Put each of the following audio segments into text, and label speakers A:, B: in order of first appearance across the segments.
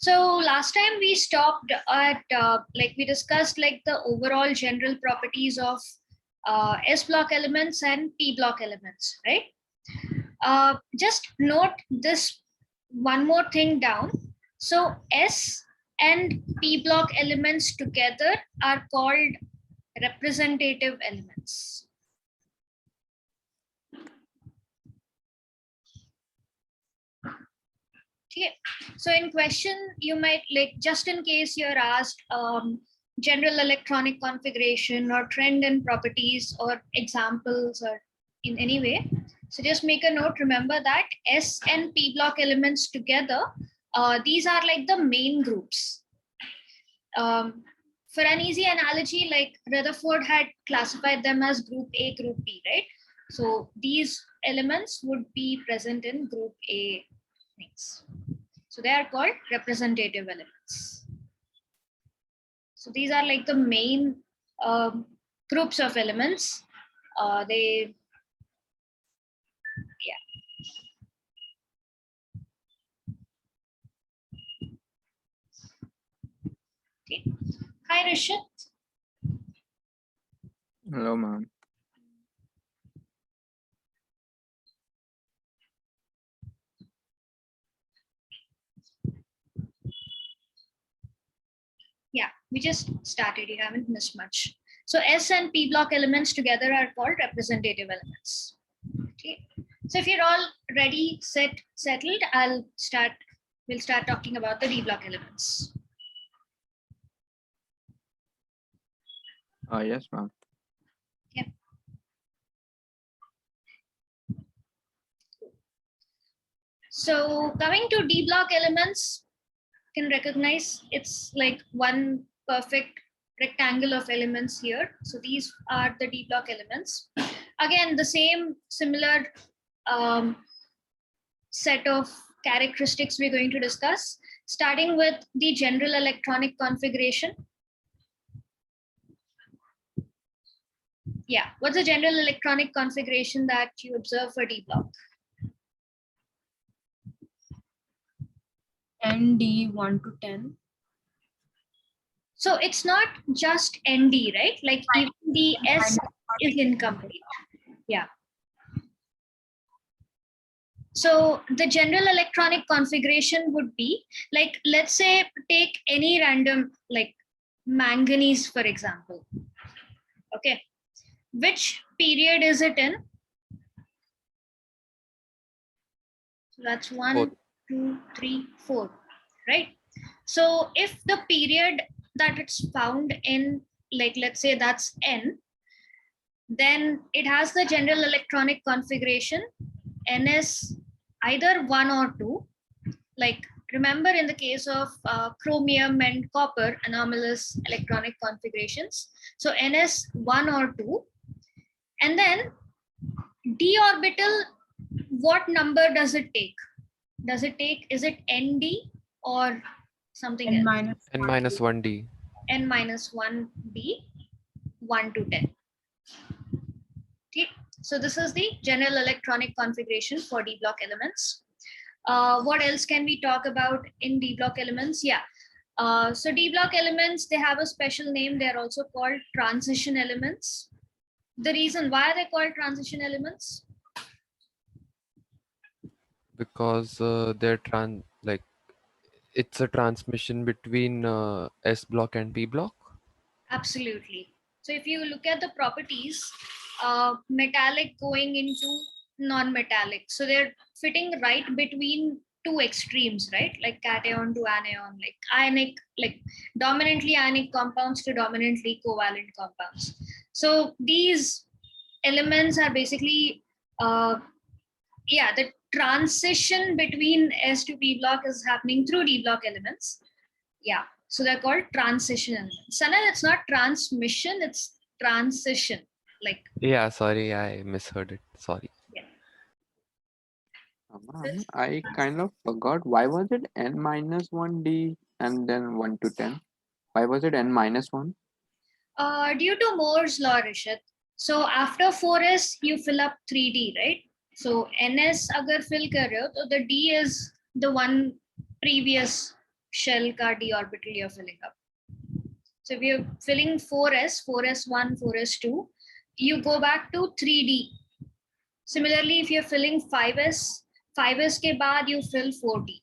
A: So last time we stopped at like we discussed like the overall general properties of S block elements and P block elements, right? Just note this one more thing down. So S and P block elements together are called representative elements. Okay. So in question, you might like, just in case you're asked general electronic configuration or trend in properties or examples or in any way. So just make a note, remember that S and P block elements together, these are like the main groups. For an easy analogy, like Rutherford had classified them as group A, group B, right? So these elements would be present in group A things. So they are called representative elements. So these are like the main groups of elements. Okay. Hi, Rishit.
B: Hello, ma'am.
A: Yeah, we just started. You haven't missed much. So S and P block elements together are called representative elements. Okay. So if you're all ready, settled, we'll start talking about the D block elements.
B: Yes, ma'am.
A: Okay. So coming to D block elements, you can recognize it's like one perfect rectangle of elements here. So these are the D block elements. Again, the same similar set of characteristics we're going to discuss, starting with the general electronic configuration. Yeah, what's the general electronic configuration that you observe for D block?
C: ND 1 to 10.
A: So it's not just ND, right? Like even the S is incomplete. Yeah. So the general electronic configuration would be like, let's say, take any random, like manganese, for example. Okay. Which period is it in? So that's 1, 2, 3, 4, right? So if the period that it's found in, like, let's say that's N, then it has the general electronic configuration NS either 1 or 2. Like, remember in the case of chromium and copper, anomalous electronic configurations. So NS 1 or 2. And then D orbital, what number does it take? Does it take, is it ND or something else?
D: N minus 1D.
A: N minus 1D, 1 to 10. Okay. So this is the general electronic configuration for D block elements. What else can we talk about in D block elements? Yeah. So D block elements, they have a special name. They're also called transition elements. The reason why they're called transition elements?
D: Because they're it's a transmission between S block and P block.
A: Absolutely. So if you look at the properties, metallic going into non-metallic. So they're fitting right between two extremes, right? Like cation to anion, like ionic, like dominantly ionic compounds to dominantly covalent compounds. So these elements are basically, the transition between S to P block is happening through D block elements. Yeah. So they're called transition elements. Sanal, it's not transmission, it's transition. Like,
D: Yeah, sorry, I misheard it. Sorry.
A: yeah.
B: Ma'am, I kind of forgot. Why was it N minus 1D and then 1 to 10? Why was it N minus 1?
A: Due to Moore's law, Rishit. So after 4S, you fill up 3D, right? So NS agar fill kar rahe ho, so the D is the one previous shell ka d orbital you're filling up. So if you're filling 4s, 4s1, 4s2, you go back to 3d. Similarly, if you're filling 5s, 5s ke baad you fill 4d.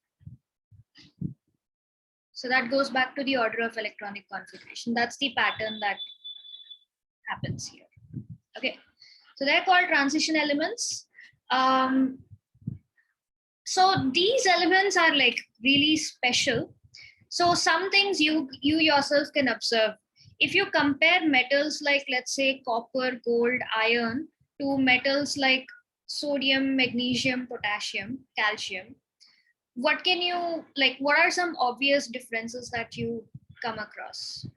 A: So that goes back to the order of electronic configuration. That's the pattern that happens here. Okay, so they're called transition elements. So these elements are like really special. So some things you yourself can observe. If you compare metals like, let's say, copper, gold, iron to metals like sodium, magnesium, potassium, calcium, what can you, like, what are some obvious differences that you come across?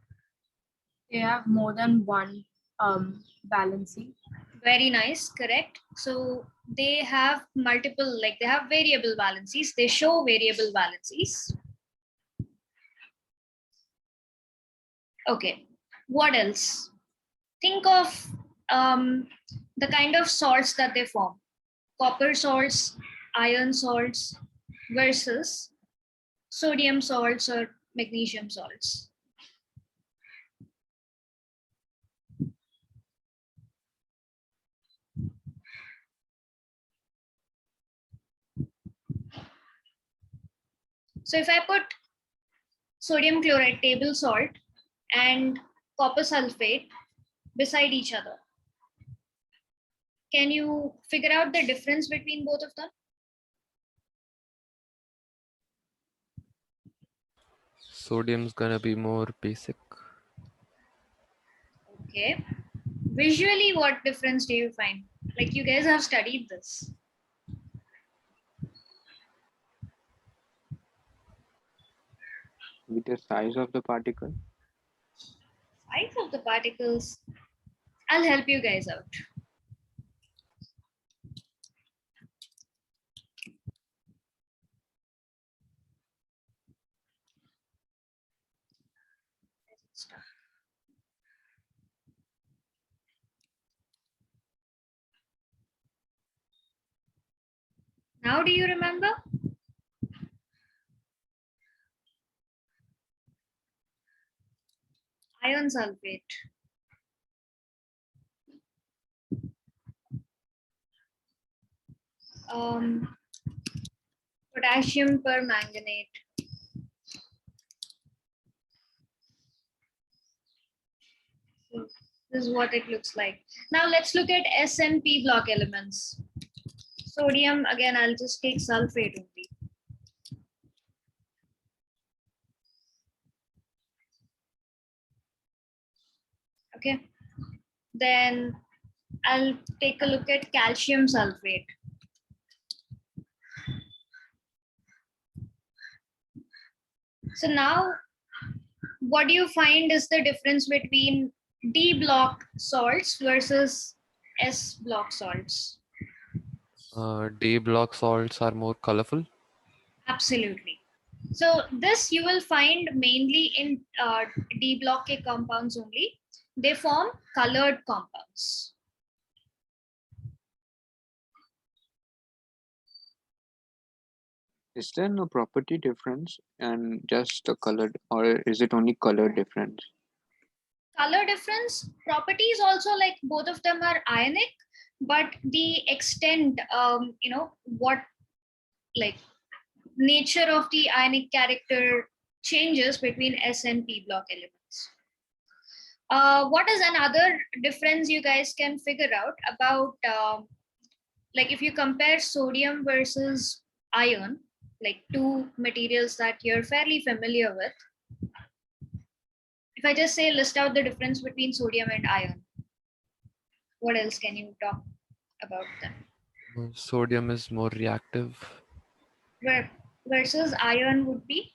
C: They have more than one valency.
A: Very nice, correct. So they have multiple, like they have variable valencies. They show variable valencies. Okay, what else? Think of the kind of salts that they form. Copper salts, iron salts versus sodium salts or magnesium salts. So if I put sodium chloride table salt and copper sulfate beside each other, can you figure out the difference between both of them?
D: Sodium's gonna be more basic.
A: Okay. Visually, what difference do you find? Like you guys have studied this.
B: With the size of the particle.
A: Size of the particles. I'll help you guys out. Now, do you remember? Iron sulfate. Potassium permanganate. So this is what it looks like. Now let's look at S and P block elements. Sodium, again, I'll just take sulfate only. Okay. Then I'll take a look at calcium sulfate. So now, what do you find is the difference between D block salts versus S block salts?
D: D block salts are more colorful.
A: Absolutely. So this you will find mainly in D block K compounds only. They form colored compounds.
B: Is there no property difference and just the color, or is it only color difference?
A: Color difference, properties also, like both of them are ionic, but the extent, what like nature of the ionic character changes between S and P block elements. What is another difference you guys can figure out about, like if you compare sodium versus iron, like two materials that you're fairly familiar with. If I just say list out the difference between sodium and iron, what else can you talk about them?
D: Sodium is more reactive.
A: Versus iron would be?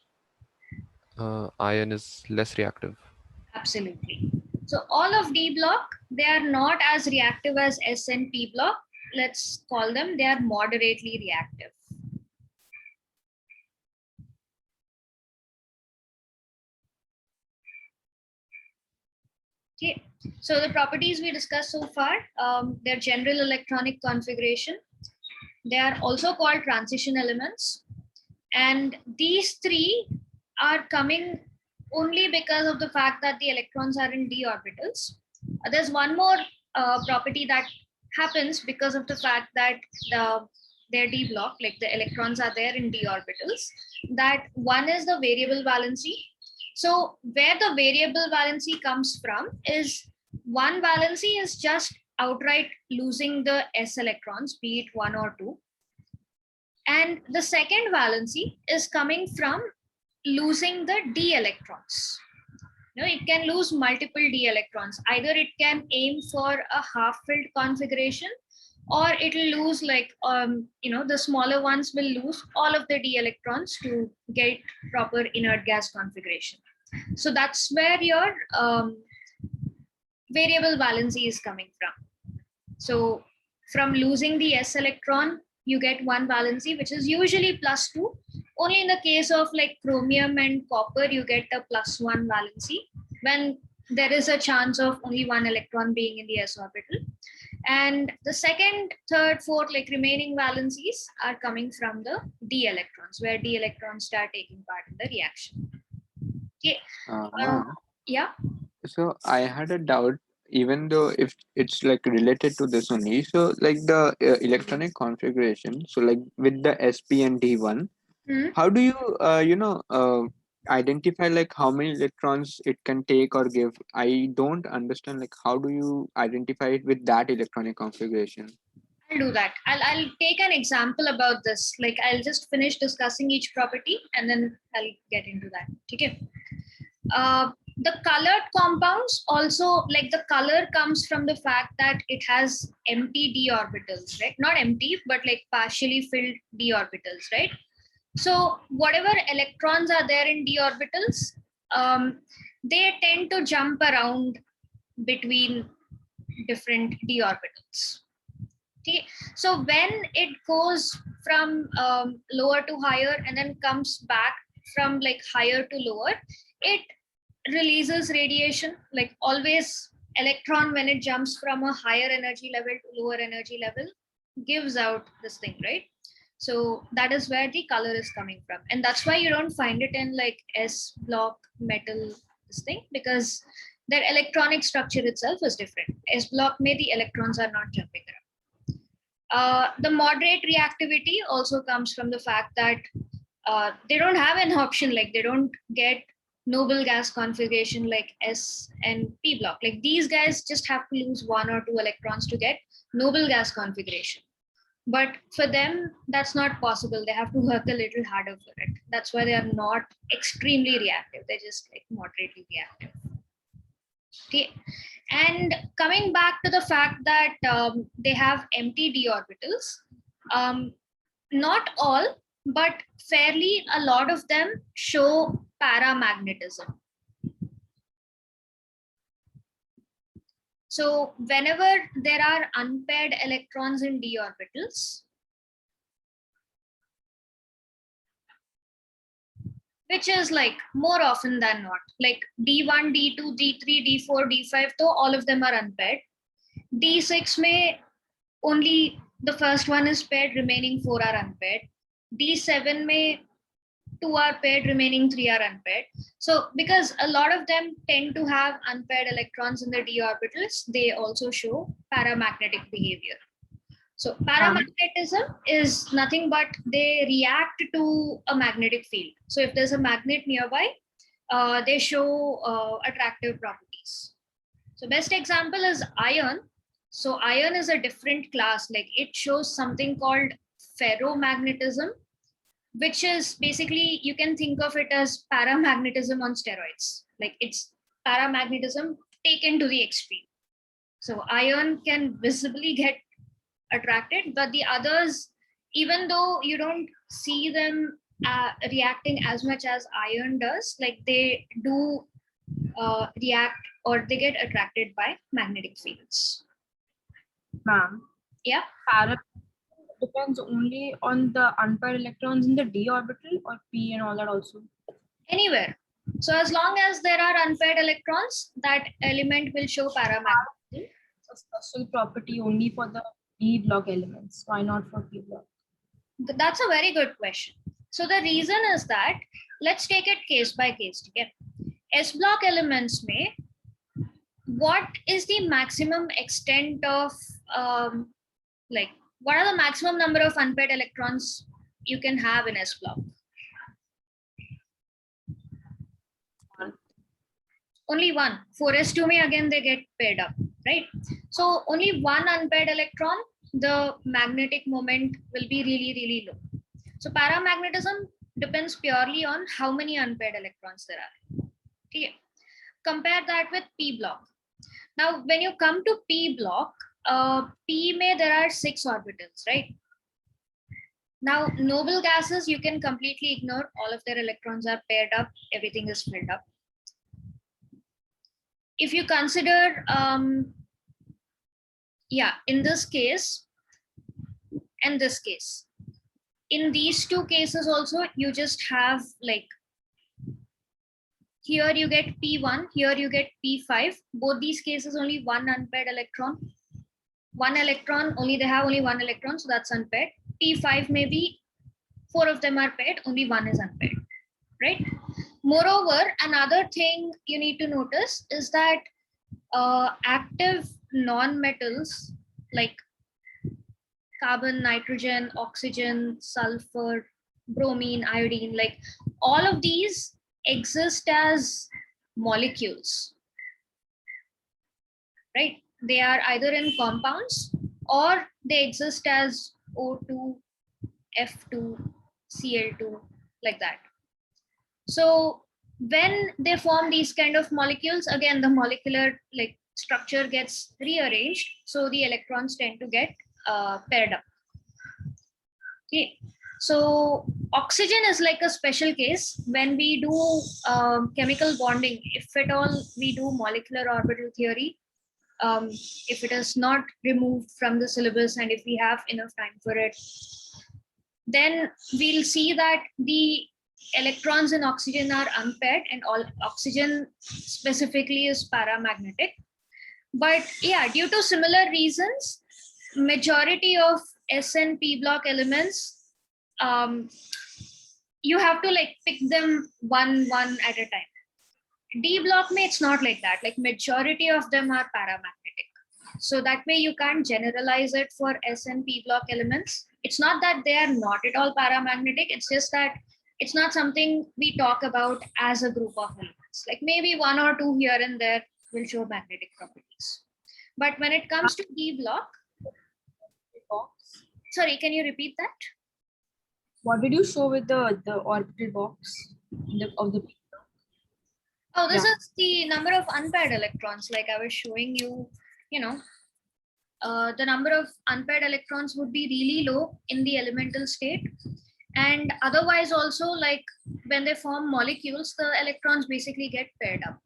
D: Iron is less reactive.
A: Absolutely. So all of D block, they are not as reactive as S and P block. Let's call them, they are moderately reactive. Okay, so the properties we discussed so far, their general electronic configuration. They are also called transition elements. And these three are coming only because of the fact that the electrons are in d orbitals. There's one more property that happens because of the fact that they're d block, like the electrons are there in d orbitals. That one is the variable valency. So where the variable valency comes from is one valency is just outright losing the s electrons, be it 1 or 2. And the second valency is coming from losing the d electrons. It can lose multiple d electrons. Either it can aim for a half-filled configuration, or it will lose like, the smaller ones will lose all of the d electrons to get proper inert gas configuration. So that's where your variable valency is coming from. So from losing the s electron, you get one valency, which is usually +2. Only in the case of like chromium and copper, you get a +1 valency when there is a chance of only one electron being in the s orbital. And the second, third, fourth, like remaining valencies are coming from the d electrons, where d electrons start taking part in the reaction. Okay.
B: Ma'am,
A: Yeah.
B: so I had a doubt, even though if it's like related to this only. So like the electronic configuration. So like with the sp and d1, how do you identify like how many electrons it can take or give? I don't understand like how do you identify it with that electronic configuration?
A: I'll do that. I'll take an example about this. Like I'll just finish discussing each property and then I'll get into that. Okay. The colored compounds also, like the color comes from the fact that it has empty d orbitals, right? Not empty, but like partially filled d orbitals, right? So whatever electrons are there in d orbitals, they tend to jump around between different d orbitals. Okay. So when it goes from lower to higher and then comes back from like higher to lower, it releases radiation. Like always, electron, when it jumps from a higher energy level to lower energy level, gives out this thing, right? So that is where the color is coming from. And that's why you don't find it in like S block metal, this thing, because their electronic structure itself is different. S block may the electrons are not jumping around. The moderate reactivity also comes from the fact that they don't have an option, like they don't get noble gas configuration like S and P block. Like these guys just have to lose 1 or 2 electrons to get noble gas configuration. But for them, that's not possible. They have to work a little harder for it. That's why they are not extremely reactive. They're just like moderately reactive. Okay. And coming back to the fact that they have empty d orbitals, not all, but fairly a lot of them show paramagnetism. So whenever there are unpaired electrons in d orbitals, which is like more often than not, like d1, d2, d3, d4, d5, though all of them are unpaired. d6 may only the first one is paired, remaining 4 are unpaired. d7 may 2 are paired, remaining 3 are unpaired. So because a lot of them tend to have unpaired electrons in the d orbitals, they also show paramagnetic behavior. So paramagnetism is nothing but they react to a magnetic field. So if there's a magnet nearby, they show attractive properties. So best example is iron. So iron is a different class, like it shows something called ferromagnetism, which is basically, you can think of it as paramagnetism on steroids. Like it's paramagnetism taken to the extreme. So iron can visibly get attracted, but the others, even though you don't see them reacting as much as iron does, like they do react or they get attracted by magnetic fields.
C: Ma'am.
A: Yeah.
C: Depends only on the unpaired electrons in the d orbital or p and all that also?
A: Anywhere. So as long as there are unpaired electrons, that element will show paramagnetism.
C: A special property only for the d block elements. Why not for p block?
A: That's a very good question. So the reason is that, let's take it case by case. Okay? S block elements may, what is the maximum extent of like, what are the maximum number of unpaired electrons you can have in S block? Only one. For S2 may again they get paired up, right? So only one unpaired electron, the magnetic moment will be really, really low. So paramagnetism depends purely on how many unpaired electrons there are. Okay. Compare that with P block. Now, when you come to P block, P may there are 6 orbitals, right? Now, noble gases, you can completely ignore. All of their electrons are paired up. Everything is filled up. If you consider, in this case and this case, in these two cases also, you just have like, here you get P1, here you get P5. Both these cases only one unpaired electron. One electron, only they have only one electron, so that's unpaired. P5 maybe 4 of them are paired, only one is unpaired, right? Moreover, another thing you need to notice is that active non-metals like carbon, nitrogen, oxygen, sulfur, bromine, iodine, like all of these exist as molecules, right? They are either in compounds or they exist as O2, F2, Cl2, like that. So when they form these kind of molecules, again, the molecular like structure gets rearranged. So the electrons tend to get paired up. Okay. So oxygen is like a special case. When we do chemical bonding, if at all we do molecular orbital theory, if it is not removed from the syllabus and if we have enough time for it, then we'll see that the electrons in oxygen are unpaired and all oxygen specifically is paramagnetic. But yeah, due to similar reasons, majority of S and P block elements, you have to like pick them one at a time. D block may it's not like that. Like majority of them are paramagnetic. So that way you can't generalize it for S and P block elements. It's not that they are not at all paramagnetic. It's just that it's not something we talk about as a group of elements. Like maybe 1 or 2 here and there will show magnetic properties. But when it comes to D block, sorry, can you repeat that?
C: What did you show with the orbital box of the P block?
A: Oh, this is the number of unpaired electrons. Like I was showing you, the number of unpaired electrons would be really low in the elemental state. And otherwise also, like when they form molecules, the electrons basically get paired up,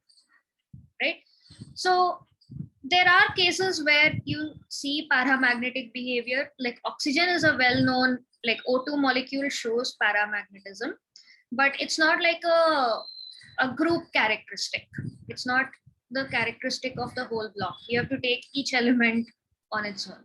A: right? So there are cases where you see paramagnetic behavior, like oxygen is a well-known, like O2 molecule shows paramagnetism, but it's not like a group characteristic. It's not the characteristic of the whole block. You have to take each element on its own.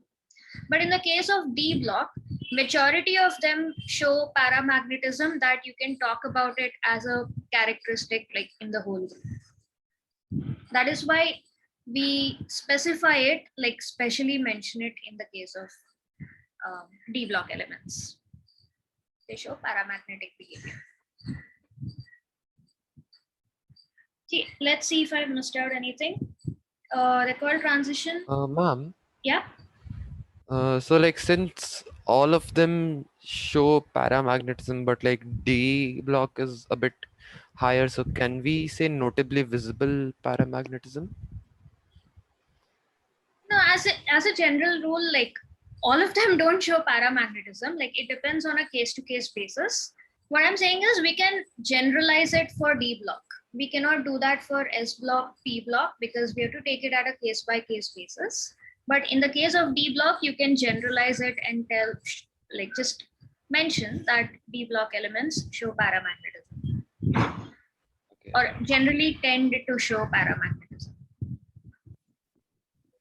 A: But in the case of D block, majority of them show paramagnetism that you can talk about it as a characteristic like in the whole group. That is why we specify it, like specially mention it in the case of D block elements. They show paramagnetic behavior. See, let's see if I missed out anything. Record transition.
D: Ma'am.
A: Yeah.
D: So like since all of them show paramagnetism, but like D block is a bit higher, so can we say notably visible paramagnetism?
A: No, as a general rule, like all of them don't show paramagnetism. Like it depends on a case-to-case basis. What I'm saying is we can generalize it for D block. We cannot do that for S block, P block, because we have to take it at a case-by-case basis. But in the case of D block, you can generalize it and tell, like just mention that D block elements show paramagnetism. Okay. Or generally tend to show paramagnetism.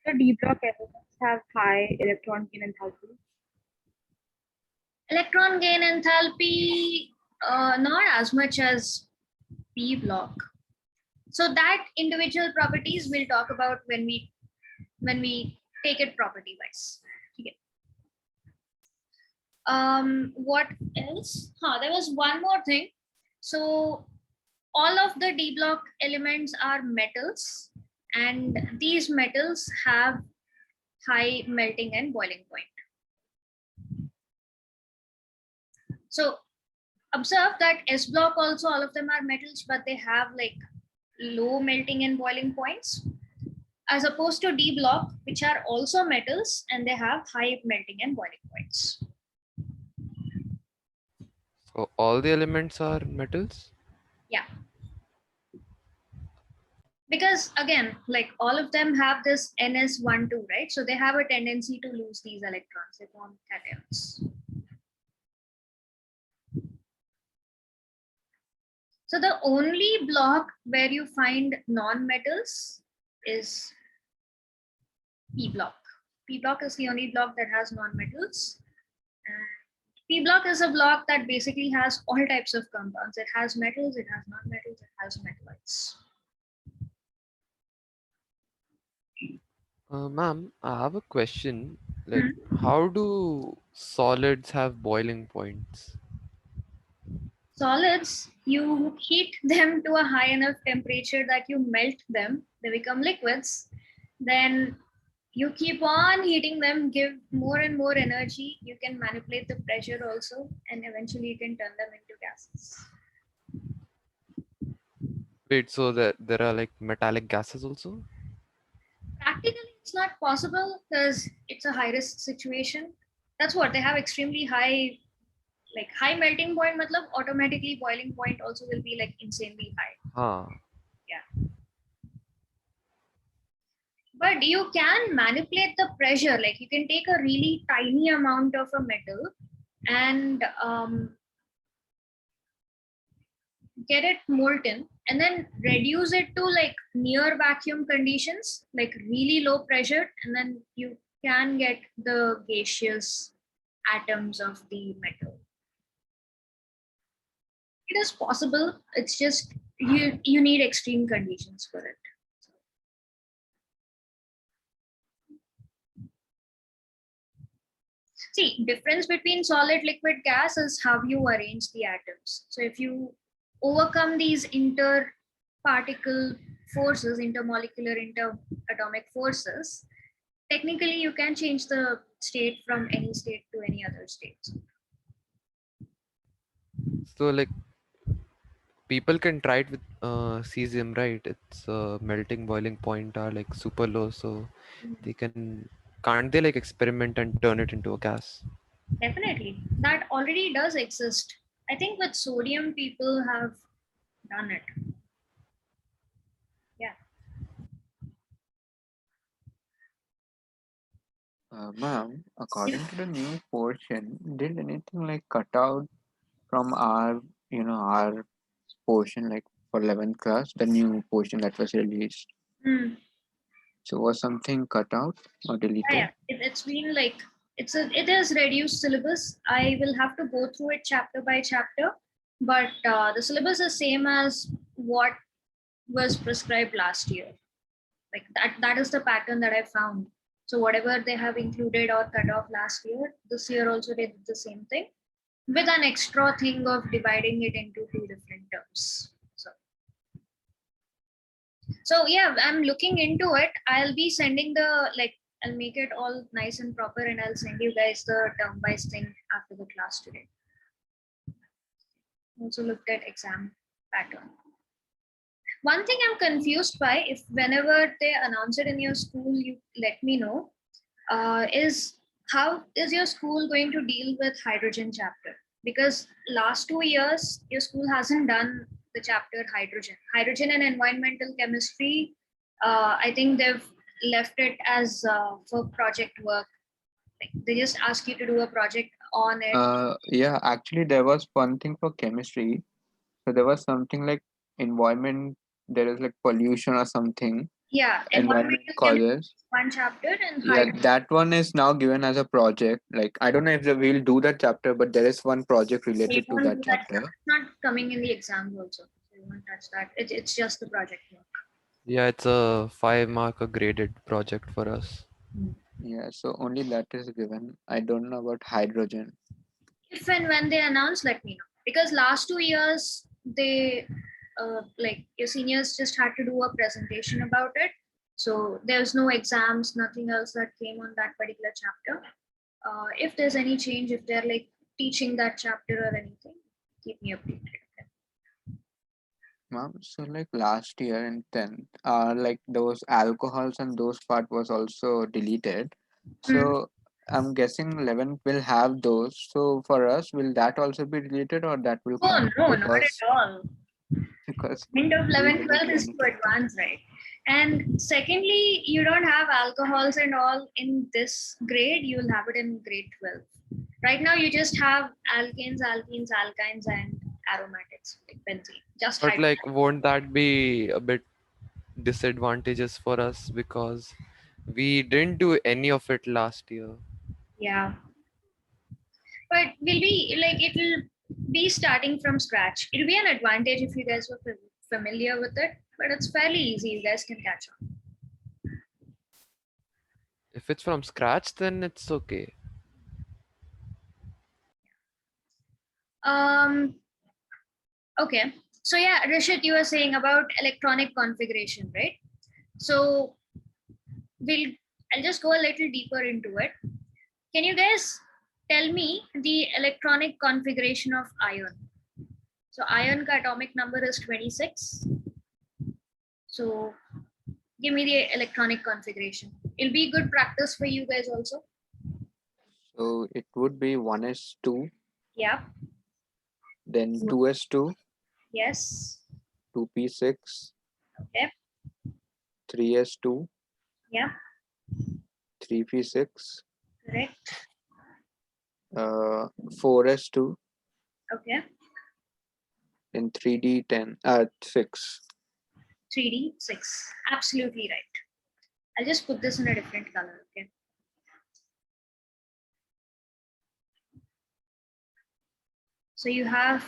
C: The D block elements have high electron gain enthalpy.
A: Electron gain enthalpy, Not as much as P block. So that individual properties we'll talk about when we take it property wise. Okay. What else? There was one more thing. So all of the D block elements are metals, and these metals have high melting and boiling point. So observe that S block also, all of them are metals, but they have like low melting and boiling points, as opposed to D block, which are also metals and they have high melting and boiling points.
D: So all the elements are metals?
A: Yeah. Because again, like all of them have this NS12, right? So they have a tendency to lose these electrons. They form cations. So the only block where you find non-metals is P block. P block is the only block that has non-metals. And P block is a block that basically has all types of compounds. It has metals, it has non-metals, it has metalloids.
D: Ma'am, I have a question. Like, how do solids have boiling points?
A: Solids, you heat them to a high enough temperature that you melt them, they become liquids. Then you keep on heating them, give more and more energy. You can manipulate the pressure also, and eventually you can turn them into gases.
D: Wait, so there are like metallic gases also?
A: Practically, it's not possible because it's a high risk situation. That's what they have extremely high, like high melting point. Matlab automatically boiling point also will be like insanely high.
D: Huh.
A: Yeah. But you can manipulate the pressure. Like you can take a really tiny amount of a metal and get it molten and then reduce it to like near vacuum conditions, like really low pressure, and then you can get the gaseous atoms of the metal. It is possible. It's just you need extreme conditions for it. See, difference between solid, liquid, gas is how you arrange the atoms. So if you overcome these interparticle forces, intermolecular, interatomic forces, technically you can change the state from any state to any other state.
D: So like people can try it with cesium, right? Its melting boiling point are like super low, so they can't they like experiment and turn it into a gas?
A: Definitely, that already does exist. I think with sodium people have done it. Yeah.
B: Ma'am, according to the new portion, did anything like cut out from our portion, like for 11th class, the new portion that was released? So was something cut out or deleted?
A: Yeah. It's been like it is reduced syllabus. I will have to go through it chapter by chapter, but the syllabus is same as what was prescribed last year. Like that is the pattern that I found. So whatever they have included or cut off last year, this year also they did the same thing with an extra thing of dividing it into two different terms. So yeah, I'm looking into it. I'll be sending I'll make it all nice and proper and I'll send you guys the term wise thing after the class today. Also looked at exam pattern. One thing I'm confused by, if whenever they announce it in your school, you let me know, is how is your school going to deal with hydrogen chapter? Because last 2 years, your school hasn't done the chapter hydrogen and environmental chemistry. I think they've left it as for project work. Like they just ask you to do a project on it.
B: Yeah, actually there was one thing for chemistry. So there was something like environment, there is like pollution or something.
A: Yeah,
B: environment
A: environmental chemistry,
B: causes.
A: one chapter, and
B: Yeah,
A: hydrogen.
B: that one is now given as a project. Like, I don't know if we'll do that chapter, but there is one project
A: We
B: related to
A: won't
B: that
A: do that.
B: chapter.
A: It's not coming in the exams also. So we won't touch that. It's just the project work.
D: Yeah, it's a 5 mark a graded project for us.
B: Yeah, so only that is given. I don't know about hydrogen.
A: If and when they announce, let me know. Because last 2 years, they like your seniors just had to do a presentation about it. So there's no exams, nothing else that came on that particular chapter. If there's any change, if they're like teaching that chapter or anything, keep me updated.
B: Ma'am, so like last year in 10th, like those alcohols and those part was also deleted. So I'm guessing 11th will have those. So for us, will that also be deleted or that will
A: Oh,
B: come?
A: no, not at all.
B: Because
A: End of
B: we
A: 11th,
B: didn't
A: 12th
B: do
A: is too
B: anything.
A: advanced, right? And secondly, you don't have alcohols and all in this grade, you will have it in grade 12. Right now, you just have alkanes, alkenes, alkynes, and aromatics, like benzene. Just
D: But
A: hydrogen.
D: like, won't that be a bit disadvantageous for us because we didn't do any of it last year?
A: Yeah. But will be like it will be starting from scratch. It'll be an advantage if you guys were familiar with it, but it's fairly easy. You guys can catch on.
D: If it's from scratch, then it's okay.
A: Okay. So yeah, Rishit, you were saying about electronic configuration, right? So I'll just go a little deeper into it. Can you guys tell me the electronic configuration of iron? So iron ka atomic number is 26. So give me the electronic configuration. It'll be good practice for you guys also.
B: So it would be 1s2,
A: Yeah.
B: then 2s2,
A: Yes.
B: 2p6,
A: Okay.
B: 3s2,
A: Yeah.
B: 3p6,
A: Correct.
B: 4s2,
A: Okay.
B: then 3d10, 6.
A: 3D 6. Absolutely right. I'll just put this in a different color. Okay. So you have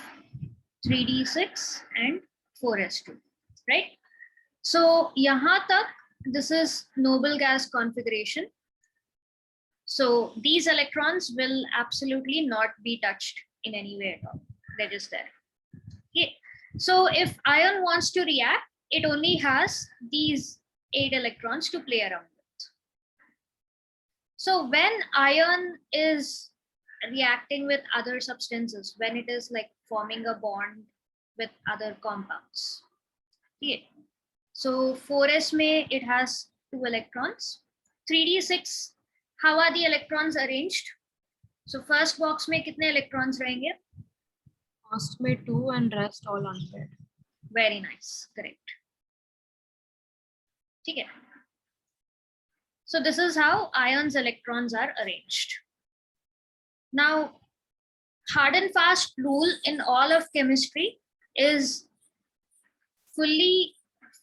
A: 3d6 and 4s2, right? So yahan tak, this is noble gas configuration. So these electrons will absolutely not be touched in any way at all. They're just there. Okay. So if iron wants to react, it only has these 8 electrons to play around with. So when iron is reacting with other substances, when it is like forming a bond with other compounds. Okay. So 4s may it has 2 electrons. 3d6, how are the electrons arranged? So first box में कितने electrons रहेंगे?
C: First में 2 and rest all unpaired.
A: Very nice, correct. Okay. So this is how ions electrons are arranged. Now, hard and fast rule in all of chemistry is fully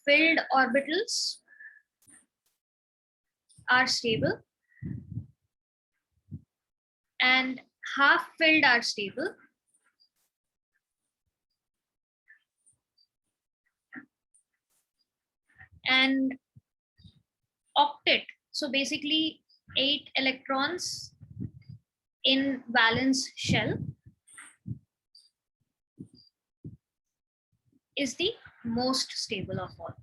A: filled orbitals are stable and half filled are stable. And octet, so basically 8 electrons in valence shell is the most stable of all.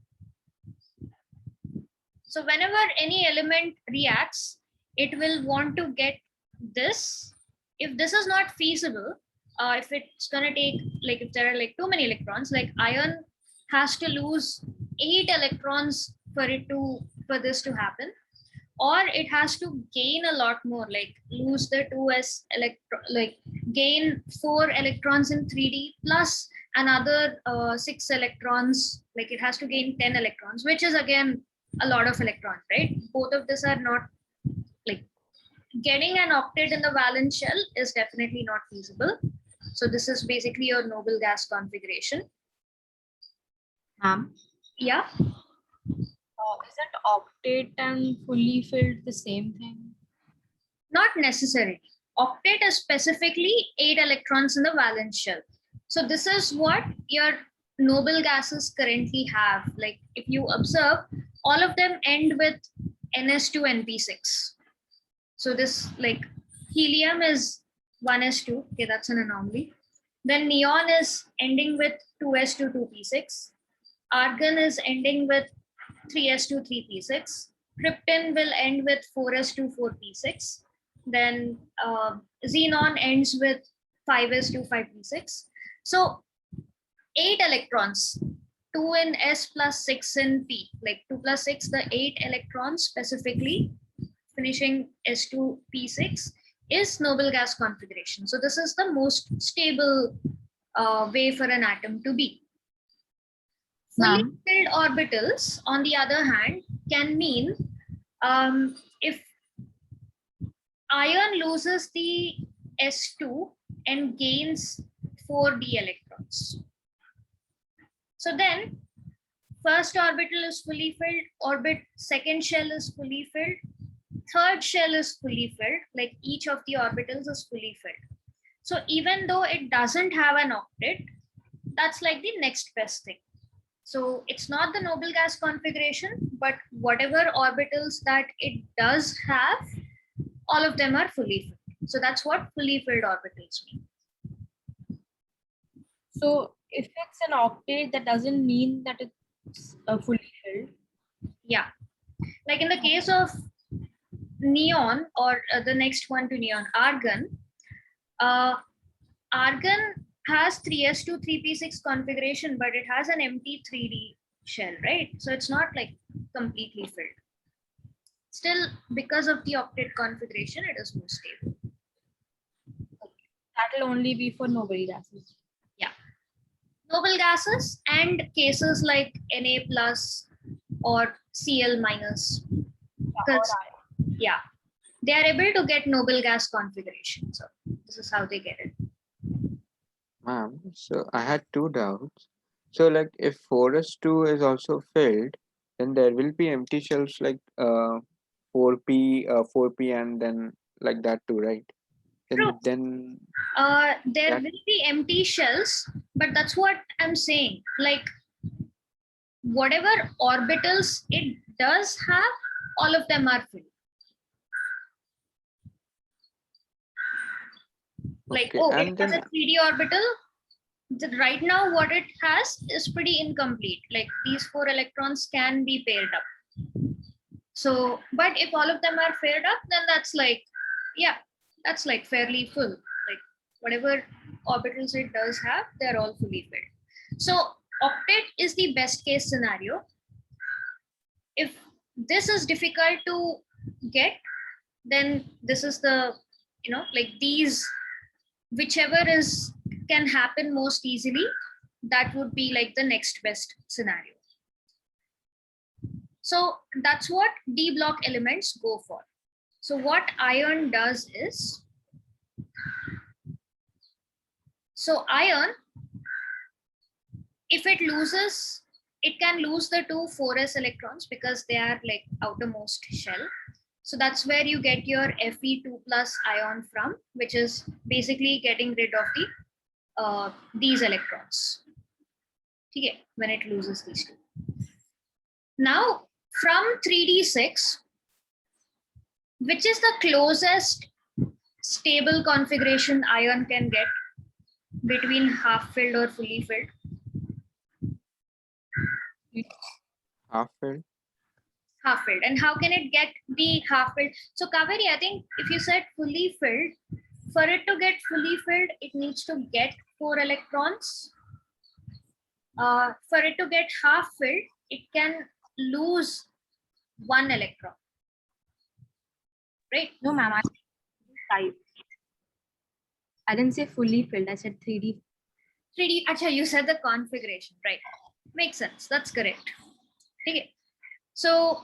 A: So whenever any element reacts, it will want to get this. If this is not feasible, if it's gonna take, like if there are like too many electrons, like iron has to lose 8 electrons for this to happen, or it has to gain a lot more, like lose the 2s like gain 4 electrons in 3D plus another 6 electrons, like it has to gain 10 electrons, which is again a lot of electrons, right? Both of this are not, like getting an octet in the valence shell is definitely not feasible. So this is basically your noble gas configuration.
C: Ma'am,
A: Yeah.
C: Isn't octet and fully filled the same thing?
A: Not necessarily. Octet is specifically 8 electrons in the valence shell. So this is what your noble gases currently have. Like if you observe, all of them end with NS2 NP6. So this like helium is 1s2. Okay, that's an anomaly. Then neon is ending with 2s2 2p6. Argon is ending with 3s2 3p6. Krypton will end with 4s2 4p6. Then xenon ends with 5s2 5p6. So 8 electrons, 2 in S plus 6 in P, like 2 plus 6, the 8 electrons specifically finishing S2P6 is noble gas configuration. So this is the most stable way for an atom to be. Fully filled orbitals, on the other hand, can mean if ion loses the S2 and gains 4d electrons. So then first orbital is fully filled, second shell is fully filled, third shell is fully filled, like each of the orbitals is fully filled. So even though it doesn't have an octet, that's like the next best thing. So it's not the noble gas configuration, but whatever orbitals that it does have, all of them are fully filled. So that's what fully filled orbitals mean.
C: So if it's an octet, that doesn't mean that it's fully filled.
A: Yeah. Like in the case of neon, or the next one to neon, argon, argon has 3s2 3p6 configuration, but it has an empty 3d shell, right? So it's not like completely filled. Still, because of the octet configuration, it is more stable.
C: That will only be for noble gases.
A: Yeah. Noble gases and cases like Na plus or Cl minus. Yeah, they are able to get noble gas configuration. So this is how they get it.
B: Ma'am, so I had two doubts. So like if 4s2 is also filled, then there will be empty shells like 4p, 4p and then like that too, right?
A: True.
B: Then
A: there will be empty shells, but that's what I'm saying. Like whatever orbitals it does have, all of them are filled. Like,
B: okay,
A: oh,
B: and
A: it has a 3D orbital. Right now, what it has is pretty incomplete. Like these 4 electrons can be paired up. So, but if all of them are paired up, then that's like, yeah, that's like fairly full. Like whatever orbitals it does have, they're all fully filled. So octet is the best case scenario. If this is difficult to get, then this is the, like these, whichever is can happen most easily, that would be like the next best scenario. So that's what D block elements go for. So what iron does is, so iron, if it loses, it can lose the 2 4s electrons because they are like outermost shell. So that's where you get your Fe2 plus ion from, which is basically getting rid of the these electrons. Okay, when it loses these two. Now from 3d6, which is the closest stable configuration ion can get between half filled or fully filled?
B: half filled.
A: Half filled. And how can it get the half filled? So Kaveri, I think if you said fully filled, for it to get fully filled, it needs to get 4 electrons. For it to get half filled, it can lose 1 electron. Right?
C: No, ma'am, I said 5. I didn't say fully filled. I said 3D.
A: 3D, acha, you said the configuration, right? Makes sense. That's correct. Okay. So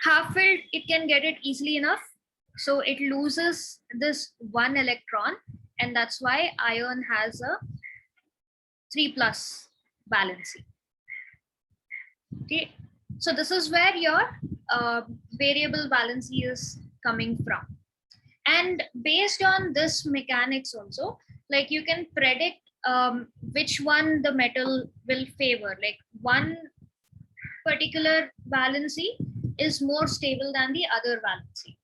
A: half filled, it can get it easily enough. So it loses this 1 electron, and that's why iron has a 3+ valency. Okay. So this is where your variable valency is coming from. And based on this mechanics also, like you can predict which one the metal will favor. Like one particular valency is more stable than the other valency.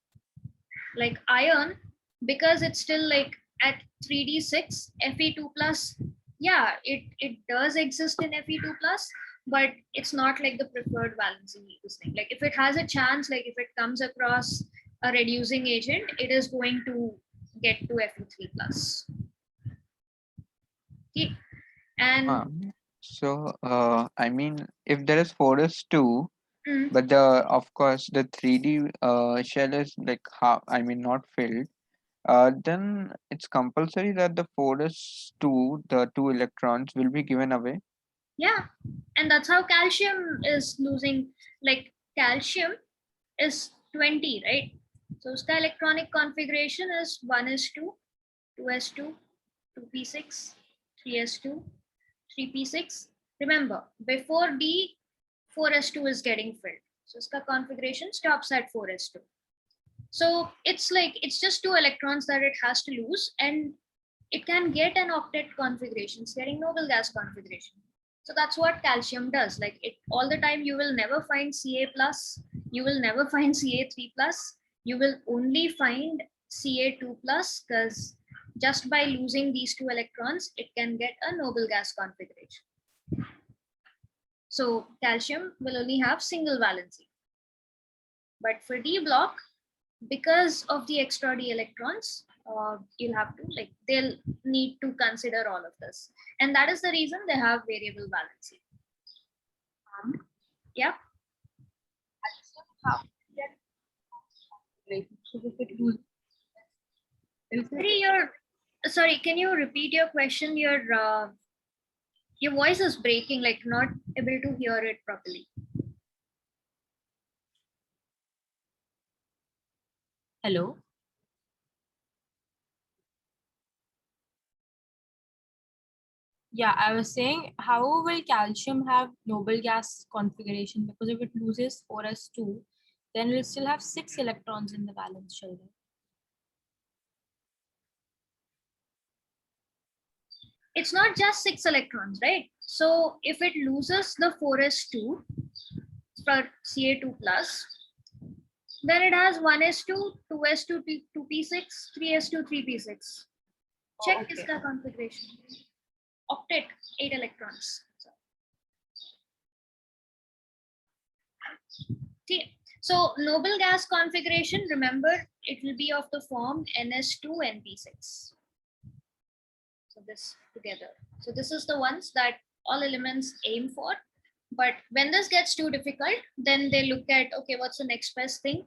A: Like iron, because it's still like at 3d6 Fe2 plus, yeah, it does exist in Fe2 plus, but it's not like the preferred valency this thing. Like if it has a chance, like if it comes across a reducing agent, it is going to get to Fe3 plus. Okay. And
B: I mean, if there is 4s2, but of course the 3D shell is like half, I mean not filled, then it's compulsory that the 4s2, the 2 electrons will be given away.
A: Yeah, and that's how calcium is losing. Like calcium is 20, right? So its electronic configuration is 1s2, 2s2, 2p6, 3s2, 3p6. Remember, before D, 4s2 is getting filled. So its configuration stops at 4s2. So it's like, it's just 2 electrons that it has to lose, and it can get an octet configuration. It's getting noble gas configuration. So that's what calcium does. Like it all the time, you will never find Ca plus, you will never find Ca3 plus, you will only find Ca2 plus, because just by losing these 2 electrons, it can get a noble gas configuration. So calcium will only have single valency. But for D block, because of the extra D electrons, you'll have to, like, they'll need to consider all of this. And that is the reason they have variable valency. Yeah. Sorry, can you repeat your question? Your voice is breaking, like not able to hear it properly.
C: Hello. Yeah, I was saying, how will calcium have noble gas configuration? Because if it loses 4s2, then we'll still have 6 electrons in the valence shell.
A: It's not just 6 electrons, right? So if it loses the 4s2 for Ca2 plus, then it has 1s2, 2s2, 2p6, 3s2, 3p6. Check is the configuration. Octet, 8 electrons. Okay. So noble gas configuration, remember, it will be of the form ns2 np6. So this together. So this is the ones that all elements aim for. But when this gets too difficult, then they look at, okay, what's the next best thing?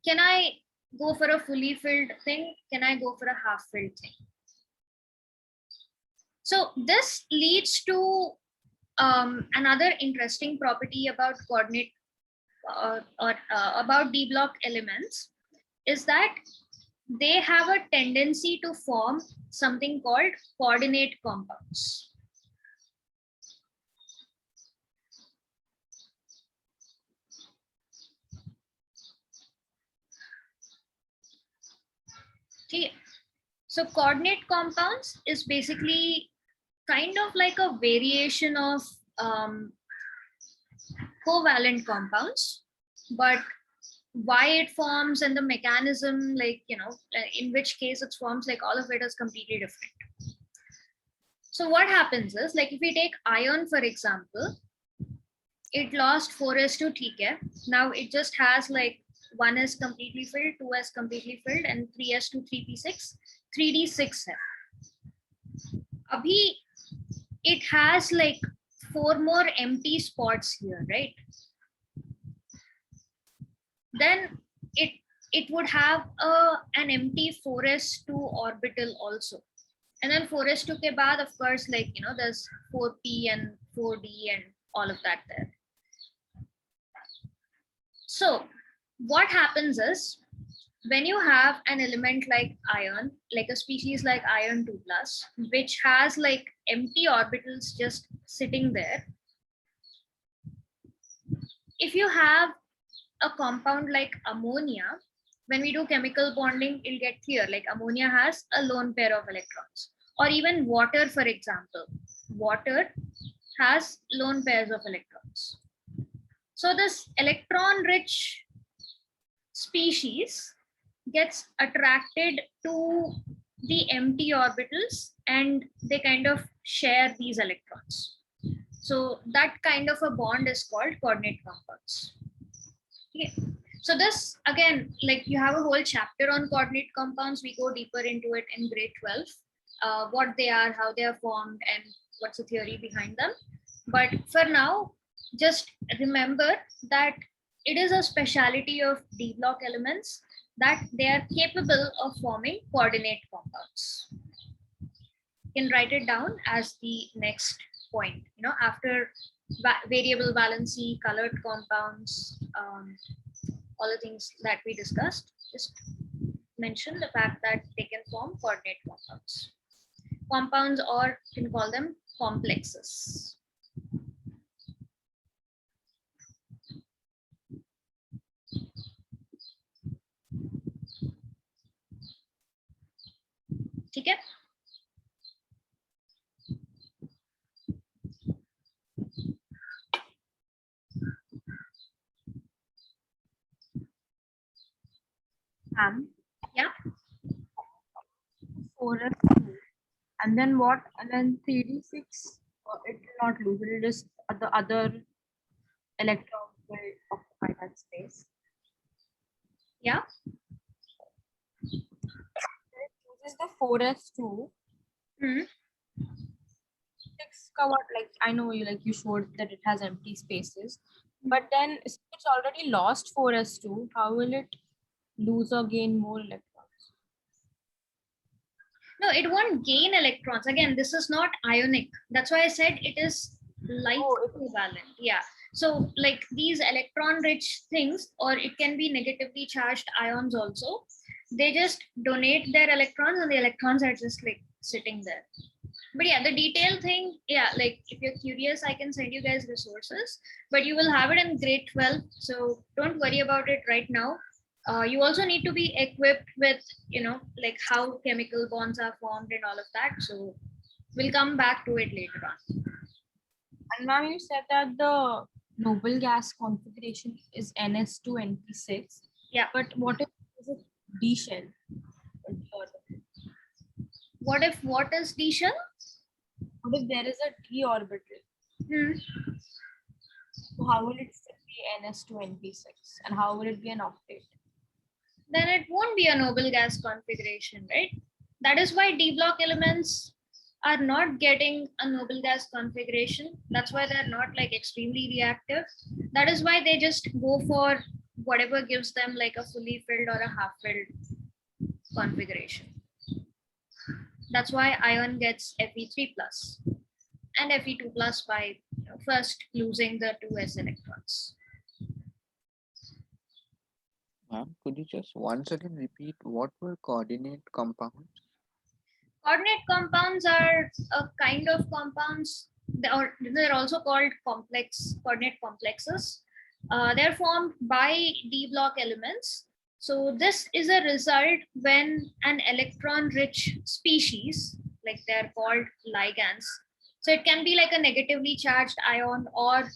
A: Can I go for a fully filled thing? Can I go for a half filled thing? So this leads to another interesting property about coordinate about D block elements, is that they have a tendency to form something called coordinate compounds. Okay. So coordinate compounds is basically kind of like a variation of covalent compounds, but why it forms and the mechanism, like, you know, in which case it forms, like all of it is completely different. So what happens is, like if we take iron, for example, it lost 4s2 TK. Now it just has like 1 is completely filled, 2 is completely filled, and 3s2, 3p6, 3d6 है. Abhi it has like 4 more empty spots here, right? Then it would have an empty 4s2 orbital also. And then 4s2 ke baad, of course, like, you know, there's 4p and 4d and all of that there. So what happens is, when you have an element like iron, like a species like iron 2 plus, which has like empty orbitals just sitting there, if you have a compound like ammonia, when we do chemical bonding, it'll get clear. Like ammonia has a lone pair of electrons, or even water, for example. Water has lone pairs of electrons. So this electron-rich species gets attracted to the empty orbitals and they kind of share these electrons. So that kind of a bond is called coordinate compounds. Okay. So this again, like you have a whole chapter on coordinate compounds. We go deeper into it in grade 12, what they are, how they are formed, and what's the theory behind them. But for now, just remember that it is a speciality of D block elements that they are capable of forming coordinate compounds. You can write it down as the next point, after variable valency, colored compounds, all the things that we discussed, just mention the fact that they can form coordinate compounds. Compounds, or you can call them complexes. ठीक है? Yeah.
C: 4s2. And then what? And then 3d6, it will not lose. It will just the other electrons will occupy that space.
A: Yeah.
C: It uses the 4s2.
A: Mm-hmm.
C: 6 covered, like I know you showed that it has empty spaces, but then it's already lost 4s2. How will it lose or gain more electrons?
A: No, it won't gain electrons. Again, this is not ionic. That's why I said it is light covalent. Yeah. So like these electron rich things, or it can be negatively charged ions also, they just donate their electrons and the electrons are just like sitting there. But yeah, the detail thing, yeah, like if you're curious, I can send you guys resources, but you will have it in grade 12. So don't worry about it right now. You also need to be equipped with, like how chemical bonds are formed and all of that. So we'll come back to it later on.
C: And ma'am, you said that the noble gas configuration is NS2NP6.
A: Yeah.
C: But what if it's a D shell?
A: What is D shell?
C: What if there is a D orbital? So how will it still be NS2NP6? And how will it be an octet?
A: Then it won't be a noble gas configuration, right? That is why D block elements are not getting a noble gas configuration. That's why they're not like extremely reactive. That is why they just go for whatever gives them like a fully filled or a half filled configuration. That's why ion gets Fe3 plus and Fe2 plus by first losing the 2s electrons.
B: Ma'am, could you just once again repeat what were coordinate compounds?
A: Coordinate compounds are a kind of compounds, they're also called coordinate complexes. They're formed by D block elements. So this is a result when an electron-rich species, like they're called ligands. So it can be like a negatively charged ion or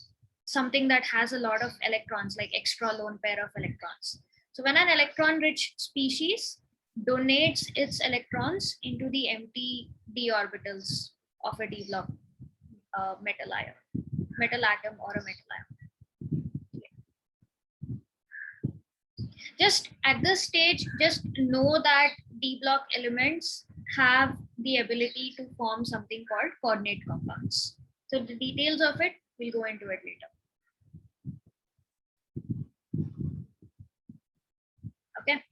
A: something that has a lot of electrons, like extra lone pair of electrons. So when an electron-rich species donates its electrons into the empty d orbitals of a d block metal atom or a metal ion. Just at this stage, just know that d block elements have the ability to form something called coordinate compounds. So the details of it, we'll go into it later. Okay.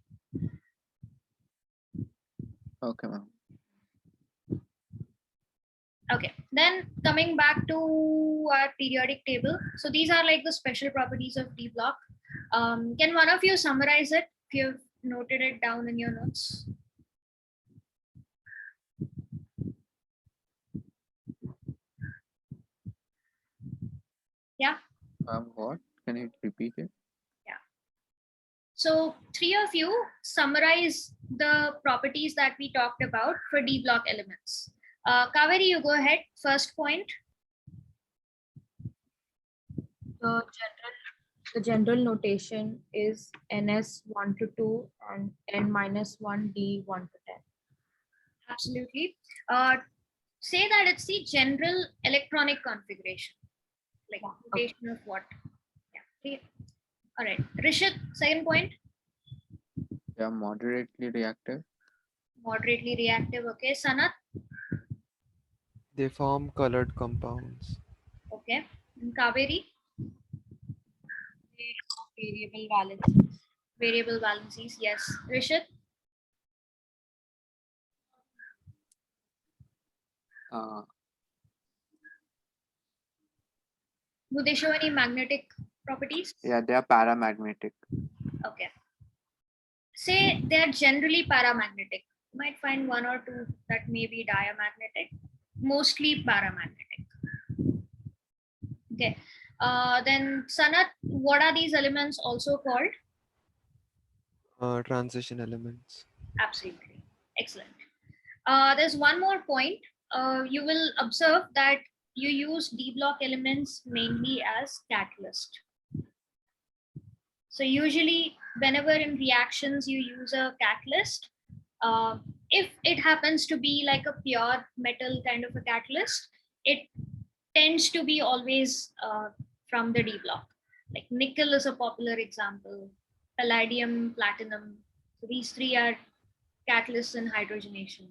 B: Okay, ma'am.
A: Okay, then coming back to our periodic table. So these are like the special properties of D block. Can one of you summarize it if you've noted it down in your notes? Yeah.
B: What? can you repeat it?
A: Yeah. So 3 of you summarize the properties that we talked about for D block elements. Kaveri, you go ahead. First point.
C: The general notation is NS 1 to 2 and N minus 1 D 1 to 10.
A: Absolutely. Say that it's the general electronic configuration. Like notation of what? Yeah. Clear. All right. Rishit, second point.
B: They are moderately reactive.
A: Moderately reactive. Okay. Sanat.
D: They form colored compounds.
A: Okay. And Kaveri.
C: Variable valencies.
A: Variable valencies. Yes. Rishit. Do they show any magnetic properties?
B: Yeah, they are paramagnetic.
A: Okay. Say they are generally paramagnetic. You might find one or two that may be diamagnetic, mostly paramagnetic. Okay. Then Sanat, what are these elements also called?
D: Transition elements.
A: Absolutely. Excellent. There's one more point. You will observe that you use D block elements mainly as catalyst. So usually whenever in reactions you use a catalyst, if it happens to be like a pure metal kind of a catalyst, it tends to be always from the D block. Like nickel is a popular example, palladium, platinum. So these three are catalysts in hydrogenation.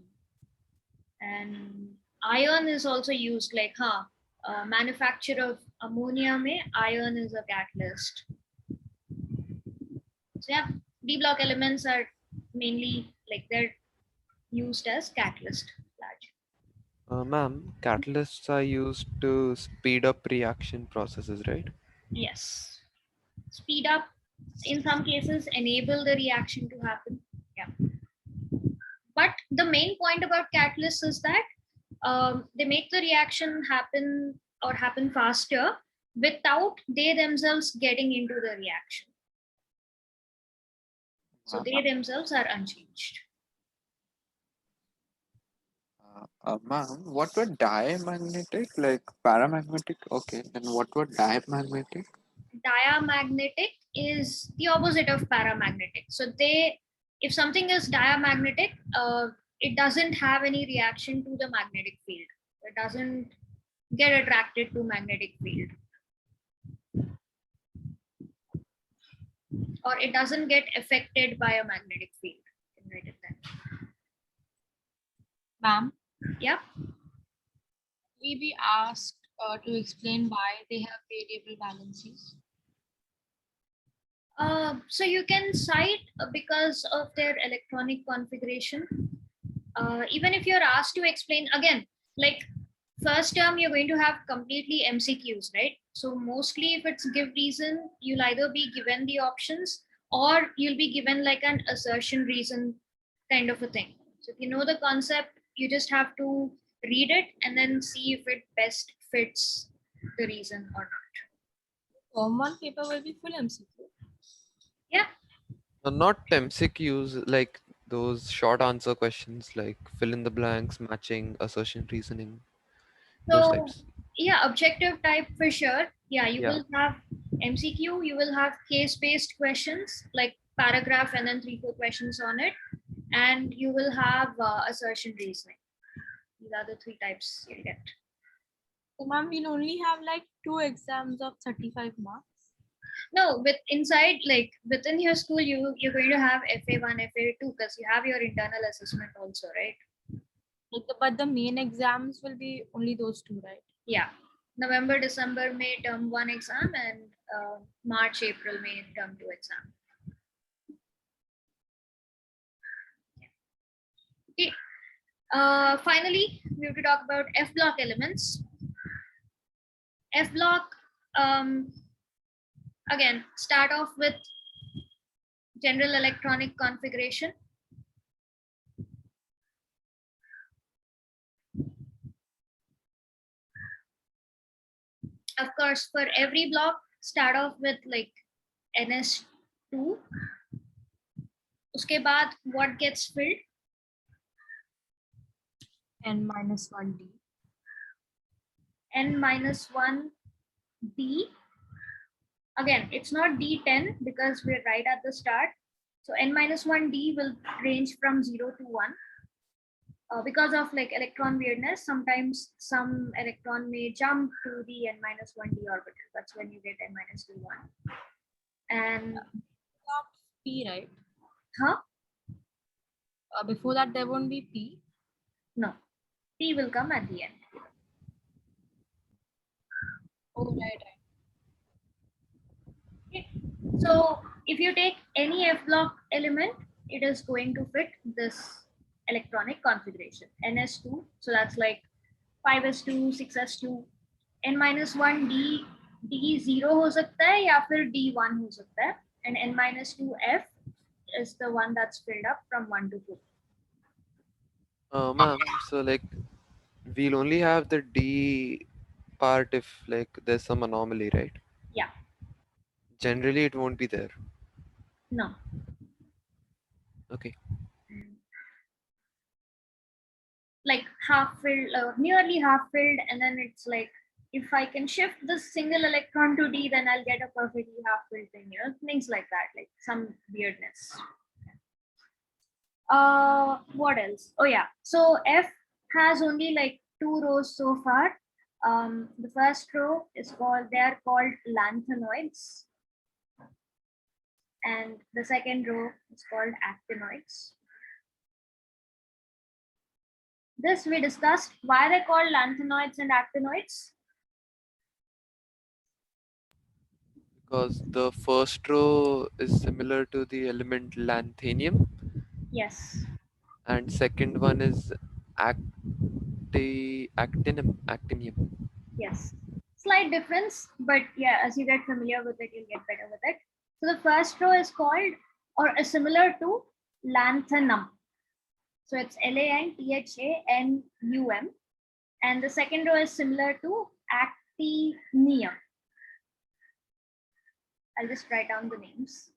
A: And iron is also used, like manufacture of ammonia mein iron is a catalyst. So yeah, D block elements are mainly like they're used as catalyst.
D: Ma'am, catalysts are used to speed up reaction processes, right?
A: Yes. Speed up, in some cases, enable the reaction to happen. Yeah. But the main point about catalysts is that they make the reaction happen or happen faster without they themselves getting into the reaction. So they themselves are unchanged.
B: Ma'am, what were diamagnetic? Like paramagnetic? Okay, then what were diamagnetic?
A: Diamagnetic is the opposite of paramagnetic. So if something is diamagnetic, it doesn't have any reaction to the magnetic field. It doesn't get attracted to magnetic field. Or it doesn't get affected by a magnetic field. You can write it then.
C: Ma'am?
A: Yeah.
C: We be asked to explain why they have variable valencies.
A: So you can cite because of their electronic configuration. Even if you're asked to explain, again, like first term, you're going to have completely MCQs, right? So mostly if it's give reason, you'll either be given the options or you'll be given like an assertion reason kind of a thing. So if you know the concept, you just have to read it and then see if it best fits the reason or not.
C: One paper will be full MCQ.
A: Yeah.
D: Not MCQs, like those short answer questions like fill in the blanks, matching, assertion reasoning, those
A: So
D: types.
A: yeah, objective type for sure. Yeah, you
D: Yeah.
A: will have MCQ, you will have case-based questions like paragraph and then 3-4 questions on it, and you will have assertion reasoning. These are the 3 types you'll get.
C: So ma'am, we'll only have like 2 exams of 35 marks.
A: No, with inside, like within your school, you're going to have FA1, FA2 because you have your internal assessment also, right?
C: But the main exams will be only those 2, right?
A: Yeah. November, December, May term 1 exam and March, April, May term 2 exam. Okay. Finally, we have to talk about F block elements. F block, again, start off with general electronic configuration. Of course, for every block, start off with like NS2. उसके बाद what gets filled?
C: N-1D.
A: N-1D. Again, it's not D10 because we're right at the start. So N-1D will range from 0 to 1. Because of like electron weirdness, sometimes some electron may jump to the N-1D orbital. That's when you get N-1. And
C: Not P, right?
A: huh?
C: Before that, there won't be P.
A: No, P will come at the end.
C: Oh, right.
A: Okay. So if you take any F block element, it is going to fit this electronic configuration. NS2, so that's like 5s2, 6s2, N-1 D0 हो सकता है या फिर D1 हो सकता है, and N-2 F is the one that's filled up from 1 to 2.
D: Ma'am, so like we'll only have the D part if like there's some anomaly, right?
A: Yeah.
D: Generally, it won't be there.
A: No.
D: Okay.
A: Like half filled, nearly half filled, and then it's like, if I can shift this single electron to D, then I'll get a perfectly half filled thing, you know, things like that, like some weirdness. What else? Oh yeah, so F has only like 2 rows so far. The first row is they're called lanthanoids, and the second row is called actinoids. This we discussed why they're called lanthanoids and actinoids.
D: Because the first row is similar to the element lanthanium.
A: Yes.
D: And second one is actinium.
A: Yes. Slight difference, but yeah, as you get familiar with it, you'll get better with it. So the first row is called or is similar to lanthanum. So it's LANTHANUM. And the second row is similar to actinium. I'll just write down the names.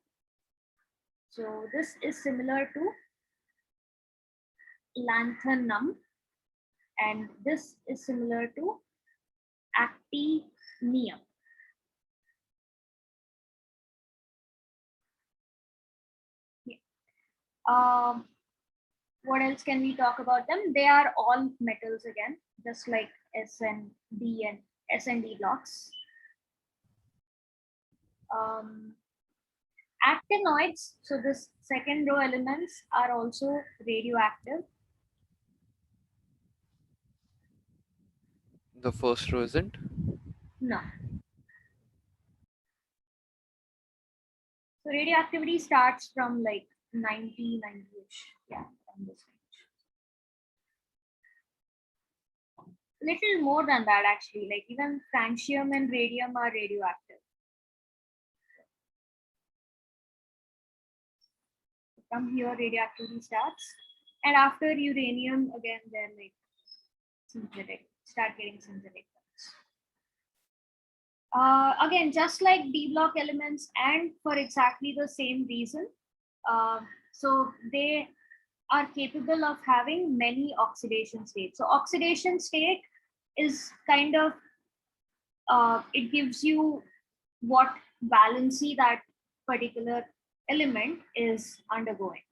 A: So this is similar to lanthanum, and this is similar to actinium. Yeah. What else can we talk about them? They are all metals again, just like S and D and S and D blocks. Actinoids, so this second row elements are also radioactive.
D: The first row isn't?
A: No. So radioactivity starts from like 90-ish. Yeah, from this range. Little more than that actually. Like even francium and radium are radioactive. From here, radioactivity starts, and after uranium, again they're like synthetic. Start getting synthetic. Again, just like D block elements, and for exactly the same reason. So they are capable of having many oxidation states. So oxidation state is kind of, it gives you what valency that particular element is undergoing.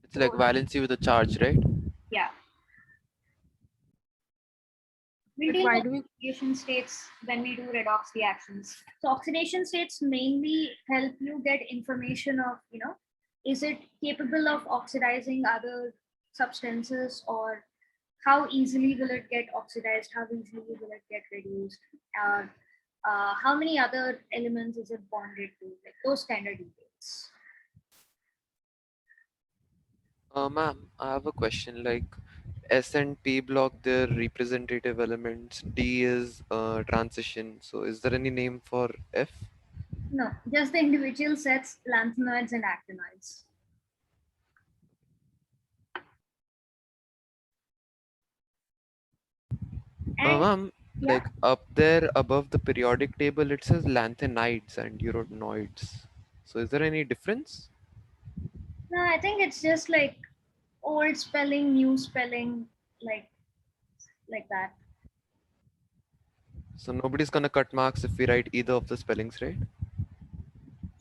D: It's like valency with a charge, right?
A: Yeah. We'll deal with oxidation states when we do redox reactions. So oxidation states mainly help you get information of, you know, is it capable of oxidizing other substances, or how easily will it get oxidized, how easily will it get reduced, how many other elements is it bonded to, like those kind of details.
D: Ma'am, I have a question. Like S and P block, they're representative elements. D is transition. So is there any name for F?
A: No, just the individual sets, lanthanoids and actinoids.
D: Ma'am, Like up there above the periodic table, it says lanthanides and uranoids. So is there any difference?
A: No, I think it's just like old spelling, new spelling, like that.
D: So nobody's gonna cut marks if we write either of the spellings, right?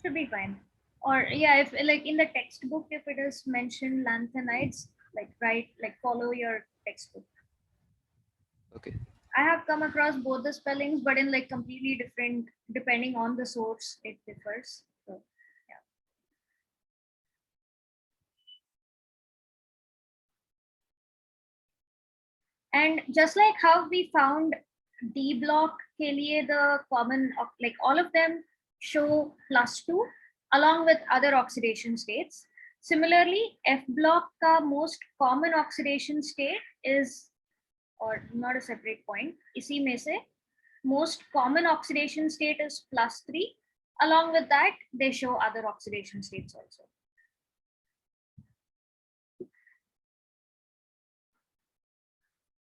A: Should be fine. Or yeah, if like in the textbook, if it is mentioned lanthanides, like write, like follow your textbook.
D: Okay.
A: I have come across both the spellings, but in like completely different, depending on the source, it differs. So yeah. And just like how we found D block के लिए the common, like all of them show +2 along with other oxidation states. Similarly, F block का most common oxidation state is, or not a separate point, इसी में से most common oxidation state is +3. Along with that, they show other oxidation states also.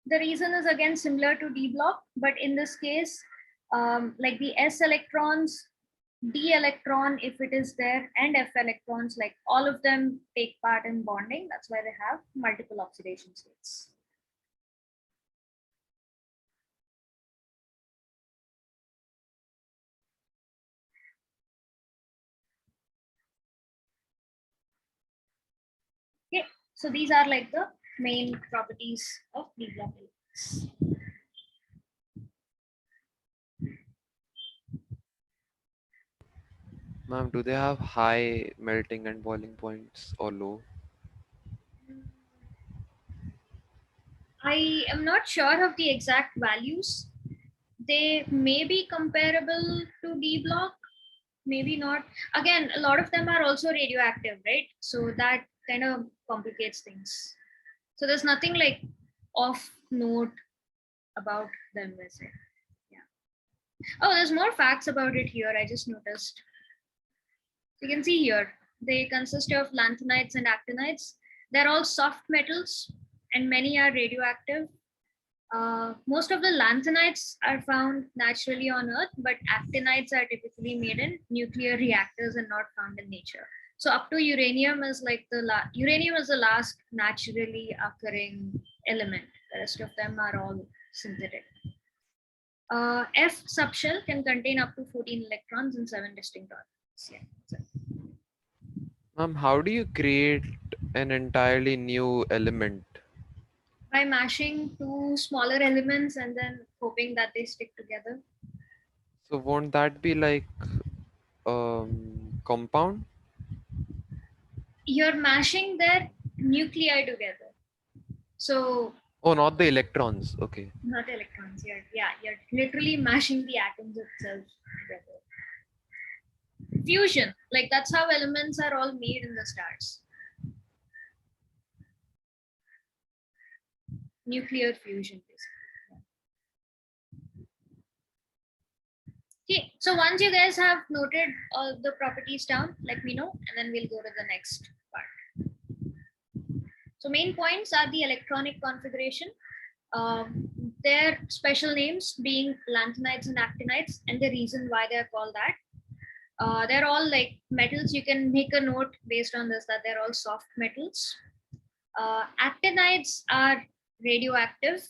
A: The reason is again similar to D block, but in this case, like the S electrons, D electron, if it is there, and F electrons, like all of them take part in bonding. That's why they have multiple oxidation states. Okay, so these are like the main properties of D block elements.
D: Ma'am, do they have high melting and boiling points or low?
A: I am not sure of the exact values. They may be comparable to D block, maybe not. Again, a lot of them are also radioactive, right? So that kind of complicates things. So there's nothing like off note about them. Yeah. Oh, there's more facts about it here. I just noticed. You can see here, they consist of lanthanides and actinides. They're all soft metals and many are radioactive. Most of the lanthanides are found naturally on Earth, but actinides are typically made in nuclear reactors and not found in nature. So up to uranium is like uranium is the last naturally occurring element. The rest of them are all synthetic. F subshell can contain up to 14 electrons in 7 distinct orbitals. Yeah.
D: Ma'am, how do you create an entirely new element?
A: By mashing two smaller elements and then hoping that they stick together.
D: So won't that be like compound?
A: You're mashing their nuclei together. So
D: Oh, not the electrons. Okay.
A: not electrons. You're literally mashing the atoms itself together. Fusion, like that's how elements are all made in the stars. Nuclear fusion, basically. Okay, so once you guys have noted all the properties down, let me know, and then we'll go to the next part. So main points are the electronic configuration, their special names being lanthanides and actinides, and the reason why they're called that. They're all like metals. You can make a note based on this that they're all soft metals. Actinides are radioactive,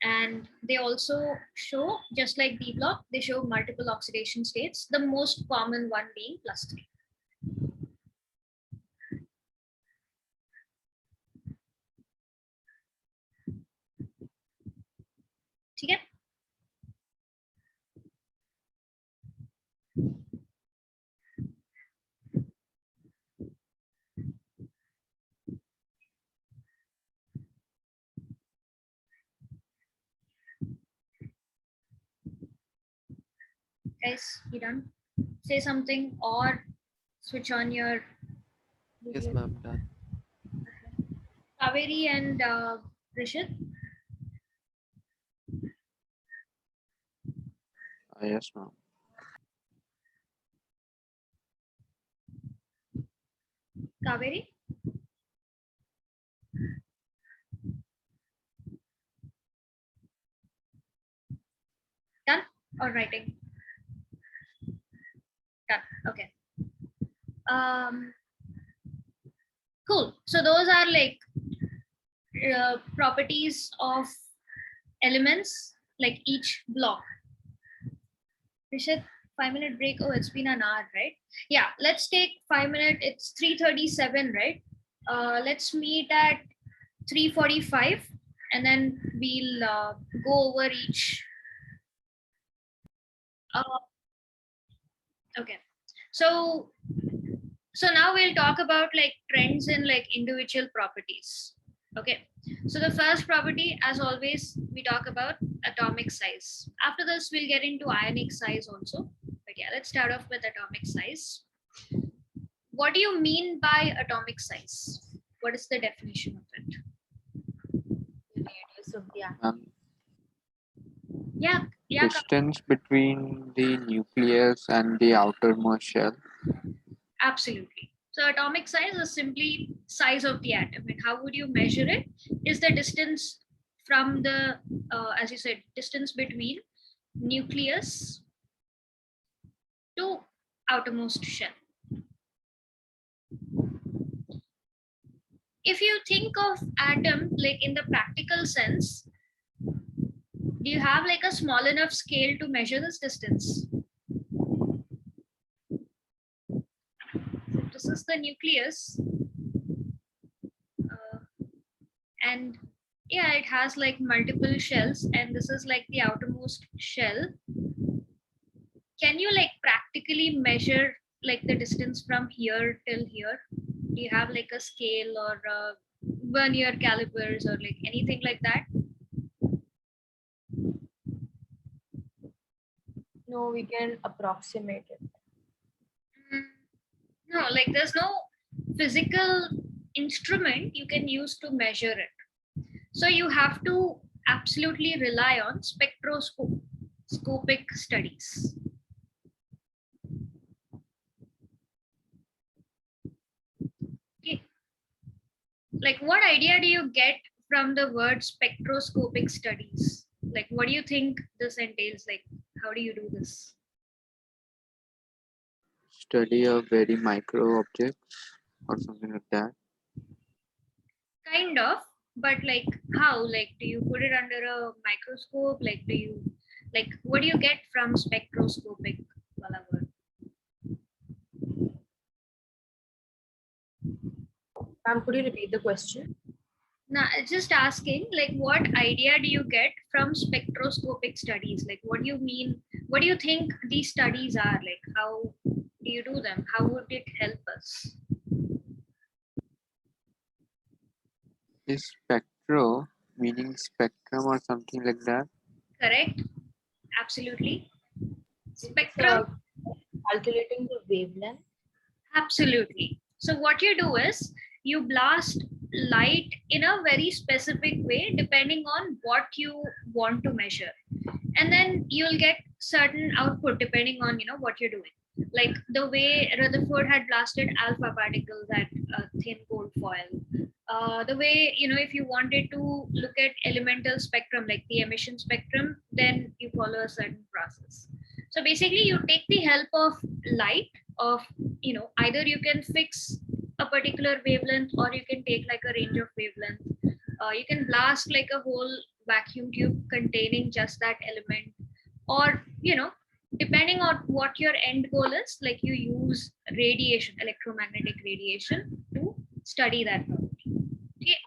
A: and they also show, just like D block, they show multiple oxidation states, the most common one being +3. Okay. Guys, you done? Say something or switch on your video.
D: Yes, ma'am. Done.
A: Kaveri and Rishit.
B: Yes, ma'am.
A: Kaveri. or writing? Done. Okay. Cool. So those are like properties of elements, like each block. Rishit, 5-minute break. Oh, it's been an hour, right? Yeah, let's take 5 minutes. It's 3:37, right? Let's meet at 3:45 and then we'll go over each. Okay. So now we'll talk about like trends in like individual properties. Okay. So the first property, as always, we talk about atomic size. After this, we'll get into ionic size also. But yeah, let's start off with atomic size. What do you mean by atomic size? What is the definition of it?
C: Radius of the atom.
A: Yeah.
B: Distance between the nucleus and the outermost shell.
A: Absolutely. So atomic size is simply size of the atom. And how would you measure it? Is the distance from the, as you said, distance between nucleus to outermost shell. If you think of atom like in the practical sense, do you have like a small enough scale to measure this distance? This is the nucleus. And yeah, it has like multiple shells, and this is like the outermost shell. Can you like practically measure like the distance from here till here? Do you have like a scale or vernier calipers or like anything like that?
C: No, we can approximate it.
A: No, like there's no physical instrument you can use to measure it. So you have to absolutely rely on spectroscopic studies. Okay. Like what idea do you get from the word spectroscopic studies? Like what do you think this entails? Like how do you do this?
B: Study of very micro objects or something like that.
A: Kind of, but like how? Like do you put it under a microscope? Like do you, like what do you get from spectroscopic?
C: Ma'am, could you repeat the question?
A: Now, just asking, like, what idea do you get from spectroscopic studies? Like, what do you mean? What do you think these studies are? Like, how do you do them? How would it help us?
B: Is spectro meaning spectrum or something like that?
A: Correct. Absolutely. Spectrum.
C: Calculating the wavelength.
A: Absolutely. So what you do is you blast light in a very specific way depending on what you want to measure, and then you'll get certain output depending on what you're doing. Like the way Rutherford had blasted alpha particles at thin gold foil. The way, if you wanted to look at elemental spectrum like the emission spectrum, then you follow a certain process. So basically you take the help of light of, either you can fix a particular wavelength or you can take like a range of wavelength. You can blast like a whole vacuum tube containing just that element, or depending on what your end goal is, like you use radiation, electromagnetic radiation, to study that property. Okay.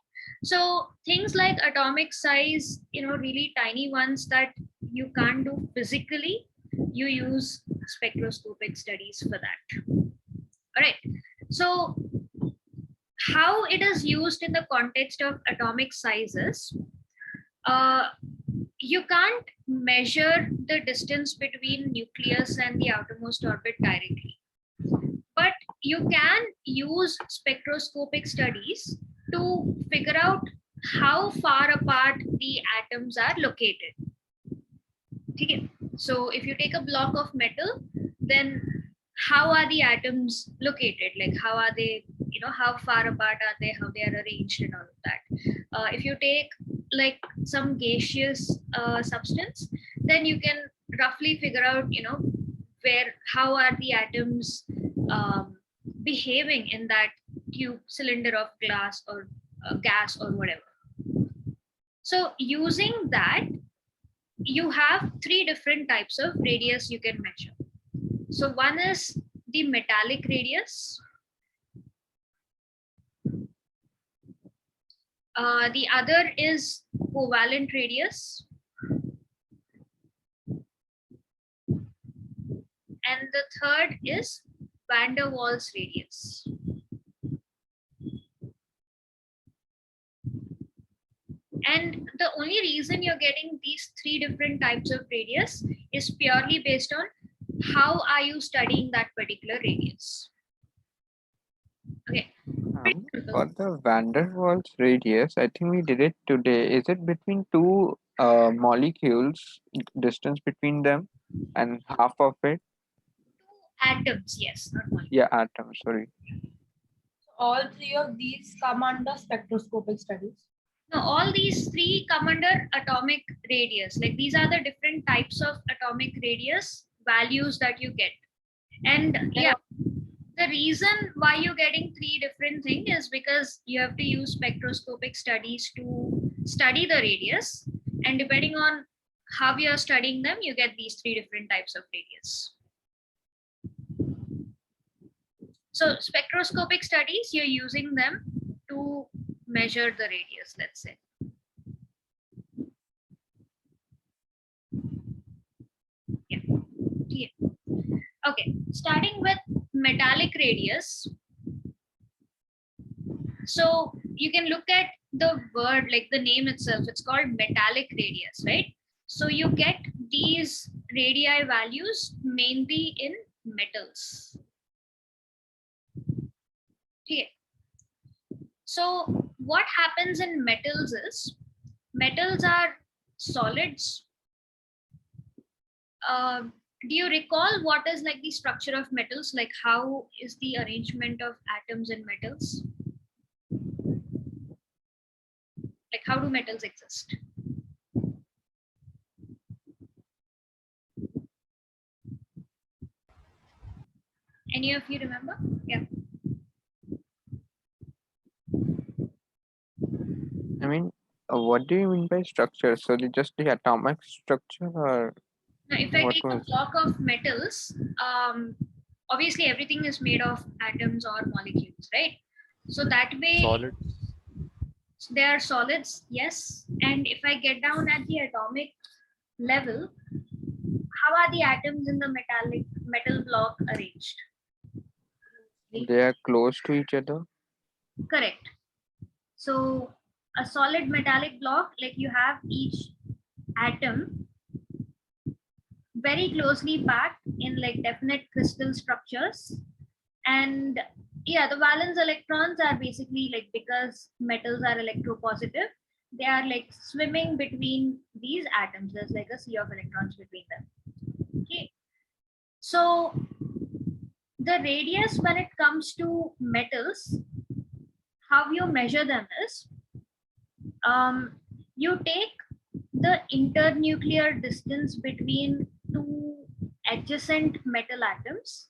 A: So things like atomic size, really tiny ones that you can't do physically, you use spectroscopic studies for that. All right. So how it is used in the context of atomic sizes, you can't measure the distance between nucleus and the outermost orbit directly, but you can use spectroscopic studies to figure out how far apart the atoms are located. Okay. So if you take a block of metal, then how are the atoms located? Like how are they, how far apart are they, how they are arranged and all of that. If you take like some gaseous substance, then you can roughly figure out, how are the atoms behaving in that tube cylinder of glass or gas or whatever. So using that, you have three different types of radius you can measure. So one is the metallic radius. The other is covalent radius. And the third is van der Waals radius. And the only reason you're getting these three different types of radius is purely based on how are you studying that particular radius. Okay.
B: For the van der Waals radius, I think we did it today. Is it between two molecules, distance between them, and half of it?
A: Atoms, yes, not molecules.
B: Yeah, atoms, sorry.
C: All three of these come under spectroscopic studies.
A: Now, all these three come under atomic radius. Like these are the different types of atomic radius values that you get. And yeah, the reason why you're getting three different things is because you have to use spectroscopic studies to study the radius. And depending on how you're studying them, you get these three different types of radius. So spectroscopic studies, you're using them to measure the radius, let's say. Yeah. Okay, starting with metallic radius. So you can look at the word, like the name itself, it's called metallic radius, right? So you get these radii values mainly in metals. Okay. So what happens in metals is, metals are solids. Do you recall what is like the structure of metals? Like how is the arrangement of atoms in metals? Like how do metals exist? Any of you remember? Yeah.
B: I mean, what do you mean by structure? So just the atomic structure, or
A: Now, if I
B: what
A: take a
B: was?
A: block of metals, obviously everything is made of atoms or molecules, right? So that way,
D: Solids.
A: they are solids, yes. And if I get down at the atomic level, how are the atoms in the metal block arranged?
B: They are close to each other.
A: Correct. So a solid metallic block, like you have each atom very closely packed in like definite crystal structures. And yeah, the valence electrons are basically like, because metals are electropositive, they are like swimming between these atoms. There's like a sea of electrons between them. Okay. So the radius when it comes to metals, how you measure them is, you take the internuclear distance between two adjacent metal atoms,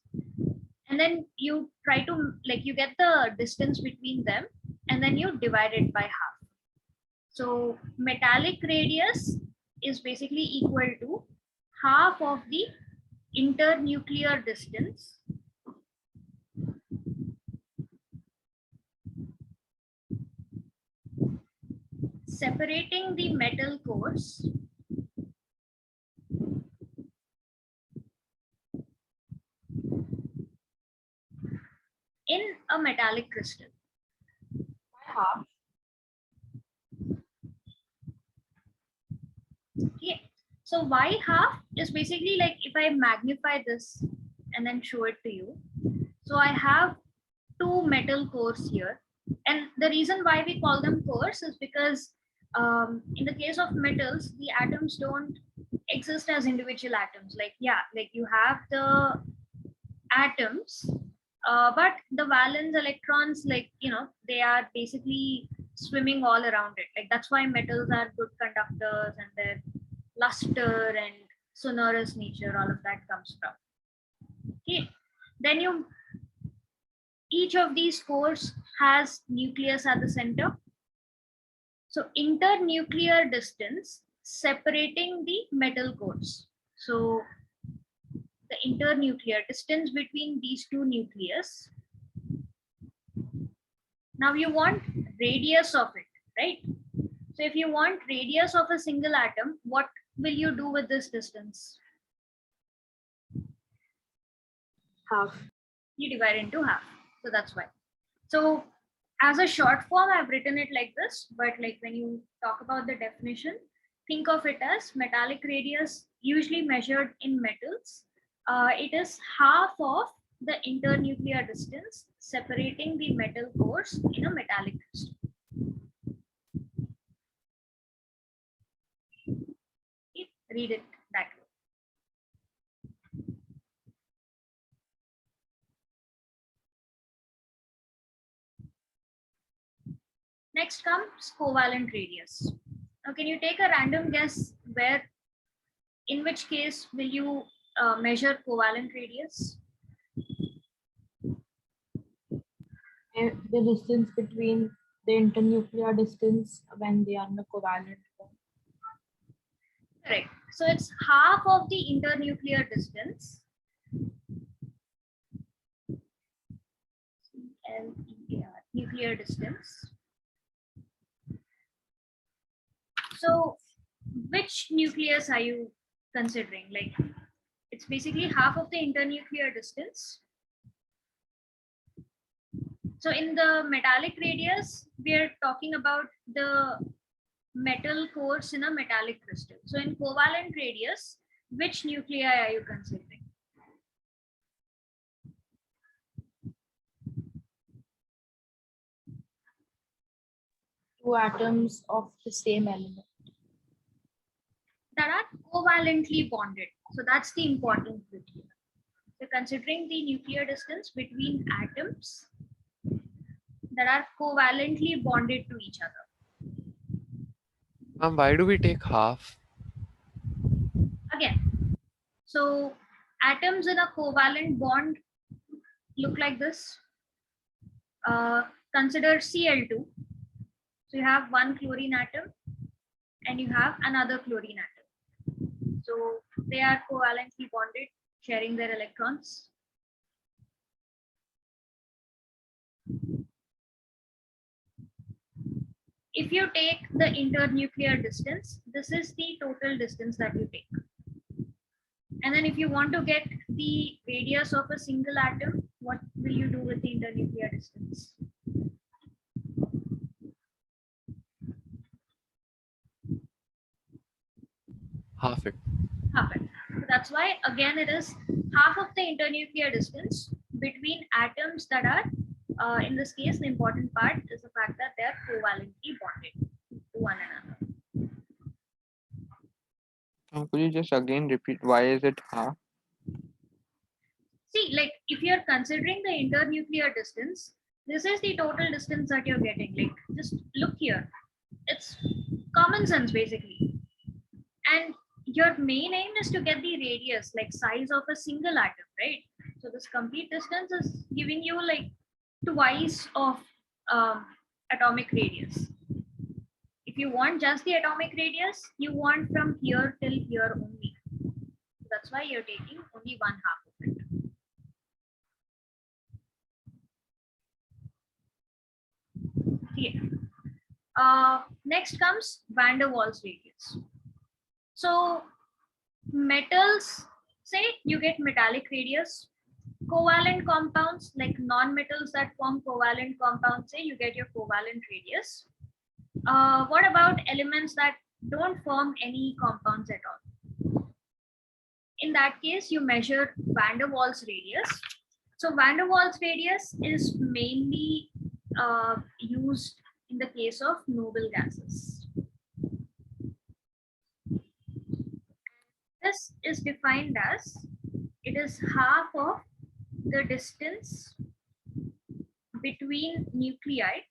A: and then you try to, like, you get the distance between them and then you divide it by half. So metallic radius is basically equal to half of the internuclear distance separating the metal cores in a metallic crystal.
C: Half.
A: Okay. So y half is basically like, if I magnify this and then show it to you. So I have two metal cores here. And the reason why we call them cores is because in the case of metals, the atoms don't exist as individual atoms. Like, yeah, like you have the atoms, but the valence electrons, like, they are basically swimming all around it. Like that's why metals are good conductors and their luster and sonorous nature, all of that comes from. Okay, then each of these cores has nucleus at the center. So internuclear distance separating the metal cores. So the internuclear distance between these two nucleus. Now you want radius of it, right? So if you want radius of a single atom, what will you do with this distance?
C: Half.
A: You divide into half. So that's why. So as a short form, I've written it like this, but like when you talk about the definition, think of it as metallic radius, usually measured in metals. It is half of the internuclear distance separating the metal cores in a metallic crystal. Read it that way. Next comes covalent radius. Now, can you take a random guess in which case will you measure covalent radius?
C: And the distance between the internuclear distance when they are in a covalent bond.
A: Correct. So it's half of the internuclear distance. Nuclear distance. So which nucleus are you considering? Like it's basically half of the internuclear distance. So in the metallic radius, we are talking about the metal cores in a metallic crystal. So in covalent radius, which nuclei are you considering?
C: Two atoms of the same element
A: that are covalently bonded. So that's the important bit here. So considering the nuclear distance between atoms that are covalently bonded to each other.
D: Why do we take half?
A: Again, so atoms in a covalent bond look like this. Consider Cl2. So you have one chlorine atom and you have another chlorine atom. So they are covalently bonded, sharing their electrons. If you take the internuclear distance, this is the total distance that you take. And then if you want to get the radius of a single atom, what will you do with the internuclear distance?
D: Half it.
A: Half it. So that's why again it is half of the internuclear distance between atoms that are, in this case, the important part is the fact that they are covalently bonded to one another.
B: Could you just again repeat why is it half?
A: See, like if you're considering the internuclear distance, this is the total distance that you're getting. Like just look here. It's common sense basically. And your main aim is to get the radius, like size of a single atom, right? So this complete distance is giving you like twice of atomic radius. If you want just the atomic radius, you want from here till here only. So that's why you're taking only one half of it. Yeah. Next comes van der Waals radius. So metals, say you get metallic radius. Covalent compounds like non-metals that form covalent compounds, say you get your covalent radius. What about elements that don't form any compounds at all? In that case, you measure van der Waals radius. So van der Waals radius is mainly used in the case of noble gases. This is defined as it is half of the distance between nuclei,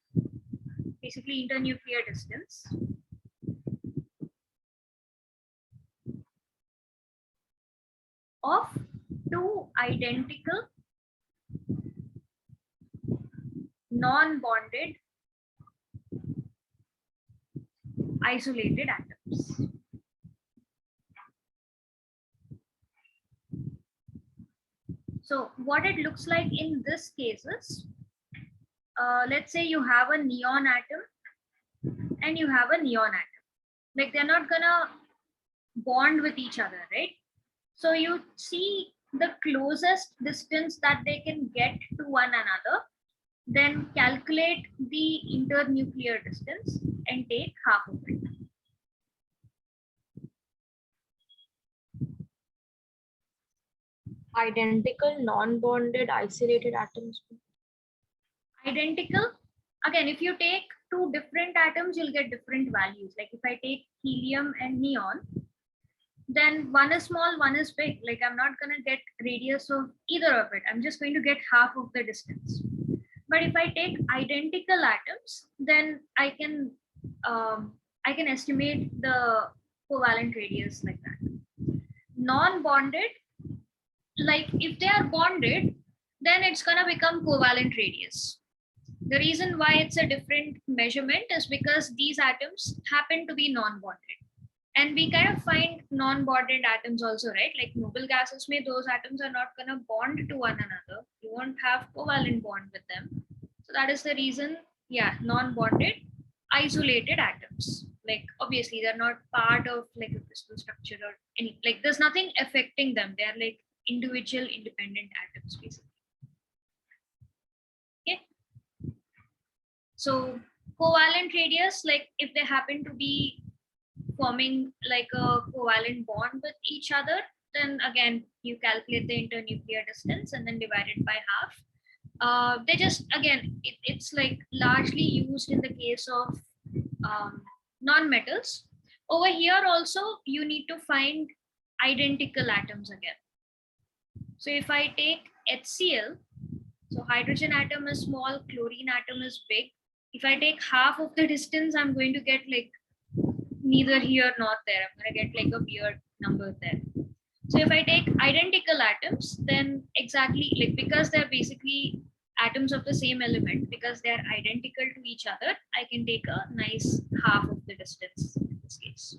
A: basically internuclear distance, of two identical non-bonded isolated atoms. So what it looks like in this case is, let's say you have a neon atom and you have a neon atom. Like they're not gonna bond with each other, right? So you see the closest distance that they can get to one another, then calculate the internuclear distance and take half of it.
C: Identical non-bonded isolated atoms.
A: Identical. Again, if you take two different atoms, you'll get different values. Like if I take helium and neon, then one is small, one is big. Like I'm not going to get radius of either of it. I'm just going to get half of the distance. But if I take identical atoms, then I can estimate the covalent radius like that. Non-bonded, like if they are bonded, then it's going to become covalent radius. The reason why it's a different measurement is because these atoms happen to be non-bonded. And we kind of find non-bonded atoms also, right? Like noble gases, those atoms are not going to bond to one another. You won't have covalent bond with them. So that is the reason, yeah, non-bonded isolated atoms. Like obviously they're not part of like a crystal structure or any, like there's nothing affecting them. They're like individual independent atoms basically. Okay. So covalent radius, like if they happen to be forming like a covalent bond with each other, then again you calculate the internuclear distance and then divide it by half. They just, again, it's like largely used in the case of non-metals. Over here also you need to find identical atoms again. So if I take HCl, so hydrogen atom is small, chlorine atom is big. If I take half of the distance, I'm going to get like neither here nor there. I'm going to get like a weird number there. So if I take identical atoms, then exactly like because they're basically atoms of the same element, because they're identical to each other, I can take a nice half of the distance in this case.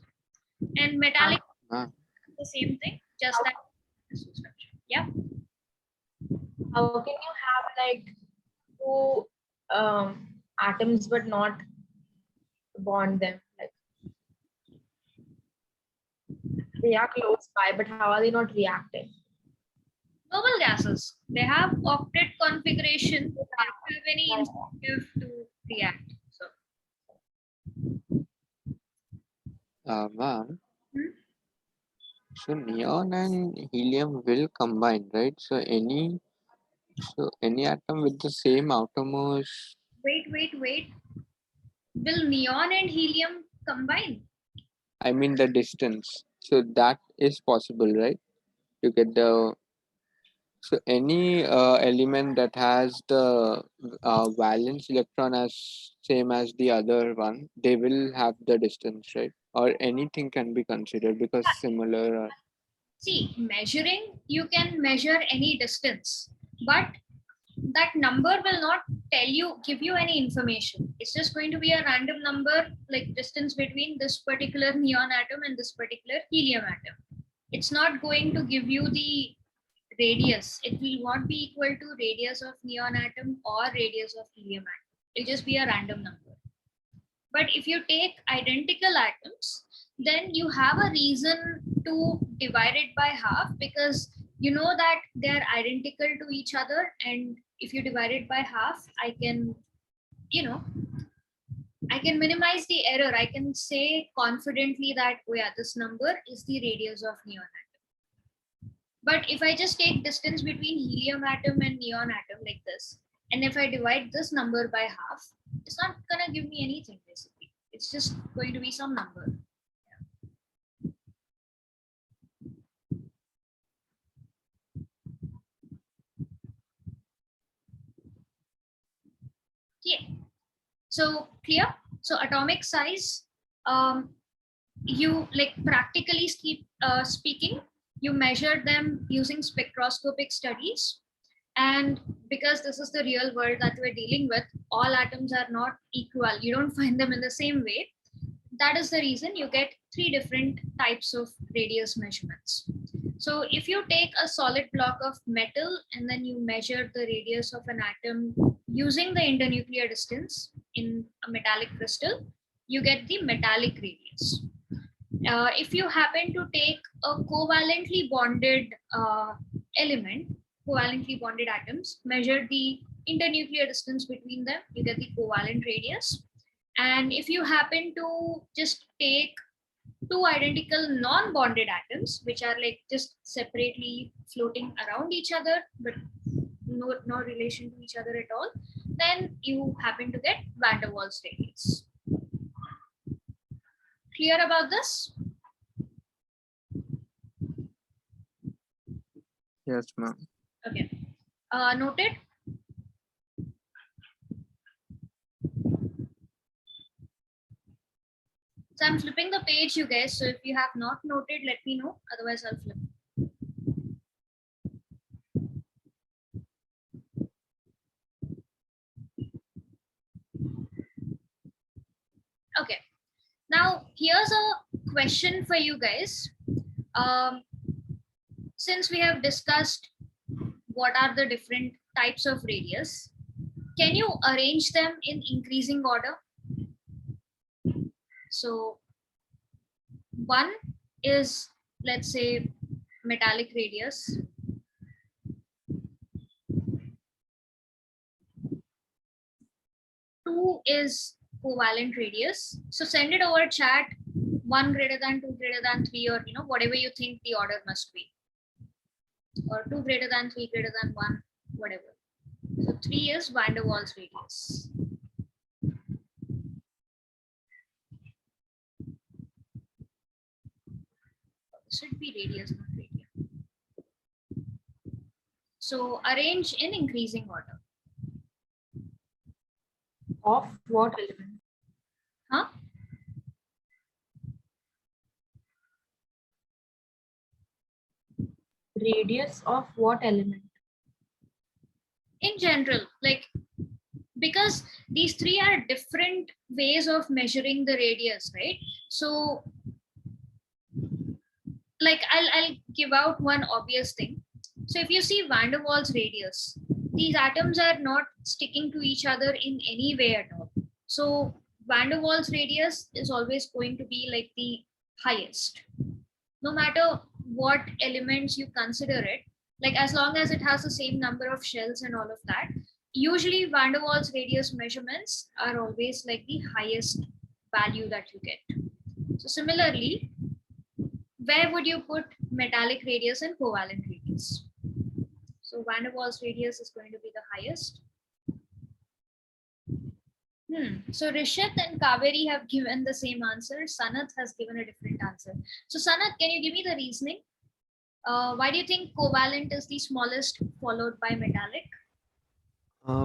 A: And metallic, the same thing, just that crystal structure. Yeah.
C: How can you have like two atoms but not bond them? Like they are close by, but how are they not reacting?
A: Noble gases, they have octet configuration. They don't have any incentive to react. So,
B: Ma'am, so neon and helium will combine, right? So any atom with the same outermost.
A: Wait. Will neon and helium combine?
B: I mean the distance. So that is possible, right? To get the. So any element that has the valence electron as same as the other one, they will have the distance, right? Or anything can be considered because similar.
A: See, measuring, you can measure any distance, but that number will not give you any information. It's just going to be a random number, like distance between this particular neon atom and this particular helium atom. It's not going to give you the radius. It will not be equal to radius of neon atom or radius of helium atom. It'll just be a random number. But if you take identical atoms, then you have a reason to divide it by half, because you know that they're identical to each other, and if you divide it by half, I can minimize the error. I can say confidently that, oh yeah, this number is the radius of neon atom. But if I just take distance between helium atom and neon atom like this, and if I divide this number by half, it's not gonna give me anything basically. It's just going to be some number. Yeah. So clear? So atomic size, you like practically speaking, You measure them using spectroscopic studies. And because this is the real world that we're dealing with, all atoms are not equal. You don't find them in the same way. That is the reason you get three different types of radius measurements. So if you take a solid block of metal and then you measure the radius of an atom using the internuclear distance in a metallic crystal, you get the metallic radius. If you happen to take a covalently bonded element, covalently bonded atoms, measure the internuclear distance between them, you get the covalent radius. And if you happen to just take two identical non-bonded atoms, which are like just separately floating around each other, but no relation to each other at all, then you happen to get van der Waals radius. Clear about this?
B: Yes, ma'am.
A: Okay. Noted? So I'm flipping the page, you guys. So if you have not noted, let me know. Otherwise, I'll flip. Okay. Now, here's a question for you guys. Since we have discussed what are the different types of radius, can you arrange them in increasing order? So one is, let's say, metallic radius. Two is covalent radius. So send it over chat, 1 greater than 2 greater than 3, or whatever you think the order must be, or 2 greater than 3 greater than 1, whatever. So 3 is van der Waals radius. This should be radius, not radius. So arrange in increasing order.
C: Of what element?
A: Huh?
C: Radius of what element?
A: In general, like, because these three are different ways of measuring the radius, right? So like I'll give out one obvious thing. So if you see van der Waals radius, these atoms are not sticking to each other in any way at all. So van der Waals radius is always going to be like the highest, no matter what elements you consider it. Like as long as it has the same number of shells and all of that, usually van der Waals radius measurements are always like the highest value that you get. So similarly, where would you put metallic radius and covalent radius? So van der Waals radius is going to be the highest. So Rishit and Kaveri have given the same answer. Sanath has given a different answer. So Sanath, can you give me the reasoning? Why do you think covalent is the smallest, followed by metallic?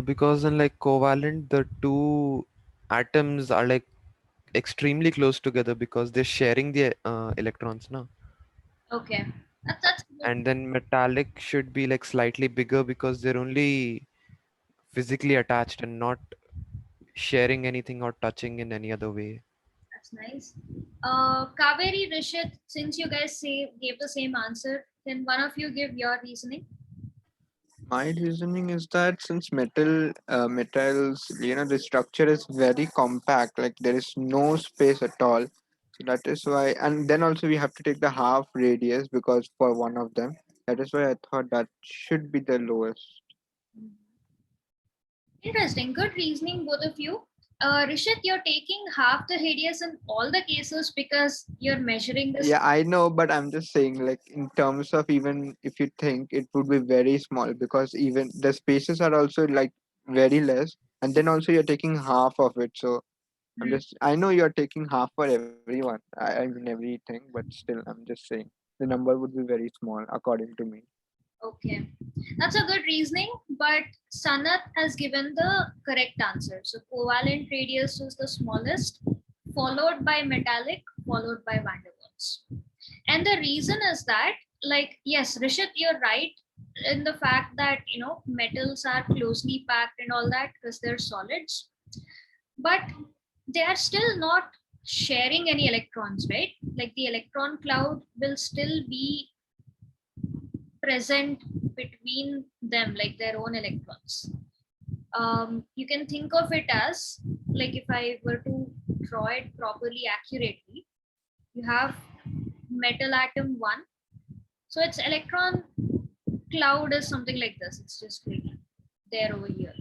D: Because in like covalent, the two atoms are like extremely close together because they're sharing the electrons now.
A: Okay, that's good.
D: And then metallic should be like slightly bigger because they're only physically attached and not sharing anything or touching in any other way.
A: That's nice. Kaveri, Rishit, since you guys gave the same answer, can one of you give your reasoning?
B: My reasoning is that since metals, the structure is very compact, like there is no space at all. So that is why, and then also we have to take the half radius because for one of them. That is why I thought that should be the lowest.
A: Interesting. Good reasoning, both of you. Rishit, you're taking half the radius in all the cases because you're measuring this.
B: Yeah, I know, but I'm just saying, like, in terms of even if you think it would be very small because even the spaces are also like very less, and then also you're taking half of it. So I know you're taking half for everyone. I mean everything, but still, I'm just saying the number would be very small according to me.
A: Okay, that's a good reasoning, but Sanath has given the correct answer. So covalent radius is the smallest, followed by metallic, followed by van der Waals. And the reason is that like, yes, Rishit, you're right in the fact that, you know, metals are closely packed and all that because they're solids, but they are still not sharing any electrons, right? Like the electron cloud will still be present between them, like their own electrons. You can think of it as, like, if I were to draw it properly, accurately, you have metal atom 1. So its electron cloud is something like this. It's just like there over here.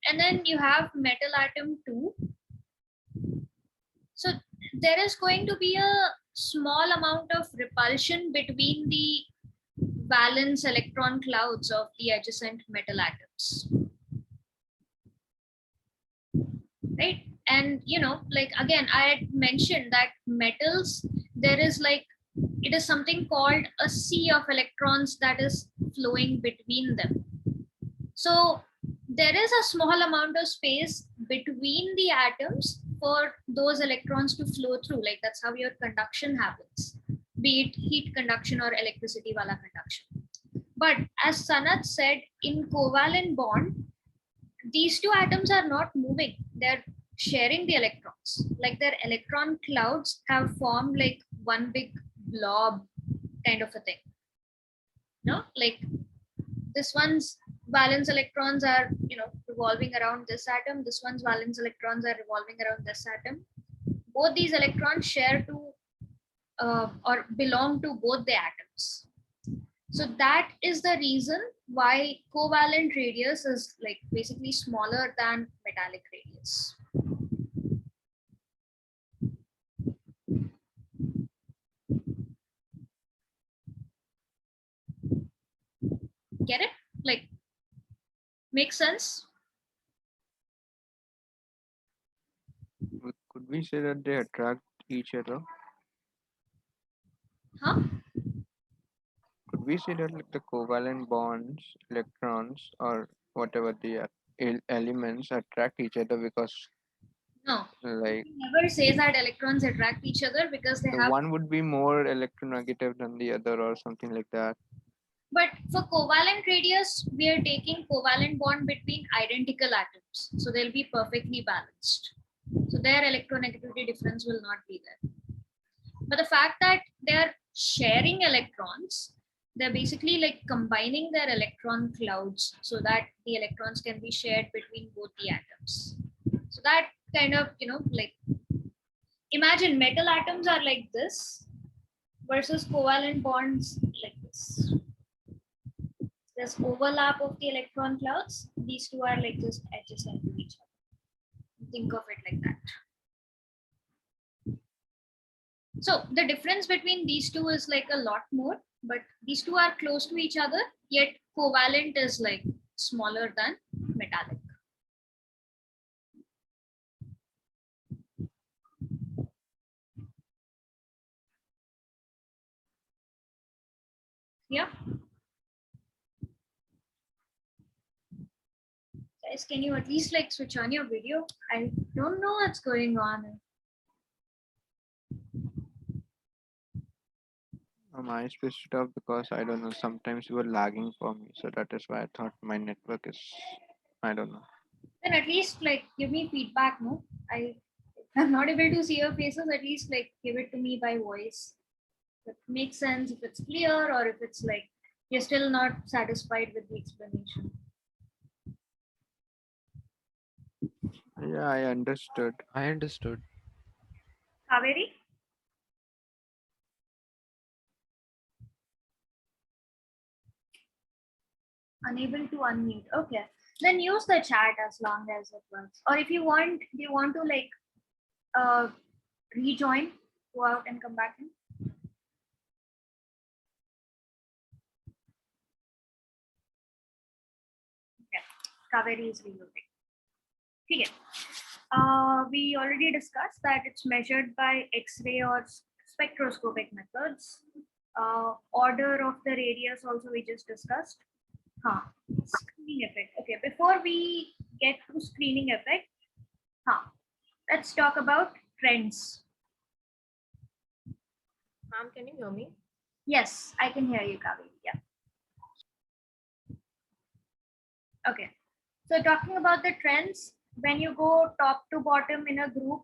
A: And then you have metal atom 2. So there is going to be a small amount of repulsion between the valence electron clouds of the adjacent metal atoms. Right? And, you know, like, again, I had mentioned that metals, there is like, it is something called a sea of electrons that is flowing between them. So there is a small amount of space between the atoms for those electrons to flow through. Like, that's how your conduction happens, be it heat conduction or electricity wala conduction. But as Sanat said, in covalent bond, these two atoms are not moving. They're sharing the electrons. Like, their electron clouds have formed like one big blob kind of a thing. No, like this one's valence electrons are, you know, revolving around this atom. This one's valence electrons are revolving around this atom. Both these electrons share to or belong to both the atoms. So that is the reason why covalent radius is like basically smaller than metallic radius. Get it? Like, makes sense?
B: Could we say that they attract each other?
A: Huh?
B: Could we say that like the covalent bonds, electrons, or whatever the elements attract each other because
A: No.
B: like
A: It never says that electrons attract each other because they have.
B: one would be more electronegative than the other or something like that.
A: But for covalent radius, we are taking covalent bond between identical atoms. So they'll be perfectly balanced. So their electronegativity difference will not be there. But the fact that they're sharing electrons, they're basically like combining their electron clouds so that the electrons can be shared between both the atoms. So that kind of, you know, like, imagine metal atoms are like this versus covalent bonds like this. There's overlap of the electron clouds. These two are like just adjacent to each other. Think of it like that. So the difference between these two is like a lot more, but these two are close to each other, yet covalent is like smaller than metallic. Yeah. Guys, can you at least like switch on your video? I don't know what's going on.
B: I switched it off because I don't know, sometimes you were lagging for me, so that is why I thought my network is, I don't know.
A: Then at least like give me feedback, no? I'm not able to see your faces, at least like give it to me by voice. If it makes sense, if it's clear, or if it's like you're still not satisfied with the explanation.
B: Yeah, I understood.
D: I understood.
A: Kaveri? Unable to unmute. Okay. Then use the chat as long as it works. Or if you want, do you want to like rejoin, go out and come back in? Okay. Kaveri is reloading. Okay. We already discussed that it's measured by X-ray or spectroscopic methods. Order of the radius also we just discussed. Screening effect. Okay, before we get to screening effect, let's talk about trends.
C: Ma'am, can you hear me?
A: Yes, I can hear you, Kaveri. Yeah. Okay. So talking about the trends, when you go top to bottom in a group,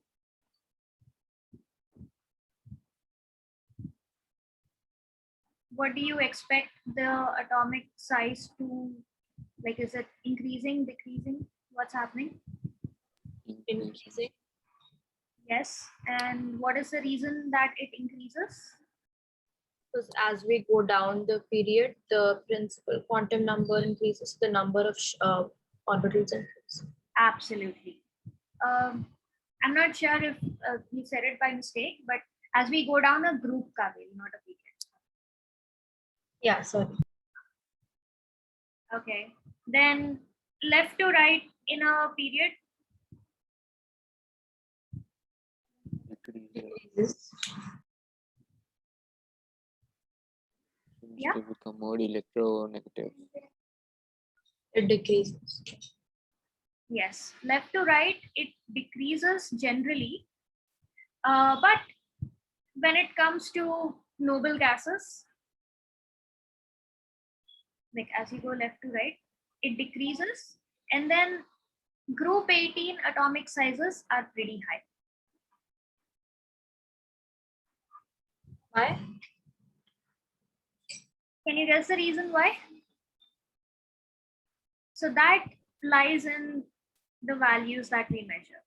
A: what do you expect the atomic size to, like, is it increasing, decreasing? What's happening?
C: Increasing.
A: Yes. And what is the reason that it increases?
C: Because as we go down the period, the principal quantum number increases, the number of orbitals increase.
A: Absolutely. I'm not sure if you said it by mistake, but as we go down a group, Kaveri, not a period.
C: Yeah, sorry.
A: Okay. Then left to right in a period.
C: Decreases.
A: Yeah.
B: They become more electronegative.
C: It decreases.
A: Yes. Left to right, it decreases generally. But when it comes to noble gases, like as you go left to right, it decreases. And then group 18 atomic sizes are pretty high.
C: Why?
A: Can you guess the reason why? So that lies in the values that we measure.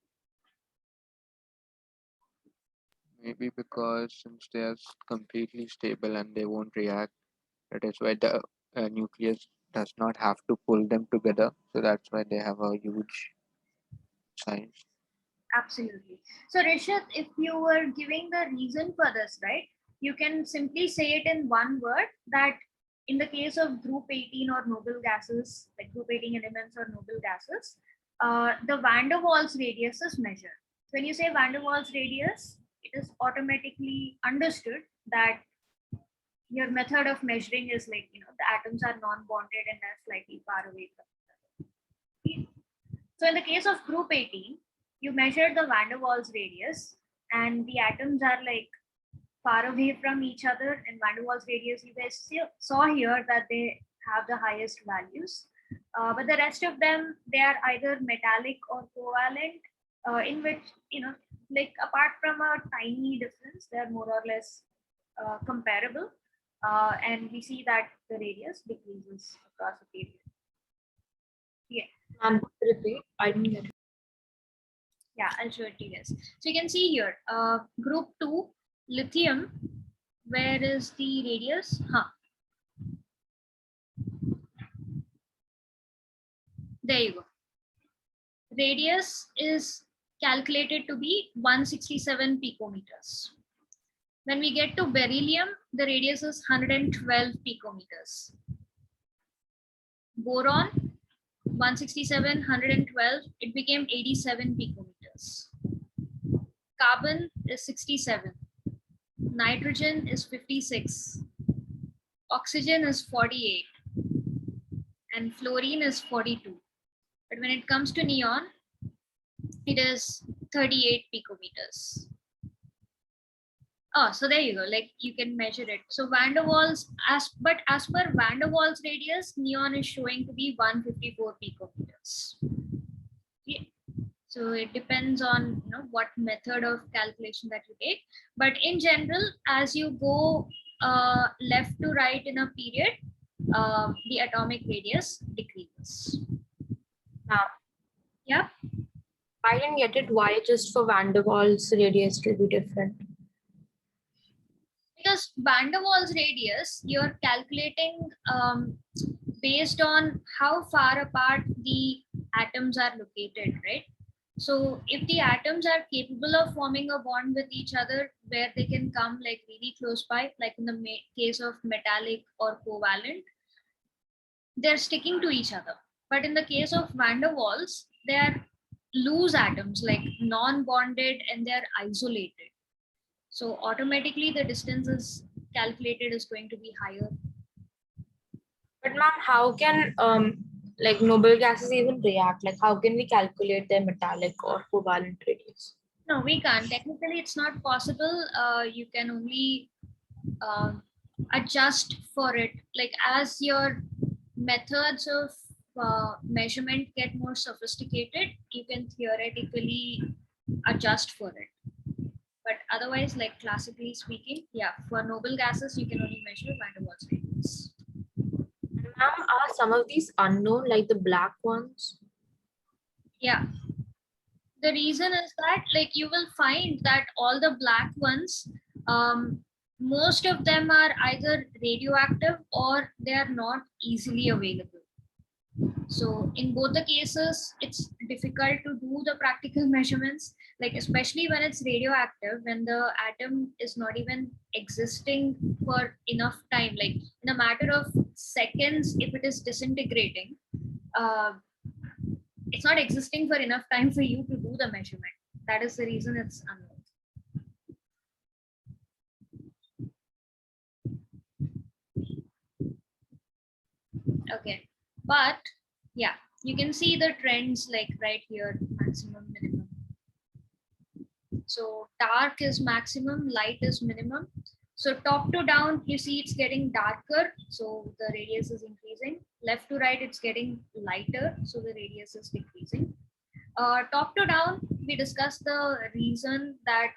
B: Maybe because since they are completely stable and they won't react, that is why the nucleus does not have to pull them together. So that's why they have a huge size.
A: Absolutely. So Rishit, if you were giving the reason for this, right, you can simply say it in one word that in the case of group 18 or noble gases, like group 18 elements or noble gases, the van der Waals radius is measured. When you say van der Waals radius, it is automatically understood that your method of measuring is like, the atoms are non-bonded and are slightly far away from each other. So in the case of group 18, you measure the van der Waals radius and the atoms are like far away from each other. And van der Waals radius, you guys saw here that they have the highest values. But the rest of them, they are either metallic or covalent, in which, like apart from a tiny difference, they're more or less comparable. And we see that the radius decreases across the period. Yeah.
C: And repeat. I didn't get it.
A: Yeah, I'll show it to you guys. So you can see here, group 2, lithium, where is the radius? There you go. Radius is calculated to be 167 picometers. When we get to beryllium, the radius is 112 picometers. Boron, 167, 112, it became 87 picometers. Carbon is 67. Nitrogen is 56. Oxygen is 48. And fluorine is 42. But when it comes to neon, it is 38 picometers. Oh, so there you go. Like you can measure it. So van der Waals, as per van der Waals radius, neon is showing to be 154 picometers. Yeah. So it depends on what method of calculation that you take. But in general, as you go left to right in a period, the atomic radius decreases.
C: Now,
A: yeah,
C: I didn't get it. Why just for van der Waals radius will be different?
A: Because van der Waals radius, you're calculating based on how far apart the atoms are located, right? So if the atoms are capable of forming a bond with each other where they can come like really close by, like in the case of metallic or covalent, they're sticking to each other. But in the case of van der Waals, they're loose atoms, like non-bonded, and they're isolated. So automatically the distance is calculated is going to be higher.
C: But ma'am, how can like noble gases even react? Like how can we calculate their metallic or covalent radius?
A: No, we can't. Technically, it's not possible. You can only adjust for it. Like as your methods of measurement get more sophisticated, you can theoretically adjust for it. But otherwise, like classically speaking, yeah, for noble gases, you can only measure van der Waals radius.
C: Ma'am, are some of these unknown, like the black ones?
A: Yeah. The reason is that like you will find that all the black ones, most of them are either radioactive or they are not easily available. So in both the cases, it's difficult to do the practical measurements, like especially when it's radioactive, when the atom is not even existing for enough time, like in a matter of seconds, if it is disintegrating, uh, it's not existing for enough time for you to do the measurement. That is the reason it's unknown. Okay, but yeah, you can see the trends like right here, maximum, minimum. So dark is maximum, light is minimum. So top to down, you see it's getting darker, so the radius is increasing. Left to right, it's getting lighter, so the radius is decreasing. Top to down, we discussed the reason that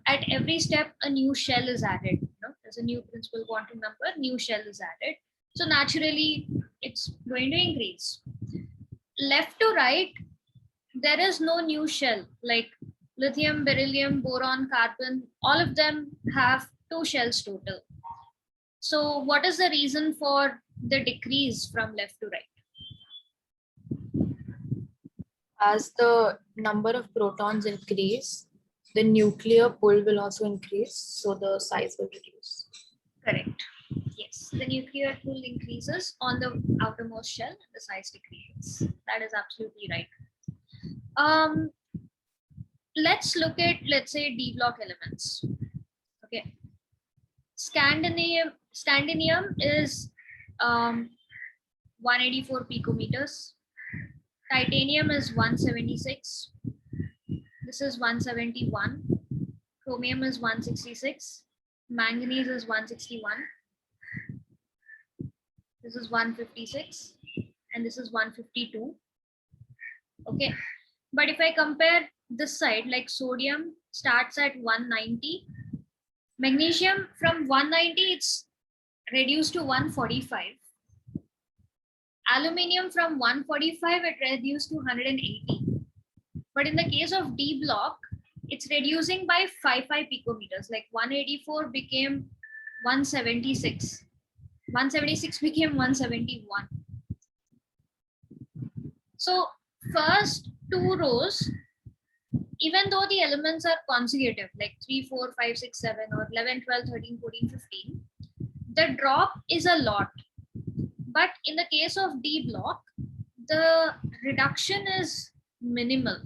A: at every step a new shell is added. There's a new principal quantum number, new shell is added. So naturally, it's going to increase. Left to right, there is no new shell. Like lithium, beryllium, boron, carbon, all of them have 2 shells total. So what is the reason for the decrease from left to right?
C: As the number of protons increase, the nuclear pull will also increase, so the size will reduce.
A: Correct. Yes, the nuclear pull increases on the outermost shell and the size decreases. That is absolutely right. Let's look at, let's say, D block elements. Okay. Scandium is 184 picometers. Titanium is 176. This is 171. Chromium is 166. Manganese is 161. This is 156. And this is 152. Okay. But if I compare this side, like sodium starts at 190. Magnesium from 190, it's reduced to 145. Aluminium from 145, it reduced to 180. But in the case of D block, it's reducing by 55 picometers. Like 184 became 176. 176 became 171. So first 2 rows, even though the elements are consecutive, like 3, 4, 5, 6, 7, or 11, 12, 13, 14, 15, the drop is a lot. But in the case of D block, the reduction is minimal.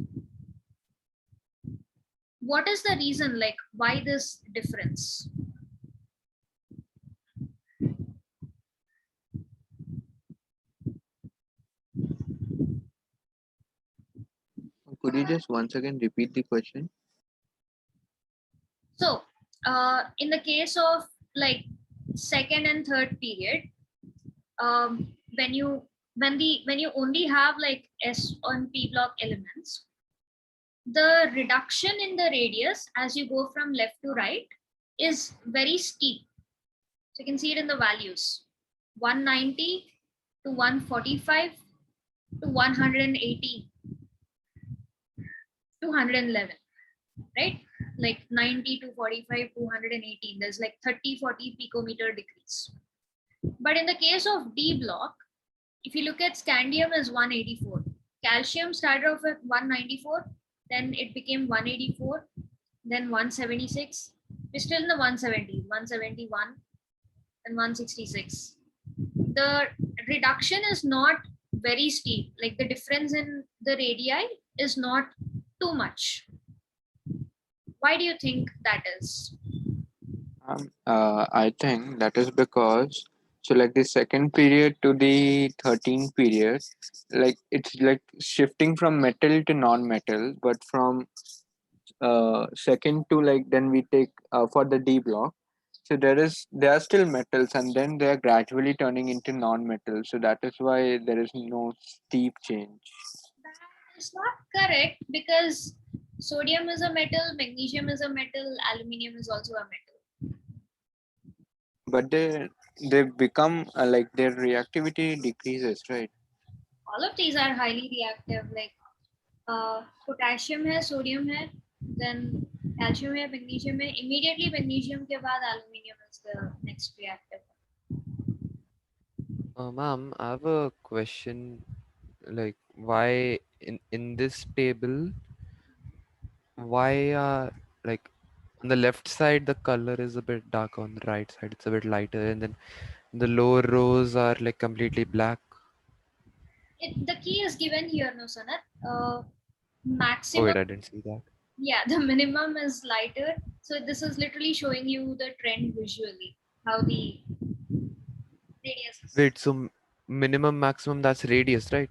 A: What is the reason, like why this difference?
B: Could you just once again repeat the question?
A: So in the case of like second and third period, when you only have like S on P block elements, the reduction in the radius as you go from left to right is very steep. So you can see it in the values, 190 to 145 to 180 to 111, right? Like 90 to 45 to 118, there's like 30-40 picometer decrease. But in the case of D block, if you look at scandium is 184, calcium started off at 194, then it became 184, then 176. We're still in the 170, 171, and 166. The reduction is not very steep. Like the difference in the radii is not too much. Why do you think that is?
B: I think that is because, so like the second period to the 13th period, like it's like shifting from metal to non-metal, but from second to, like, then we take for the D block, So there are still metals, and then they are gradually turning into non-metals. So that is why there is no steep change.
A: That is not correct, because sodium is a metal, magnesium is a metal, aluminium is also a metal.
B: But they become like their reactivity decreases, right?
A: All of these are highly reactive. Like potassium है, sodium है, then calcium है, magnesium है. Immediately magnesium के बाद aluminium is the next reactive.
D: Ma'am, I have a question. Like, why in this table, why like on the left side the color is a bit dark, on the right side it's a bit lighter, and then the lower rows are like completely black?
A: The key is given here, no, Sanat.
D: Oh
A: Maximum.
D: wait, I didn't see that.
A: Yeah, the minimum is lighter. So this is literally showing you the trend visually, how the radius is.
D: Wait, so minimum maximum, that's radius, right?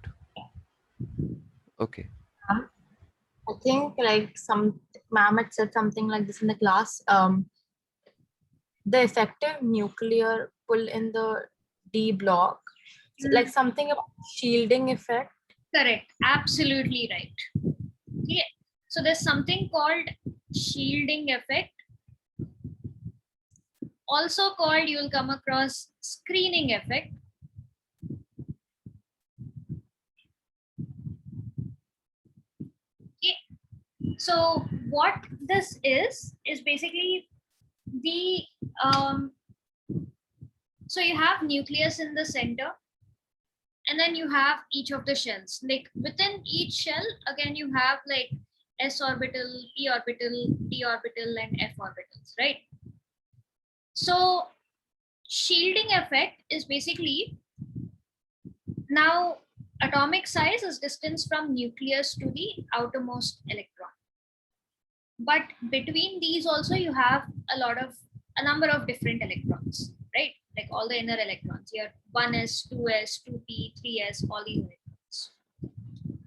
D: Okay.
C: I think like some ma'am had said something like this in the class. The effective nuclear pull in the D block, like something about shielding effect.
A: Correct. Absolutely right. Okay. So there's something called shielding effect. Also called, you'll come across screening effect. Okay. So what this is basically the so you have nucleus in the center, and then you have each of the shells. Like within each shell, again you have like s orbital, p orbital, d orbital, and f orbitals, right? So shielding effect is basically, now atomic size is distance from nucleus to the outermost electron. But between these also you have a number of different electrons, right? Like all the inner electrons. You have 1s, 2s, 2p, 3s, all these electrons.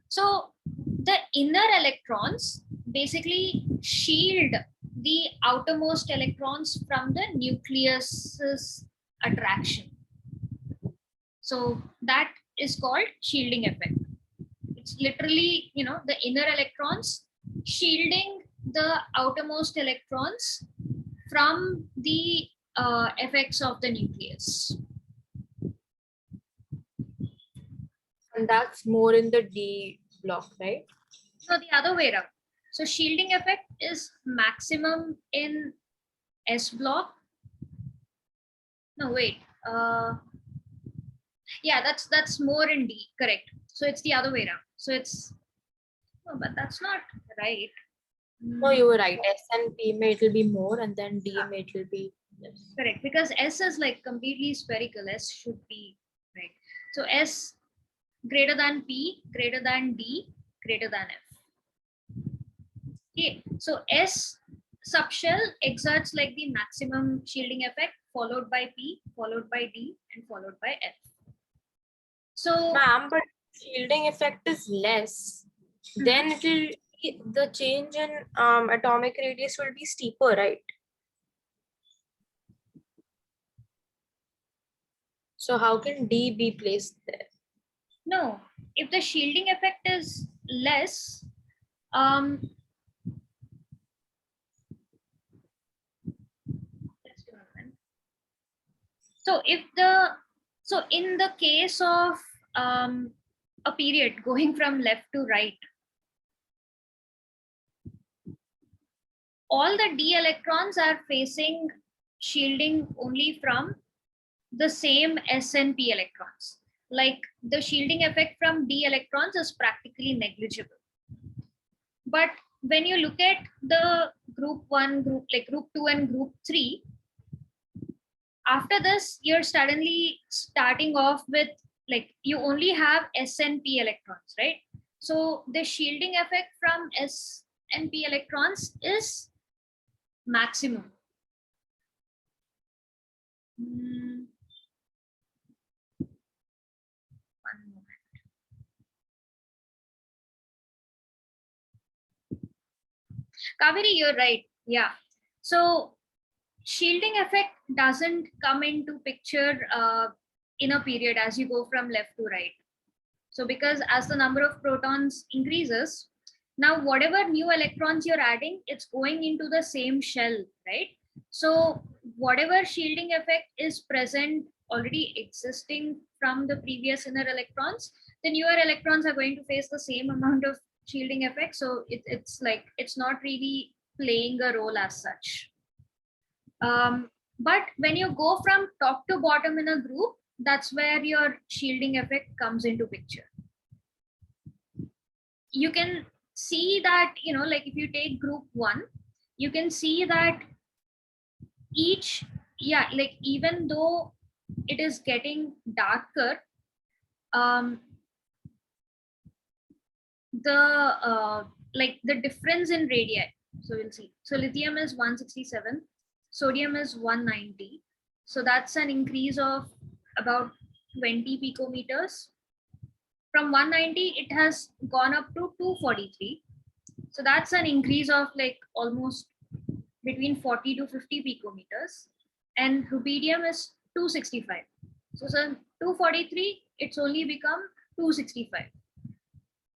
A: So the inner electrons basically shield the outermost electrons from the nucleus's attraction. So that is called shielding effect. It's literally, the inner electrons shielding the outermost electrons from the effects of the nucleus.
C: And that's more in the D block, right?
A: No, the other way around. So shielding effect is maximum in S block. No, wait. Yeah, that's more in D, correct. So it's the other way around. So it's, no, but that's not right.
C: No, you were right. S and P may it will be more, and then D may it will be less.
A: Correct, because S is like completely spherical. S should be right. So S greater than P, greater than D, greater than F. Okay, so S subshell exerts like the maximum shielding effect, followed by P, followed by D, and followed by F. So,
C: ma'am, but shielding effect is less. Then it will be, the change in atomic radius will be steeper, right? So how can D be placed there?
A: no, if the shielding effect is less, so in the case of a period going from left to right, all the d electrons are facing shielding only from the same s and p electrons. Like the shielding effect from d electrons is practically negligible. But when you look at the group 1, group 2 and group 3, after this you're suddenly starting off with, like, you only have s and p electrons, right? So the shielding effect from s and p electrons is maximum. One moment. Kaveri, you're right. Yeah. So shielding effect doesn't come into picture in a period as you go from left to right. So because as the number of protons increases, now whatever new electrons you're adding, it's going into the same shell, right? So whatever shielding effect is present already existing from the previous inner electrons, the newer electrons are going to face the same amount of shielding effect. So it's like, it's not really playing a role as such. But when you go from top to bottom in a group, that's where your shielding effect comes into picture. You can see that, you know, like if you take group 1, you can see that each, yeah, like even though it is getting darker, like the difference in radii. So we'll see. So lithium is 167, sodium is 190. So that's an increase of about 20 picometers. From 190, it has gone up to 243. So that's an increase of like almost between 40 to 50 picometers. And rubidium is 265. So 243, it's only become 265.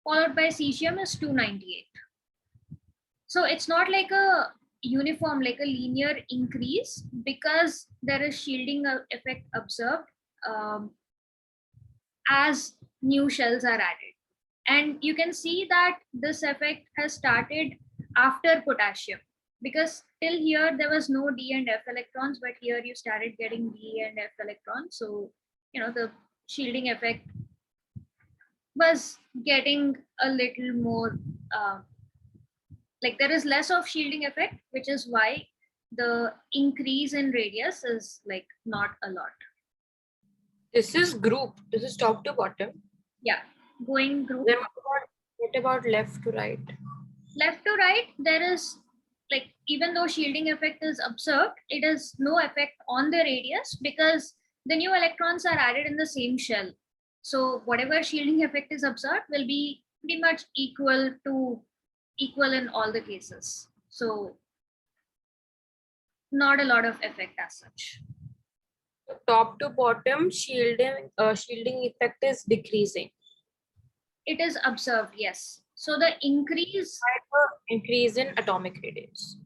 A: Followed by cesium is 298. So it's not like a uniform, like a linear increase, because there is shielding effect observed as new shells are added. And you can see that this effect has started after potassium, because till here there was no D and F electrons, but here you started getting D and F electrons. So, you know, the shielding effect was getting a little more, like there is less of shielding effect, which is why the increase in radius is like not a lot.
C: This is group. This is top to bottom.
A: Yeah, going group.
C: Then what about left to right?
A: Left to right, there is like, even though shielding effect is observed, it is no effect on the radius because the new electrons are added in the same shell. So whatever shielding effect is observed will be pretty much equal in all the cases. So not a lot of effect as such.
C: Top to bottom, shielding effect is decreasing.
A: It is observed, yes. So the increase
C: in atomic radius.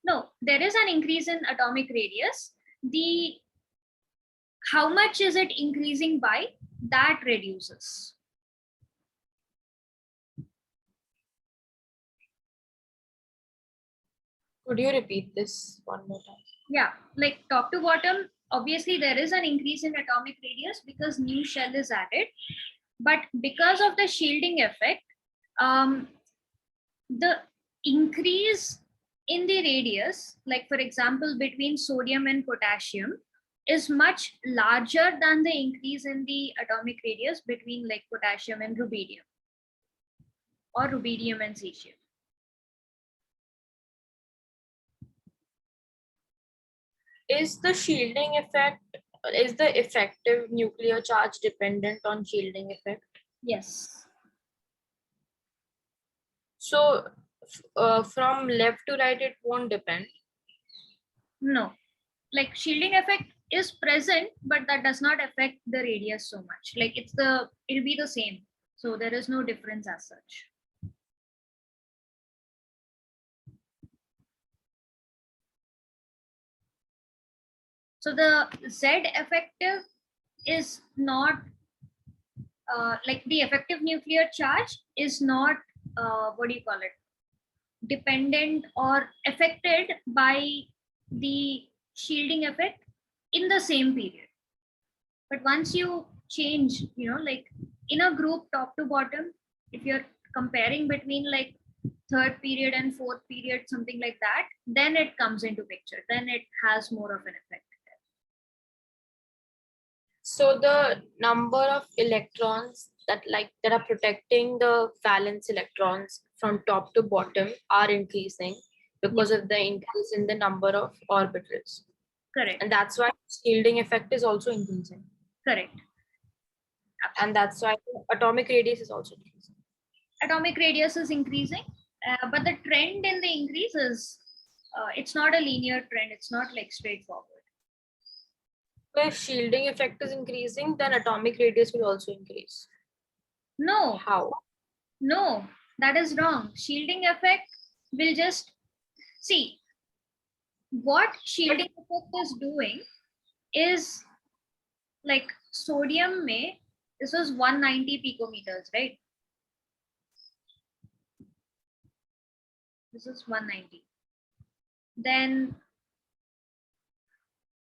A: No, there is an increase in atomic radius. How much is it increasing by? That reduces.
C: Could you repeat this one more time?
A: Yeah, like top to bottom, obviously there is an increase in atomic radius because new shell is added. But because of the shielding effect, the increase in the radius, like for example, between sodium and potassium, is much larger than the increase in the atomic radius between like potassium and rubidium or rubidium and cesium.
C: Is the shielding effect, is the effective nuclear charge dependent on shielding effect?
A: Yes.
C: So from left to right, it won't depend.
A: No, like shielding effect is present, but that does not affect the radius so much. Like it'll be the same. So there is no difference as such. So the Z effective is not like the effective nuclear charge is not what do you call it, dependent or affected by the shielding effect in the same period. But once you change, you know, like in a group top to bottom, if you're comparing between like third period and fourth period, something like that, then it comes into picture, then it has more of an effect.
C: So the number of electrons that are protecting the valence electrons from top to bottom are increasing because of the increase in the number of orbitals.
A: Correct.
C: And that's why shielding effect is also increasing.
A: Correct.
C: And that's why atomic radius is also increasing.
A: Atomic radius is increasing, but the trend in the increase is it's not a linear trend. It's not like straightforward.
C: If shielding effect is increasing, then atomic radius will also increase.
A: No.
C: How?
A: No, that is wrong. Shielding effect will just see what shielding effect is doing is like sodium may, this was 190 picometers, right? This is 190. Then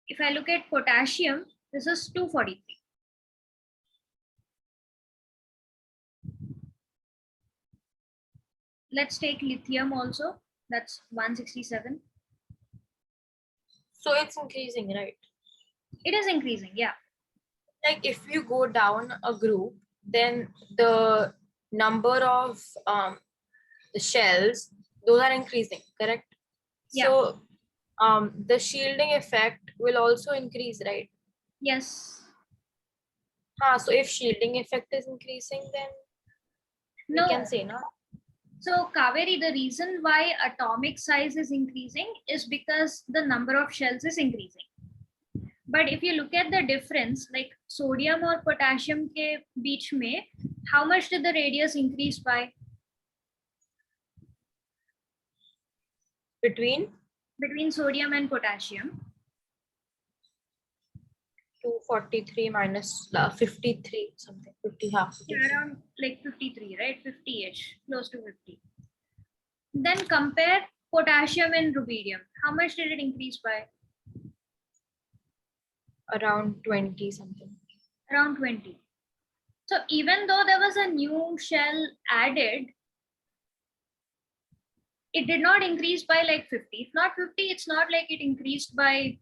A: if I look at potassium, this is 243. Let's take lithium also. That's 167.
C: So it's increasing, right?
A: It is increasing, yeah.
C: Like if you go down a group, then the number of the shells, those are increasing, correct?
A: Yeah.
C: So the shielding effect will also increase, right?
A: Yes.
C: So if shielding effect is increasing, then
A: no.
C: we can say no.
A: So Kaveri, the reason why atomic size is increasing is because the number of shells is increasing. But if you look at the difference, like sodium or potassium ke beech mein, how much did the radius increase by?
C: Between
A: sodium and potassium.
C: 243 minus 53 something, 50 half.
A: Yeah, around like 53, right? 50-ish, close to 50. Then compare potassium and rubidium. How much did it increase by?
C: Around 20 something.
A: Around 20. So even though there was a new shell added, it did not increase by like 50. If not 50, it's not like it increased by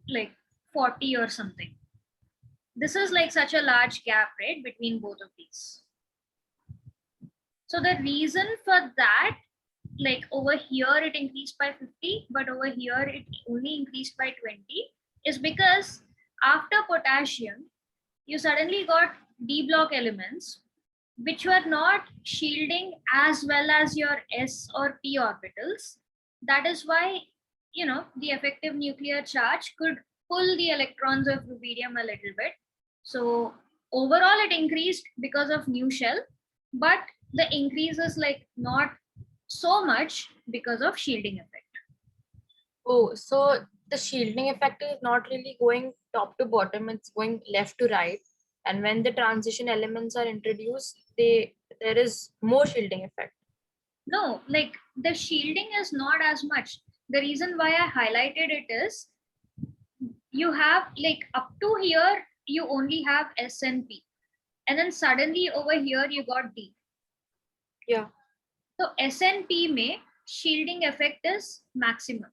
A: like 40 or something. This is like such a large gap, right, between both of these. So the reason for that, like over here it increased by 50, but over here it only increased by 20, is because after potassium, you suddenly got D block elements which were not shielding as well as your s or p orbitals. That is why, you know, the effective nuclear charge could pull the electrons of rubidium a little bit. So overall it increased because of new shell, but the increase is like not so much because of shielding effect.
C: Oh, so the shielding effect is not really going top to bottom, it's going left to right. And when the transition elements are introduced, there is more shielding effect.
A: No, like the shielding is not as much. The reason why I highlighted it is you have like up to here, you only have S and P. And then suddenly over here, you got D.
C: Yeah.
A: So S and P may shielding effect is maximum.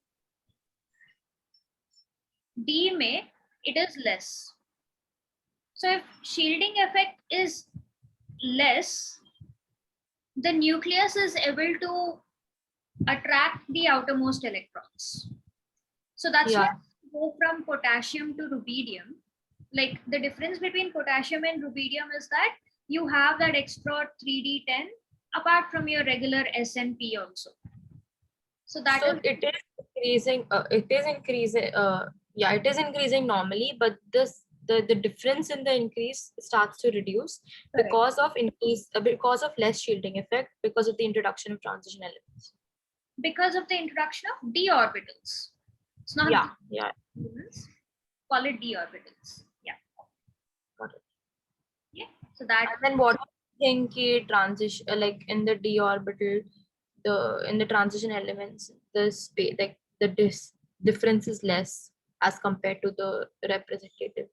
A: D may it is less. So if shielding effect is less, the nucleus is able to attract the outermost electrons. So that's why we go from potassium to rubidium. Like the difference between potassium and rubidium is that you have that extra 3d10 apart from your regular S and P also. So that is
C: it is increasing. It is increasing. Yeah, it is increasing normally, but the difference in the increase starts to reduce because of because of less shielding effect, because of the introduction of transition elements.
A: Because of the introduction of d orbitals. It's not elements. Call it d orbitals. Yeah.
C: Got it.
A: Yeah. So that.
C: And then what do you think transition like in the d orbital, in the transition elements, the space like the difference is less as compared to the representative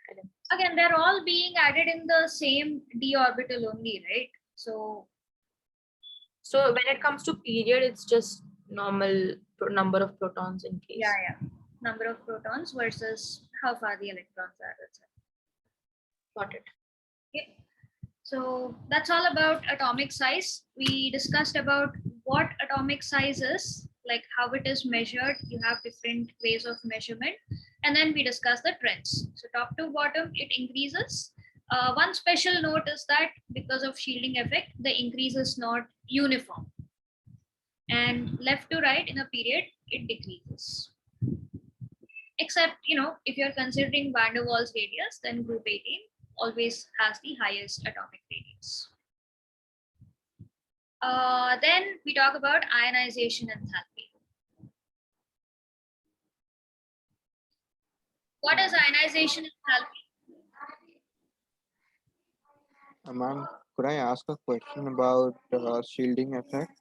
C: elements.
A: Again, they're all being added in the same d orbital only, right? So
C: when it comes to period, it's just normal number of protons in case.
A: Yeah. Number of protons versus how far the electrons are. That's it.
C: Got it.
A: Okay. So that's all about atomic size. We discussed about what atomic size is, like how it is measured. You have different ways of measurement. And then we discussed the trends. So top to bottom, it increases. One special note is that because of shielding effect, the increase is not uniform. and left to right in a period, it decreases. Except, if you're considering van der Waals radius, then group 18 always has the highest atomic radius. Then we talk about ionization enthalpy. What is ionization enthalpy?
B: Ma'am, could I ask a question about shielding effect?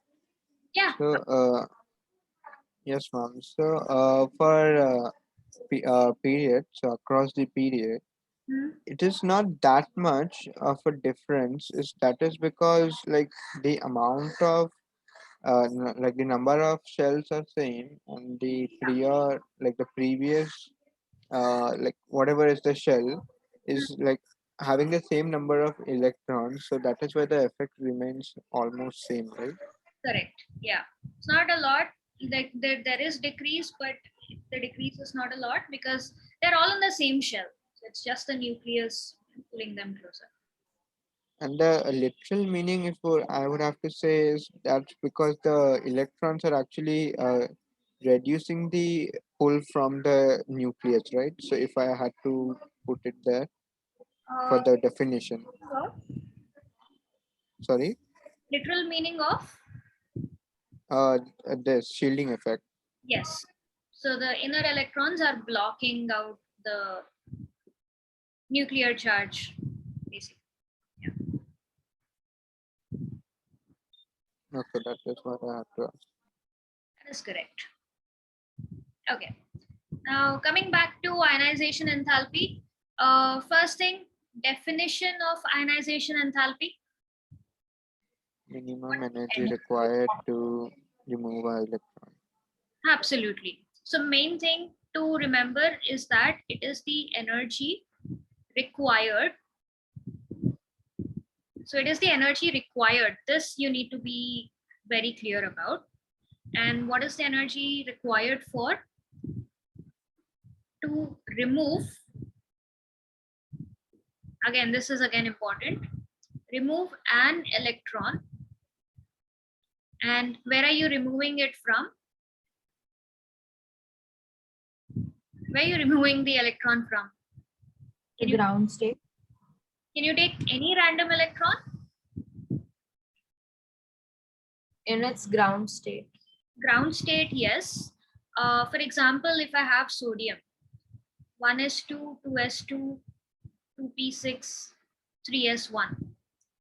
A: Yeah.
B: So, yes, ma'am. So, for periods across the period, it is not that much of a difference. That is because like the amount of like the number of shells are same, and the previous like whatever is the shell is like having the same number of electrons, so that is why the effect remains almost same, right?
A: Correct. Yeah. It's not a lot. Like there is decrease, but the decrease is not a lot because they're all in the same shell. So it's just the nucleus pulling them closer.
B: And the literal meaning, if I would have to say, is that's because the electrons are actually reducing the pull from the nucleus, right? So if I had to put it there for the definition. Sorry?
A: Literal meaning of?
B: The shielding effect.
A: Yes. So the inner electrons are blocking out the nuclear charge, basically. Yeah.
B: Okay, that is what I have to ask.
A: That is correct. Okay. Now coming back to ionization enthalpy. First thing, definition of ionization enthalpy.
B: Minimum energy required to remove an electron.
A: Absolutely. So main thing to remember is that it is the energy required. So it is the energy required. This you need to be very clear about. And what is the energy required for? To remove, again, this is again important, remove an electron. And where are you removing it from? Where are you removing the electron from?
C: The ground state.
A: Can you take any random electron?
C: In its ground state.
A: Ground state, yes. For example, if I have sodium, 1s2, 2s2, 2p6, 3s1.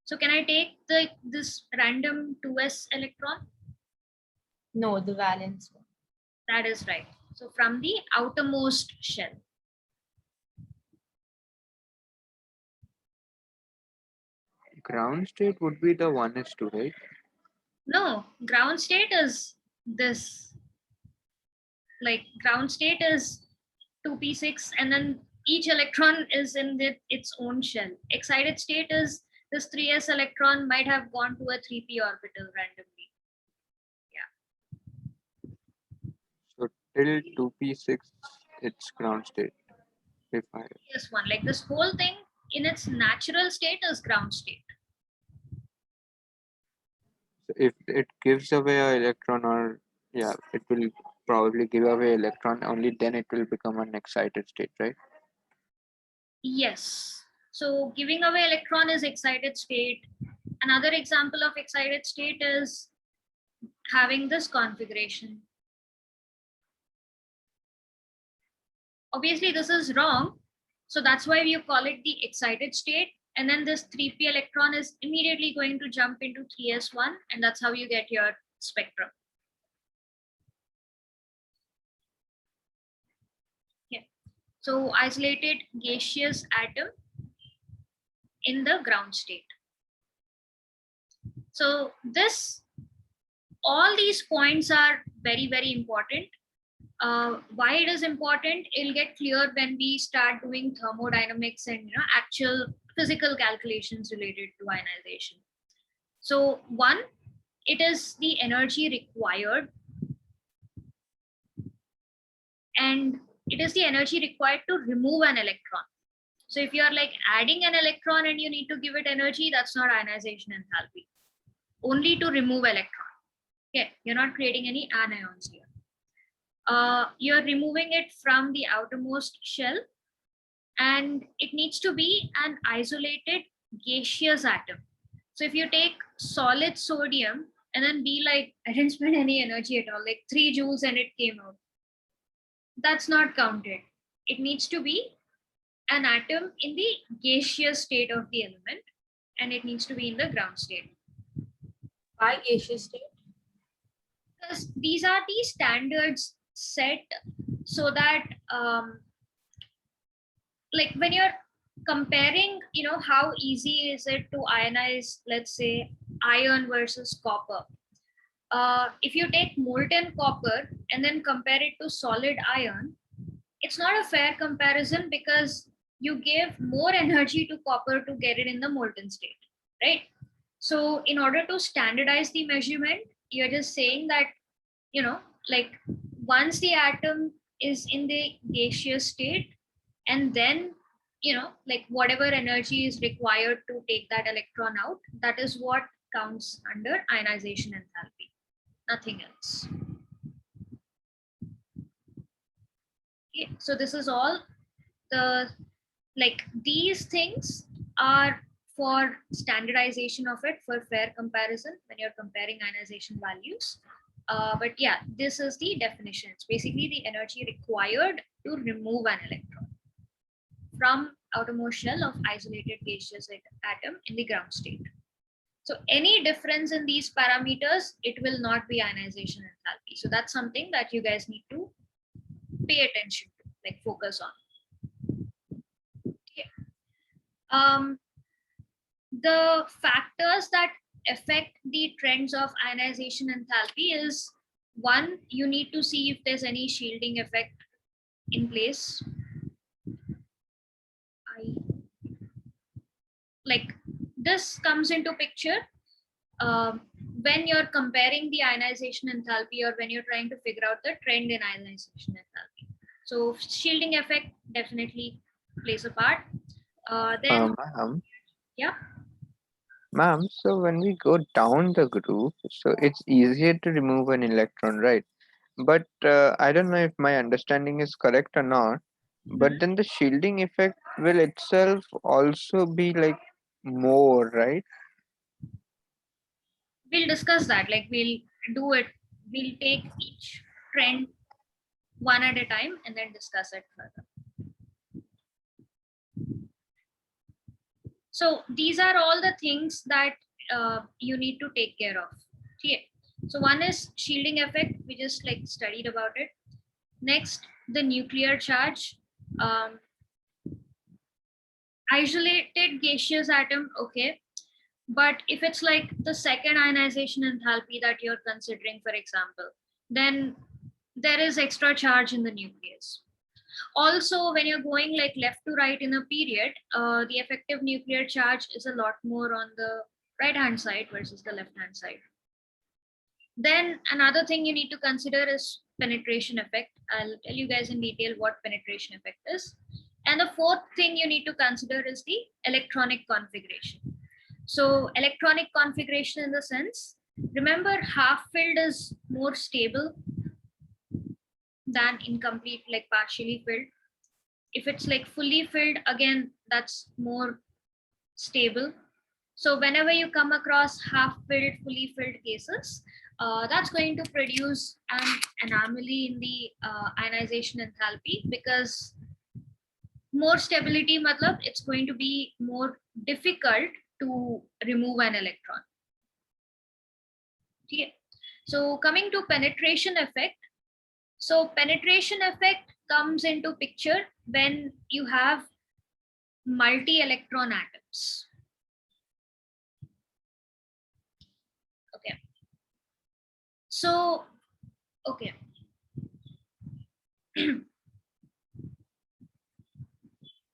A: So can I take this random 2s electron?
C: No, the valence one.
A: That is right. So from the outermost shell.
B: Ground state would be the 1s2, right?
A: No, ground state is this. Like ground state is 2p6 and then each electron is in its own shell. Excited state is this 3s electron might have gone to a 3p orbital randomly. Yeah.
B: So till 2p6, it's ground state. If I
A: Yes, one. Like this whole thing in its natural state is ground state.
B: So if it gives away an electron, or yeah, it will probably give away electron, only then it will become an excited state, right?
A: Yes. So giving away electron is excited state. Another example of excited state is having this configuration. Obviously, this is wrong. So that's why we call it the excited state. And then this 3p electron is immediately going to jump into 3s1. And that's how you get your spectrum. Yeah. So isolated gaseous atom in the ground state. So all these points are very, very important. Why it is important, it'll get clear when we start doing thermodynamics and actual physical calculations related to ionization. So one, it is the energy required, and it is the energy required to remove an electron. So if you are like adding an electron and you need to give it energy, that's not ionization enthalpy. Only to remove electron. Okay, you're not creating any anions here. You're removing it from the outermost shell, and it needs to be an isolated gaseous atom. So if you take solid sodium and then be like, I didn't spend any energy at all, like 3 joules and it came out, that's not counted. It needs to be an atom in the gaseous state of the element, and it needs to be in the ground state.
C: Why gaseous state?
A: Because these are the standards set so that like when you're comparing, how easy is it to ionize, let's say, iron versus copper. If you take molten copper and then compare it to solid iron, it's not a fair comparison because you give more energy to copper to get it in the molten state, right? So in order to standardize the measurement, you're just saying that, like once the atom is in the gaseous state, and then, like whatever energy is required to take that electron out, that is what counts under ionization enthalpy, nothing else. Okay, so this is all like these things are for standardization of it for fair comparison when you're comparing ionization values. But yeah, this is the definition. It's basically the energy required to remove an electron from outermost shell of isolated gaseous atom in the ground state. So any difference in these parameters, it will not be ionization enthalpy. So that's something that you guys need to pay attention to, like focus on. Okay. The factors that affect the trends of ionization enthalpy is, one, you need to see if there's any shielding effect in place. Like this comes into picture when you're comparing the ionization enthalpy or when you're trying to figure out the trend in ionization enthalpy. So shielding effect definitely plays a part. Then,
B: Ma'am.
A: Yeah.
B: Ma'am, so when we go down the group, so it's easier to remove an electron, right? But I don't know if my understanding is correct or not. But then the shielding effect will itself also be like more, right?
A: We'll discuss that. Like we'll do it. We'll take each trend one at a time and then discuss it further. So these are all the things that you need to take care of. Okay. So one is shielding effect. We just like studied about it. Next, the nuclear charge. Isolated gaseous atom, okay. But if it's like the second ionization enthalpy that you're considering, for example, then there is extra charge in the nucleus. Also, when you're going like left to right in a period, the effective nuclear charge is a lot more on the right hand side versus the left hand side. Then another thing you need to consider is penetration effect. I'll tell you guys in detail what penetration effect is. And the fourth thing you need to consider is the electronic configuration. So electronic configuration in the sense, remember half filled is more stable than incomplete, like partially filled. If it's like fully filled, again, that's more stable. So whenever you come across half filled, fully filled cases, that's going to produce an anomaly in the ionization enthalpy, because more stability, matlab, it's going to be more difficult to remove an electron. Okay. So coming to penetration effect. So penetration effect comes into picture when you have multi-electron atoms. Okay. So, okay.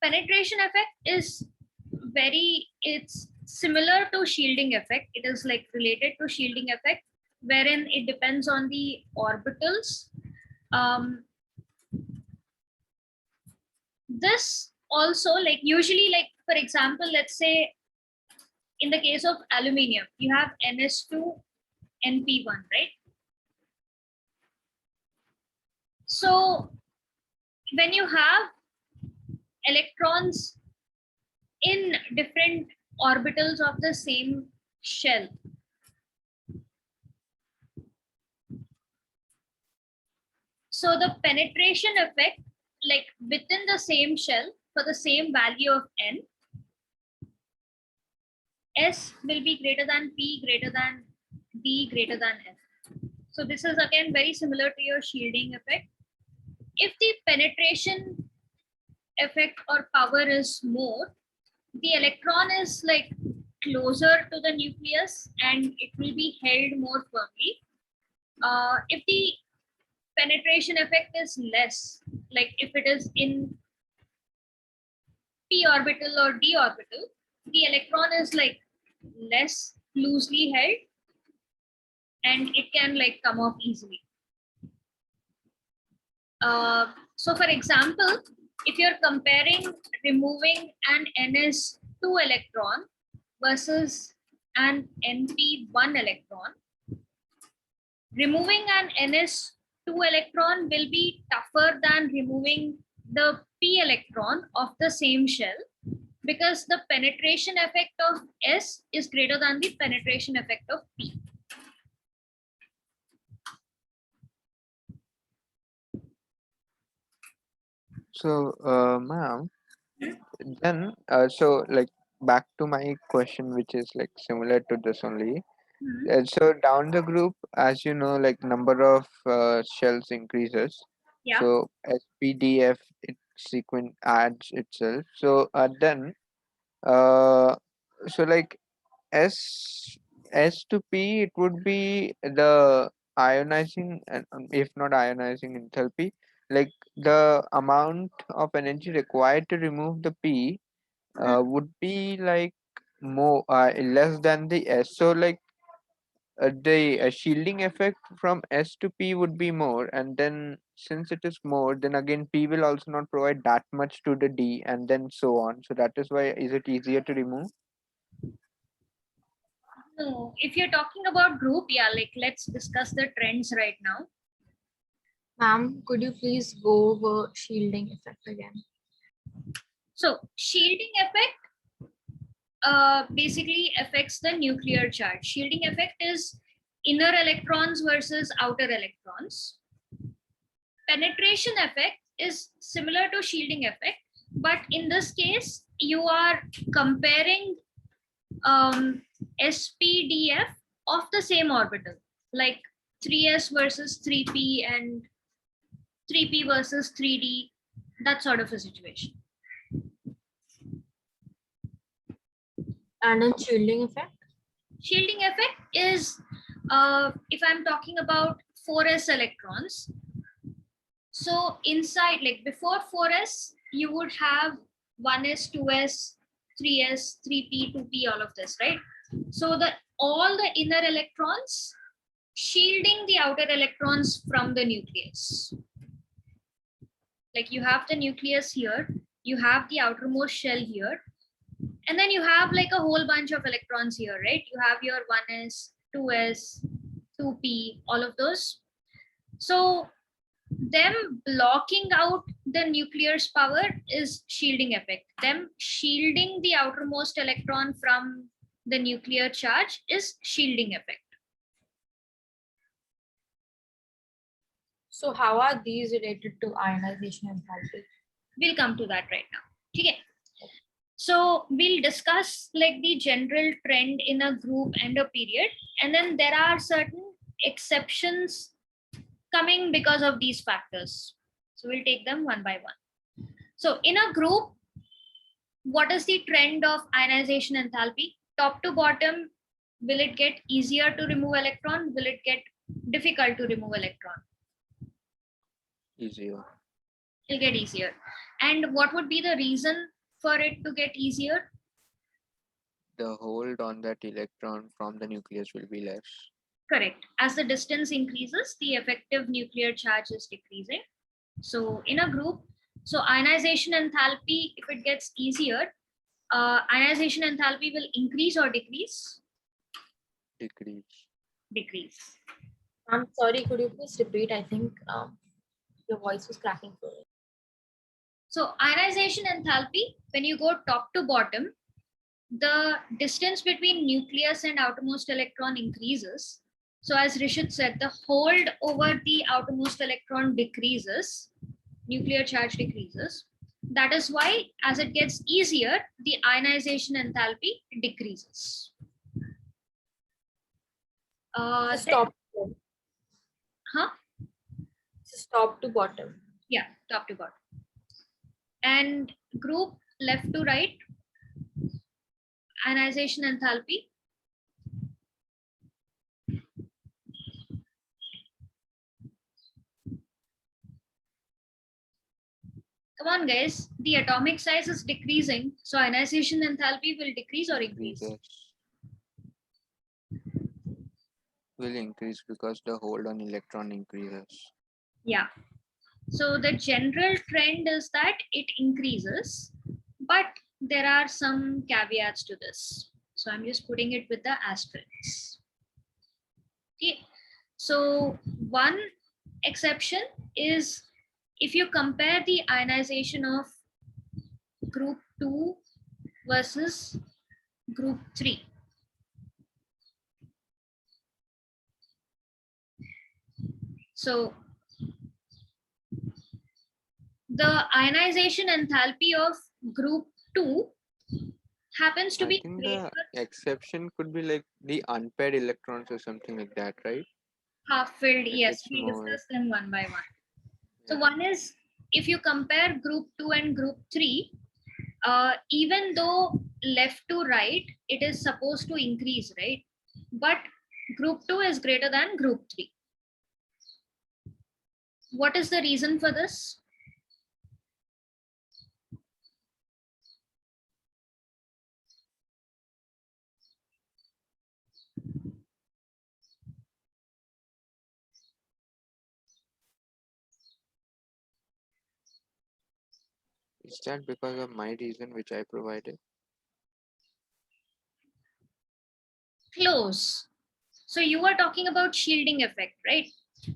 A: Penetration effect is it's similar to shielding effect. It is like related to shielding effect, wherein it depends on the orbitals. This also, like usually, like for example, let's say in the case of aluminium, you have NS2 NP1, right? So when you have electrons in different orbitals of the same shell, so the penetration effect, like within the same shell for the same value of n, S will be greater than P greater than D greater than F. So this is again very similar to your shielding effect. If the penetration effect or power is more, the electron is like closer to the nucleus and it will be held more firmly. If the penetration effect is less, like if it is in p orbital or d orbital, the electron is like less loosely held and it can like come off easily. So for example, if you're comparing removing an ns2 electron versus an np1 electron, removing an ns2 electron will be tougher than removing the p electron of the same shell, because the penetration effect of S is greater than the penetration effect of P.
B: So, ma'am, then, so like back to my question, which is like similar to this only. So down the group, as you know, like number of shells increases.
A: Yeah.
B: So SPDF it sequence adds itself. So then, so like S to P, it would be the ionizing, and if not ionizing enthalpy, like the amount of energy required to remove the P would be like more less than the S. So like the shielding effect from S to P would be more, and then since it is more, then again P will also not provide that much to the D, and then so on. So that is why is it easier to remove?
A: No, if you're talking about group, yeah, like let's discuss the trends right now.
C: Ma'am, could you please go over shielding effect again?
A: So shielding effect basically affects the nuclear charge. Shielding effect is inner electrons versus outer electrons. Penetration effect is similar to shielding effect, but in this case, you are comparing SPDF of the same orbital, like 3s versus 3p and 3p versus 3d, that sort of a situation.
C: And in shielding effect?
A: Shielding effect is, if I'm talking about 4s electrons, so inside, like before 4s, you would have 1s, 2s, 3s, 3p, 2p, all of this, right? So all the inner electrons shielding the outer electrons from the nucleus. Like you have the nucleus here, you have the outermost shell here, and then you have like a whole bunch of electrons here, right? You have your 1s, 2s, 2p, all of those. So them blocking out the nuclear's power is shielding effect. Them shielding the outermost electron from the nuclear charge is shielding effect.
C: So how are these related to ionization enthalpy?
A: We'll come to that right now. Okay. So we'll discuss like the general trend in a group and a period, and then there are certain exceptions coming because of these factors. So we'll take them one by one. So in a group, what is the trend of ionization enthalpy? Top to bottom, will it get easier to remove electron? Will it get difficult to remove electron?
B: Easier.
A: It'll get easier. And what would be the reason for it to get easier?
B: The hold on that electron from the nucleus will be less.
A: Correct. As the distance increases, the effective nuclear charge is decreasing. So in a group, so ionization enthalpy, if it gets easier, ionization enthalpy will increase or decrease?
B: Decrease.
A: Decrease.
C: I'm sorry, could you please repeat? I think Your voice was cracking for it.
A: So ionization enthalpy, when you go top to bottom, the distance between nucleus and outermost electron increases. So as Rishit said, the hold over the outermost electron decreases, nuclear charge decreases. That is why as it gets easier, the ionization enthalpy decreases.
C: Stop.
A: Huh?
C: Just top to bottom.
A: Yeah, top to bottom. And group left to right, ionization enthalpy. Come on, guys. The atomic size is decreasing, so ionization enthalpy will decrease or increase?
B: Will increase because the hold on electron increases.
A: Yeah. So the general trend is that it increases, but there are some caveats to this. So I'm just putting it with the asterisks. Okay. So one exception is if you compare the ionization of group 2 versus group 3. So the ionization enthalpy of group 2 happens to
B: I
A: be
B: think
A: greater.
B: the exception could be like the unpaired electrons or something like that, right?
A: Half-filled, yes,
B: It's
A: we
B: more,
A: discuss them one by one. So
B: yeah.
A: one is, if you compare group 2 and group 3, even though left to right, it is supposed to increase, right? But group 2 is greater than group 3. What is the reason for this?
B: Is that because of my reason which I provided?
A: Close. So you are talking about shielding effect, right?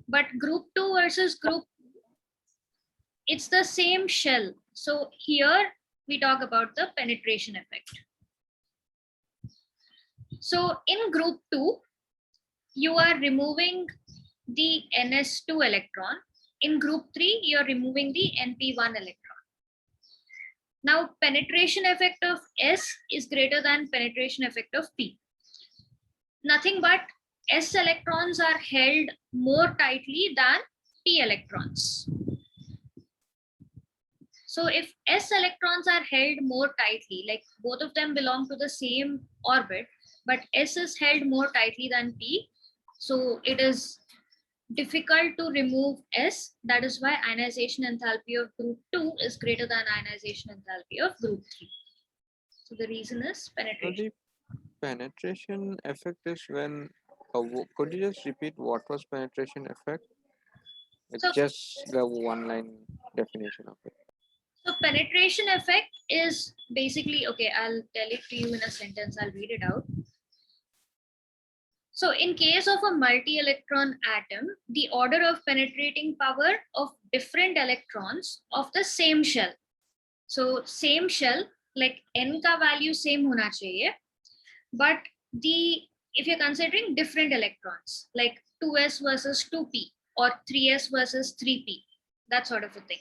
A: But group 2 versus group, it's the same shell. So here we talk about the penetration effect. So in group 2, you are removing the NS2 electron. In group 3, you're removing the NP1 electron. Now, penetration effect of S is greater than penetration effect of P. Nothing but S electrons are held more tightly than P electrons. So if S electrons are held more tightly, like both of them belong to the same orbit, but S is held more tightly than P, so it is difficult to remove S. That is why ionization enthalpy of group 2 is greater than ionization enthalpy of group 3. So the reason is
B: So
A: penetration.
B: the penetration effect is when, could you just repeat what was penetration effect? It's
A: So,
B: just the one line definition of it.
A: so penetration effect is basically, okay, I'll tell it to you in a sentence, I'll read it out. So in case of a multi-electron atom, the order of penetrating power of different electrons of the same shell. So same shell, like N ka value same hona chahiye, but if you're considering different electrons, like 2s versus 2p or 3s versus 3p, that sort of a thing.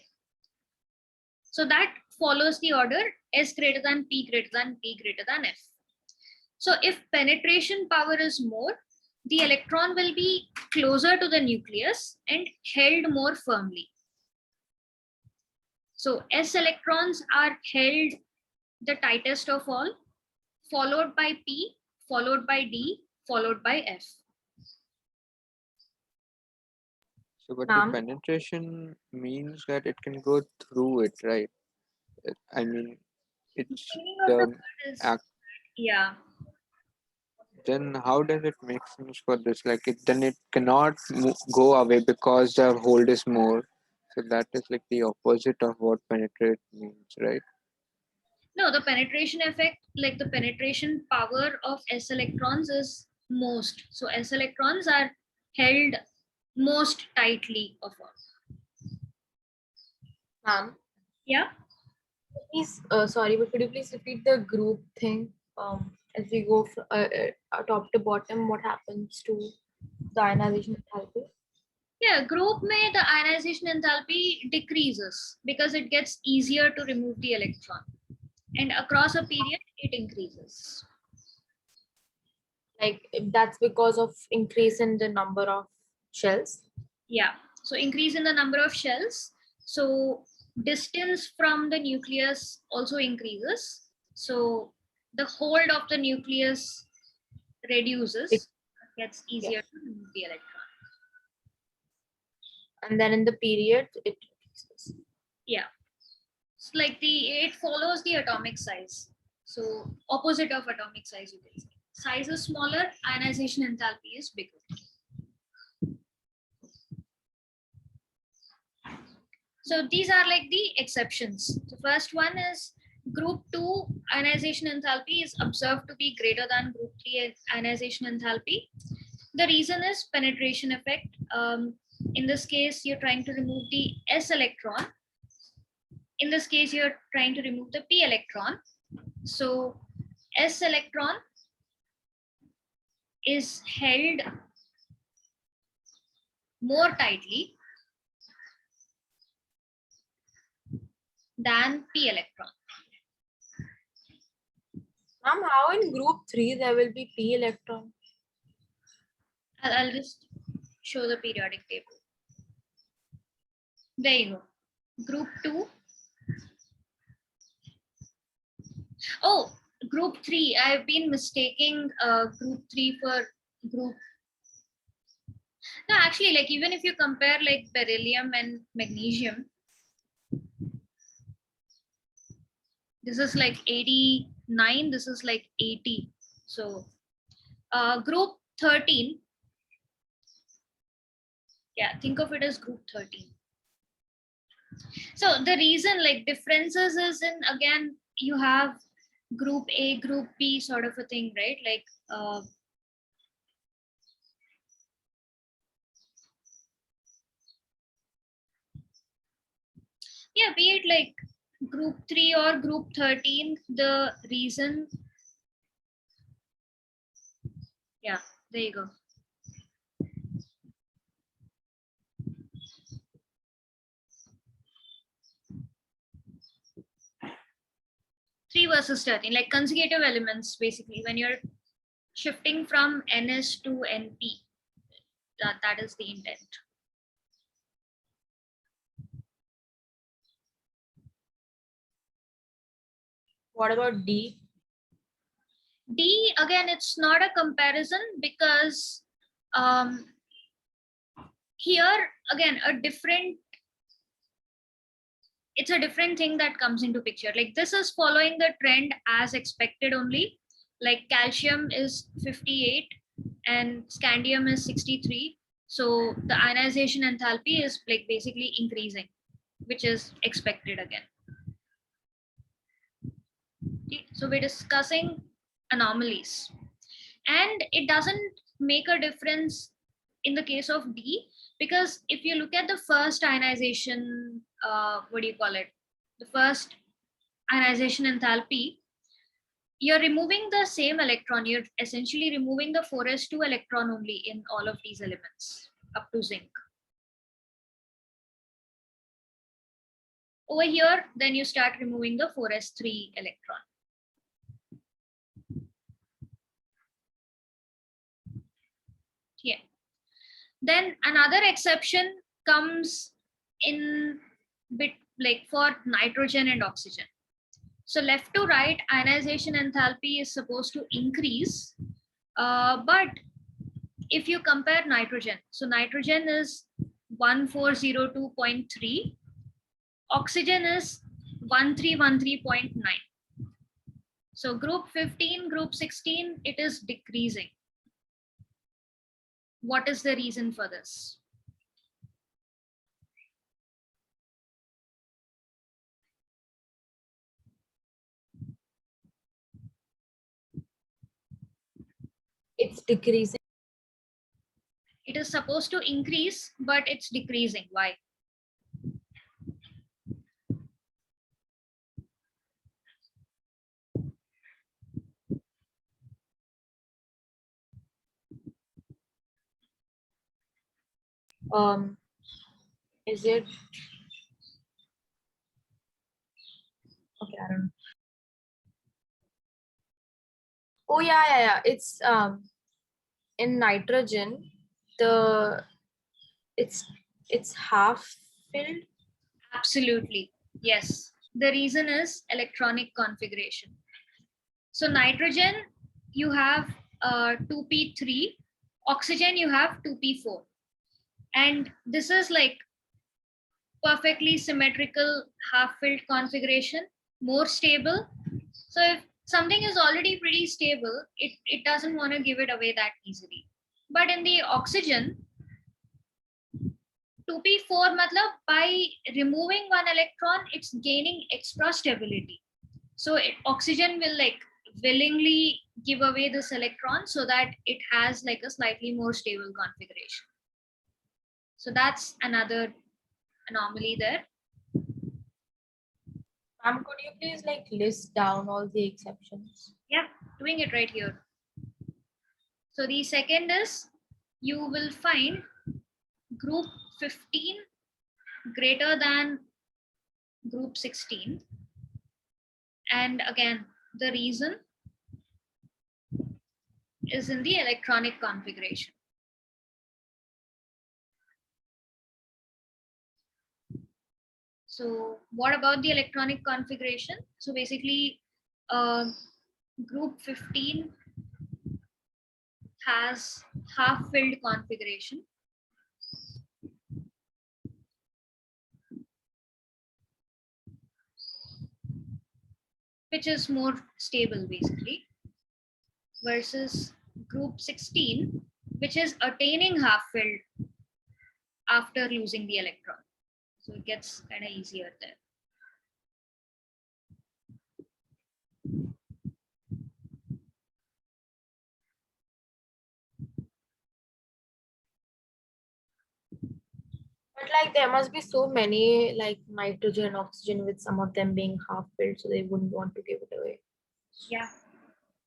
A: So that follows the order S greater than P greater than P greater than F. So if penetration power is more, the electron will be closer to the nucleus and held more firmly. So S electrons are held the tightest of all, followed by P, followed by D, followed by F.
B: So, but the penetration means that it can go through it, right? I mean, it's the act.
A: Yeah.
B: Then how does it make sense for this? Like then it cannot go away because the hold is more. So that is like the opposite of what penetrate means, right?
A: No, the penetration effect, like the penetration power of S electrons is most. So S electrons are held most tightly of all. Yeah.
C: Please, sorry, but could you please repeat the group thing? As we go from top to bottom, what happens to the ionization enthalpy?
A: Yeah, group में the ionization enthalpy decreases because it gets easier to remove the electron, and across a period it increases.
C: Like that's because of increase in the number of shells.
A: Yeah, so increase in the number of shells. So distance from the nucleus also increases. So the hold of the nucleus reduces. It gets easier to remove the electron.
C: And then in the period, it decreases.
A: Yeah, it's like it follows the atomic size. So opposite of atomic size, you can say. Size is smaller, ionization enthalpy is bigger. So these are like the exceptions. The first one is group 2 ionization enthalpy is observed to be greater than group 3 ionization enthalpy. The reason is penetration effect. In this case, you're trying to remove the s electron. In this case, you're trying to remove the p electron. So s electron is held more tightly than p electron.
C: How in group 3 there will be p electron?
A: I'll just show the periodic table. There you go. Group 2. Oh, group 3. I've been mistaking group 3 for group. No, actually, like even if you compare like beryllium and magnesium, this is like 89, this is like 80. So group 13, yeah, think of it as group 13. So the reason like differences is in, again, you have group A, group B sort of a thing, right? Like yeah, be it like group 3 or group 13, the reason, yeah, there you go. Three versus 13, like consecutive elements, basically, when you're shifting from NS to NP, that is the intent.
C: What about D?
A: D, again, it's not a comparison because here, again, it's a different thing that comes into picture. Like this is following the trend as expected only. Like calcium is 58 and scandium is 63. So the ionization enthalpy is like basically increasing, which is expected again. Okay, so we're discussing anomalies, and it doesn't make a difference in the case of D, because if you look at the first ionization, what do you call it? The first ionization enthalpy, you're removing the same electron. You're essentially removing the 4s2 electron only in all of these elements up to zinc. Over here, then you start removing the 4s3 electron. Yeah. Then another exception comes in bit like for nitrogen and oxygen. So left to right, ionization enthalpy is supposed to increase, but if you compare nitrogen, so nitrogen is 1402.3, oxygen is 1313.9. So group 15, group 16, it is decreasing. What is the reason for this?
C: It's decreasing.
A: It is supposed to increase, but it's decreasing. Why?
C: Is it? Okay, I don't know. Oh yeah. It's in nitrogen, it's half filled.
A: Absolutely. Yes. The reason is electronic configuration. So nitrogen, you have 2p3, oxygen, you have 2p4. And this is like perfectly symmetrical half-filled configuration, more stable. So if something is already pretty stable, it doesn't want to give it away that easily. But in the oxygen, 2p4 matlab by removing one electron, it's gaining extra stability. So oxygen will like willingly give away this electron so that it has like a slightly more stable configuration. So that's another anomaly there.
C: Could you please like list down all the exceptions?
A: Yeah, doing it right here. So the second is you will find group 15 greater than group 16. And again, the reason is in the electronic configuration. So what about the electronic configuration? So basically, group 15 has half-filled configuration. Which is more stable basically, versus group 16, which is attaining half-filled after losing the electron. So it gets kind of easier there.
C: But like there must be so many like nitrogen, oxygen with some of them being half filled, so they wouldn't want to give it away.
A: Yeah.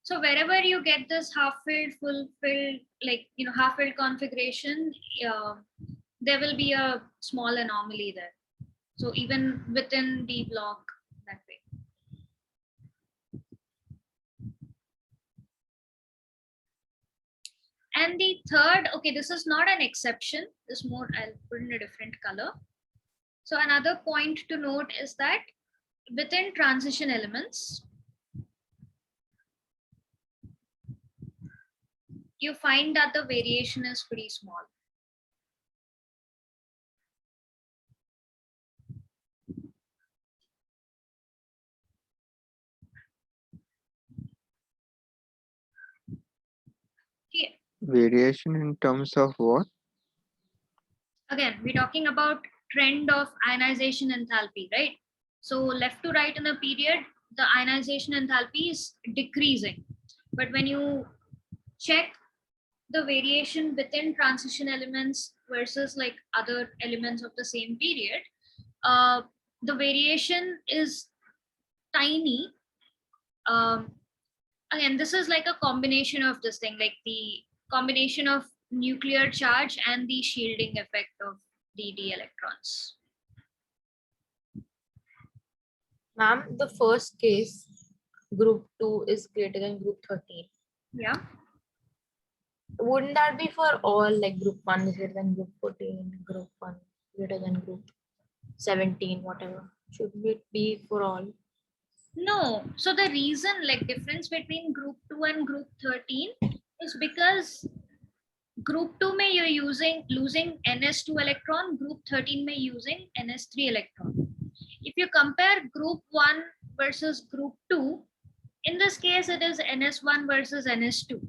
A: So wherever you get this half-filled, full-filled, like, half-filled configuration, there will be a small anomaly there. So even within the block that way. And the third, okay, this is not an exception. This more, I'll put in a different color. So another point to note is that within transition elements, you find that the variation is pretty small. Here.
B: Variation in terms of what?
A: Again, we're talking about trend of ionization enthalpy, right? So left to right in a period, the ionization enthalpy is decreasing. But when you check the variation within transition elements versus like other elements of the same period, the variation is tiny. Again, this is like a combination of this thing, like the combination of nuclear charge and the shielding effect of the d electrons.
C: Ma'am, the first case, group 2 is greater than group 13.
A: Yeah.
C: Wouldn't that be for all, like group 1 is greater than group 14, group 1 greater than group 17, whatever? Should it be for all?
A: No. So the reason, like difference between group 2 and group 13 is because group 2 may you're losing ns2 electron, group 13 may using ns3 electron. If you compare group 1 versus group 2, in this case it is ns1 versus ns2.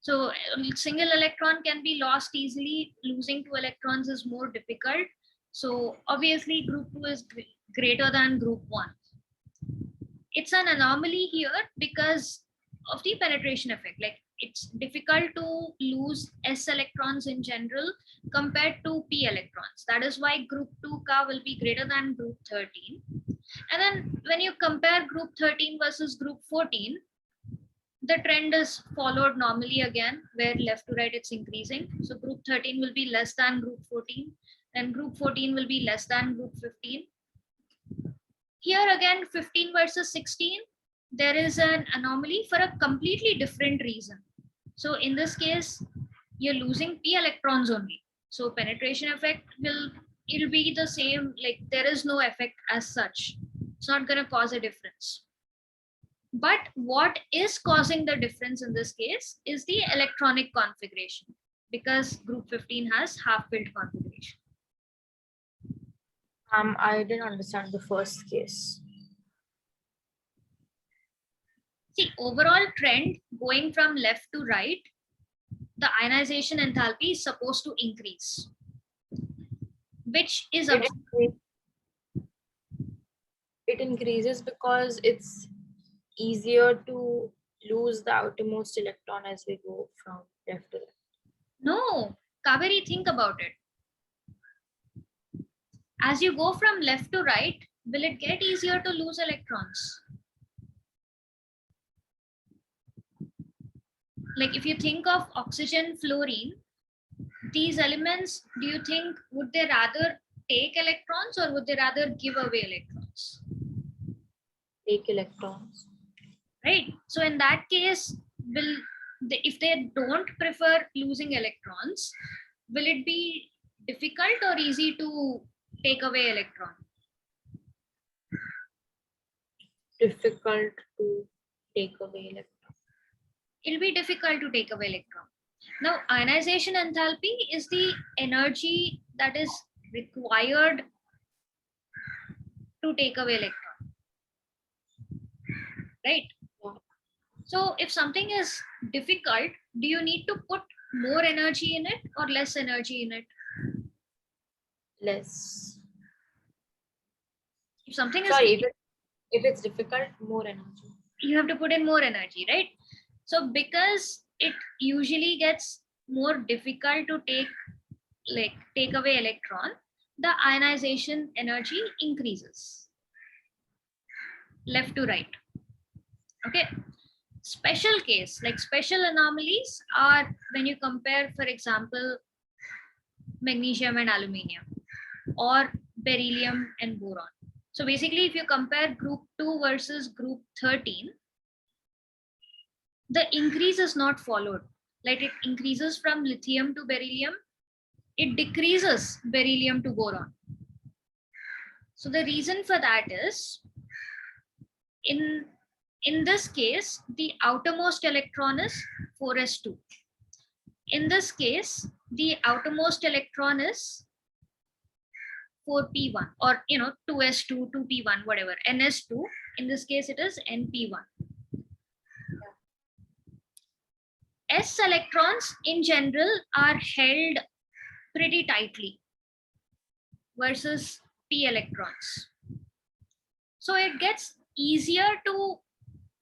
A: So a single electron can be lost easily. Losing 2 electrons is more difficult. So obviously group 2 is greater than group 1. It's an anomaly here because of the penetration effect. Like it's difficult to lose s electrons in general compared to p electrons. That is why group 2 ka will be greater than group 13. And then when you compare group 13 versus group 14, the trend is followed normally again, where left to right it's increasing. So group 13 will be less than group 14, then group 14 will be less than group 15. Here again, 15 versus 16, there is an anomaly for a completely different reason. So in this case, you're losing p electrons only. So penetration effect it'll be the same, like there is no effect as such. It's not going to cause a difference. But what is causing the difference in this case is the electronic configuration, because group 15 has half-filled configuration.
C: I didn't understand the first case.
A: See, overall trend going from left to right, the ionization enthalpy is supposed to increase, which is
C: it increases because it's easier to lose the outermost electron as we go from left to right.
A: No, Kaveri, think about it. As you go from left to right, will it get easier to lose electrons? Like if you think of oxygen, fluorine, these elements, do you think would they rather take electrons or would they rather give away electrons?
C: Take electrons.
A: Right. So in that case, if they don't prefer losing electrons, will it be difficult or easy to take away electron?
C: Difficult to take away electron.
A: It'll be difficult to take away electron. Now, ionization enthalpy is the energy that is required to take away electron. Right? So if something is difficult, do you need to put more energy in it or less energy in it?
C: Less.
A: If something is
C: if it's difficult, more energy.
A: You have to put in more energy, right? So because it usually gets more difficult to take away electron, the ionization energy increases left to right. Okay. Special case, like special anomalies are when you compare, for example, magnesium and aluminium or beryllium and boron. So basically, if you compare group 2 versus group 13, the increase is not followed. Like it increases from lithium to beryllium, it decreases beryllium to boron. So the reason for that is, in this case, the outermost electron is 4s2. In this case, the outermost electron is 4p1 or 2s2, 2p1, whatever, ns2. In this case, it is np1. S electrons in general are held pretty tightly versus p electrons. So it gets easier to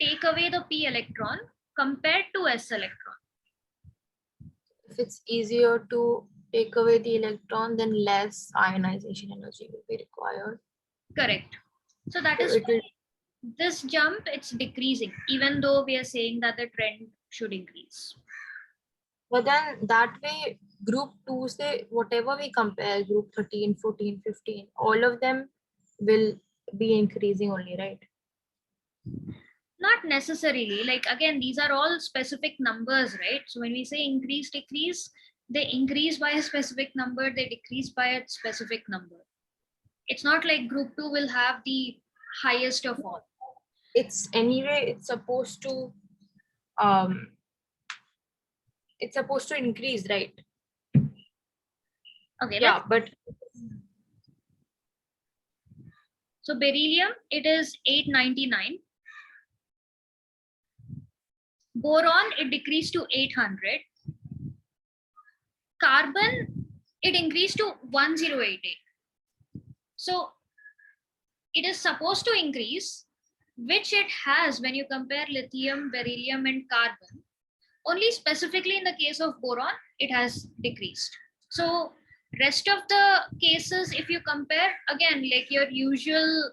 A: take away the p electron compared to s electron.
C: If it's easier to take away the electron, then less ionization energy will be required.
A: Correct. So that is this jump, it's decreasing, even though we are saying that the trend should increase.
C: But then that way, group 2, say whatever we compare, group 13, 14, 15, all of them will be increasing only, right?
A: Not necessarily. Like again, these are all specific numbers, right? So when we say increase, decrease, they increase by a specific number, they decrease by a specific number. It's not like group 2 will have the highest of all.
C: It's anyway, it's supposed to increase, right?
A: Okay.
C: Yeah, but
A: so beryllium, it is 899. Boron, it decreased to 800. Carbon, it increased to 1088. So it is supposed to increase, which it has when you compare lithium, beryllium, and carbon. Only specifically in the case of boron, it has decreased. So rest of the cases, if you compare, again, like your usual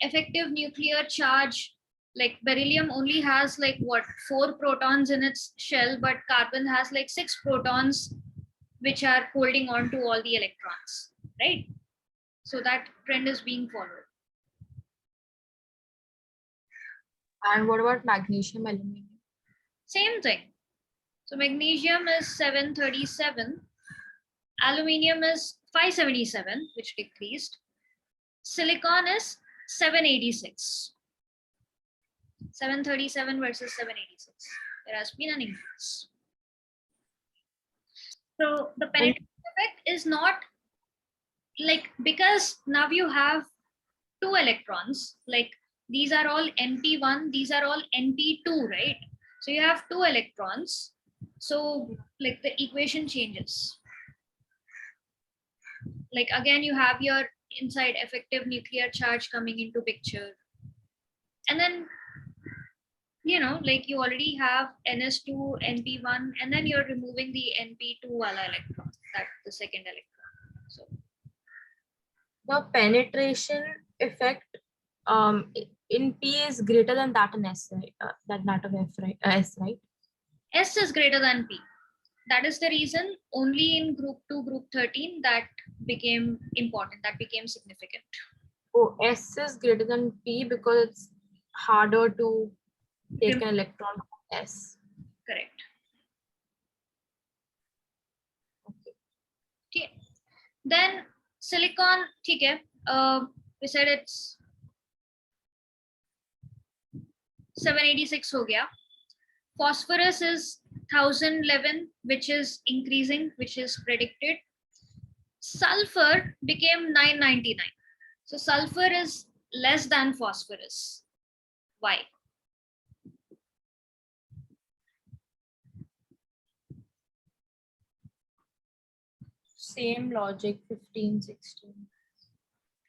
A: effective nuclear charge, Like beryllium only has like what, 4 protons in its shell, but carbon has like 6 protons which are holding on to all the electrons, right? So that trend is being followed.
C: And what about magnesium aluminum?
A: Same thing. So magnesium is 737, aluminium is 577, which decreased. Silicon is 786. 737 versus 786. There has been an increase. So the penetration effect is not like, because now you have 2 electrons, like these are all np1, these are all np2, right? So you have 2 electrons, so like the equation changes. Like again, you have your inside effective nuclear charge coming into picture, and then like you already have ns2 np1, and then you're removing the np2 wala electron, that's the second electron. So
C: The penetration effect in P is greater than that in S, right? That of F, right? S, right?
A: S is greater than P. That is the reason only in group 2, group 13 that became important, that became significant.
C: Oh, S is greater than P because it's harder to take an electron from S.
A: Correct. Okay. Then silicon, okay. We said it's 786 ho gaya. Phosphorus is 1011, which is increasing, which is predicted. Sulfur became 999. So sulfur is less than phosphorus. Why?
C: Same logic, 15, 16.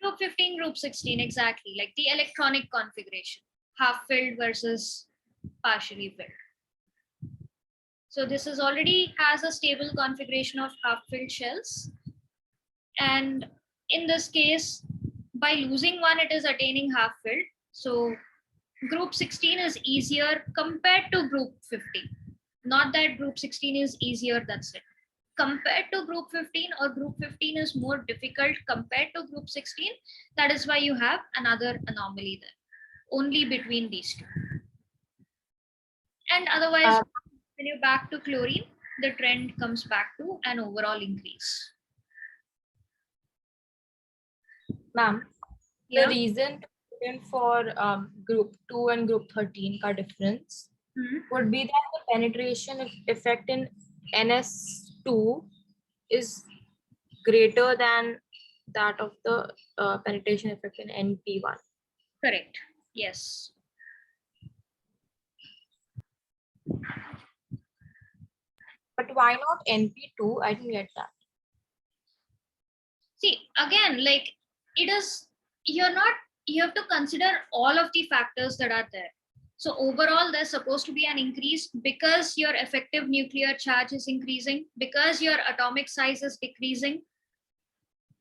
A: Group 15, group 16, exactly. Like the electronic configuration, half filled versus partially filled. So this is already has a stable configuration of half filled shells. And in this case, by losing one, it is attaining half filled. So group 16 is easier compared to group 15. Not that group 16 is easier, that's it. Compared to group 15, or group 15 is more difficult compared to group 16. That is why you have another anomaly there, only between these two. And otherwise, when you're back to chlorine, the trend comes back to an overall increase.
C: Ma'am,
A: Yeah.
C: the reason for group 2 and group 13 ka difference would be that the penetration effect in NS2 is greater than that of the penetration effect in NP1.
A: Correct. Yes.
C: But why not NP2? I didn't get that.
A: See, again, like it is, you have to consider all of the factors that are there. So overall, there's supposed to be an increase because your effective nuclear charge is increasing, because your atomic size is decreasing.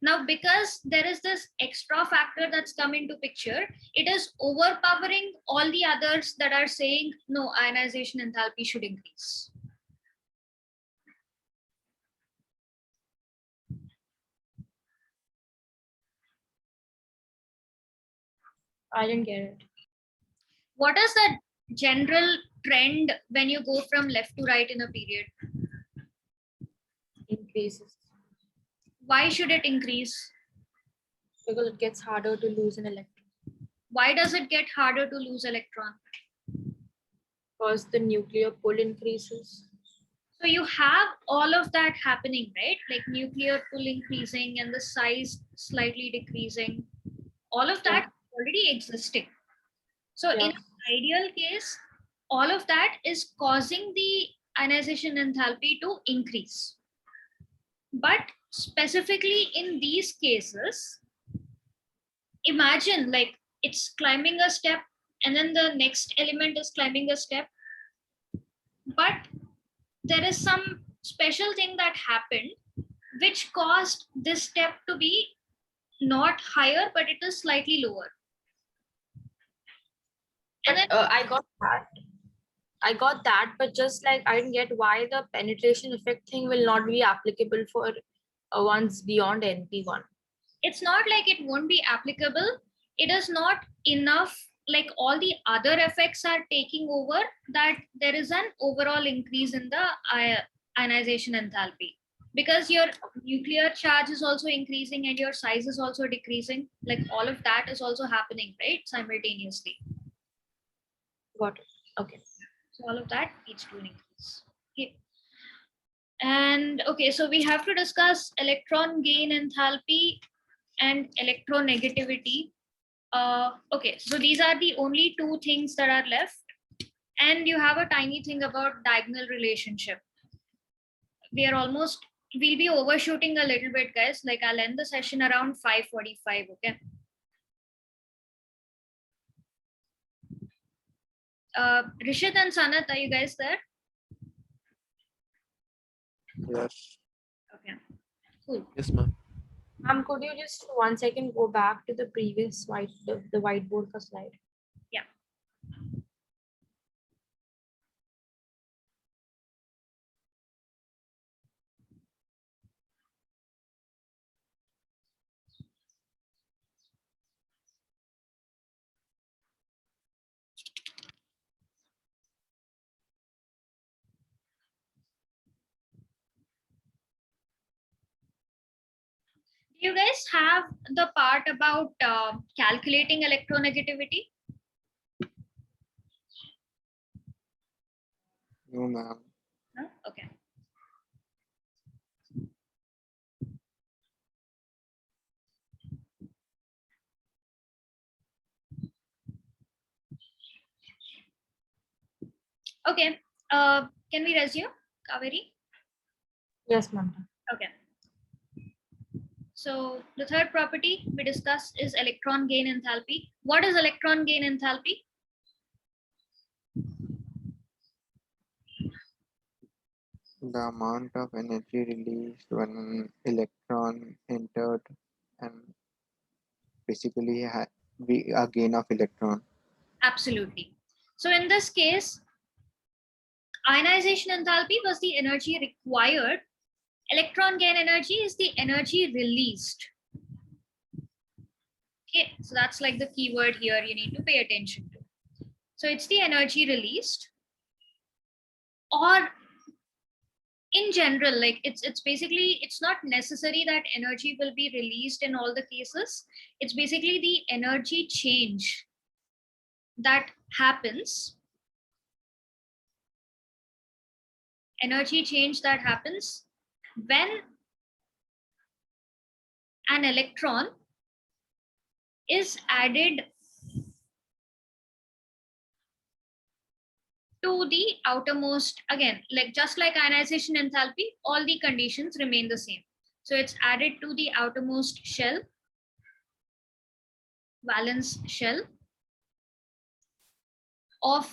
A: Now, because there is this extra factor that's come into picture, it is overpowering all the others that are saying, no, ionization enthalpy should increase.
C: I didn't get it.
A: What is the general trend when you go from left to right in a period?
C: Increases.
A: Why should it increase?
C: Because it gets harder to lose an electron.
A: Why does it get harder to lose electron?
C: Because the nuclear pull increases.
A: So you have all of that happening, right? Like nuclear pull increasing and the size slightly decreasing. All of that already existing. So in an ideal case, all of that is causing the ionization enthalpy to increase. But specifically in these cases, imagine like it's climbing a step and then the next element is climbing a step. But there is some special thing that happened which caused this step to be not higher, but it is slightly lower. And then
C: I got that, but just like I didn't get why the penetration effect thing will not be applicable for ones beyond NP1.
A: It's not like it won't be applicable. It is not enough, like all the other effects are taking over, that there is an overall increase in the ionization enthalpy, because your nuclear charge is also increasing and your size is also decreasing. Like all of that is also happening, right, simultaneously.
C: Got it. Okay.
A: So all of that needs to increase. Okay. And okay, so we have to discuss electron gain enthalpy and electronegativity. Okay, so these are the only two things that are left. And you have a tiny thing about diagonal relationship. We'll be overshooting a little bit, guys. Like I'll end the session around 5:45, okay? Rishit and Sanat, are you guys there?
B: Yes.
A: Okay, cool.
D: Yes, ma'am.
C: Could you just 1 second go back to the previous the whiteboard for slide?
A: Yeah. Do you guys have the part about calculating electronegativity?
B: No, ma'am.
A: No? Okay. Okay. Can we resume, Kaveri?
C: Yes, ma'am.
A: Okay. So the third property we discussed is electron gain enthalpy. What is electron gain enthalpy?
B: The amount of energy released when an electron entered and basically a gain of electron.
A: Absolutely. So in this case, ionization enthalpy was the energy required. Electron gain energy is the energy released. Okay, so that's like the keyword here you need to pay attention to. So it's the energy released, or in general, like it's basically, it's not necessary that energy will be released in all the cases. It's basically the energy change that happens. Energy change that happens when an electron is added to the outermost, again, like just like ionization enthalpy, all the conditions remain the same. So it's added to the outermost shell, valence shell of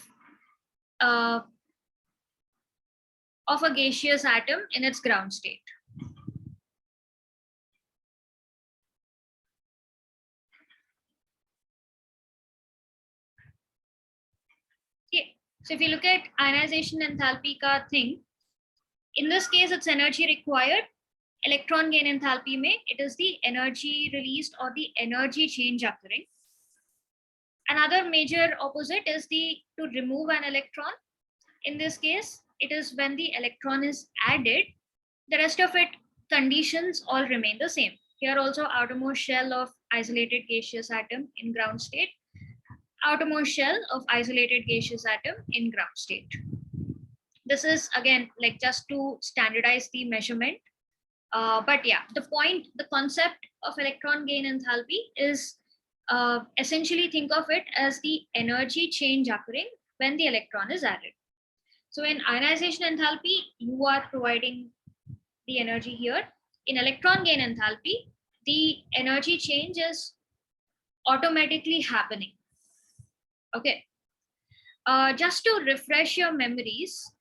A: a gaseous atom in its ground state. Okay. So if you look at ionization enthalpy ka thing, in this case, it's energy required. Electron gain enthalpy mein, it is the energy released or the energy change occurring. Another major opposite is to remove an electron. In this case, it is when the electron is added. The rest of it conditions all remain the same. Here also outermost shell of isolated gaseous atom in ground state, outermost shell of isolated gaseous atom in ground state. This is again like just to standardize the measurement. But yeah, the concept of electron gain enthalpy is essentially think of it as the energy change occurring when the electron is added. So in ionization enthalpy, you are providing the energy here. In electron gain enthalpy, the energy change is automatically happening. Okay. Just to refresh your memories,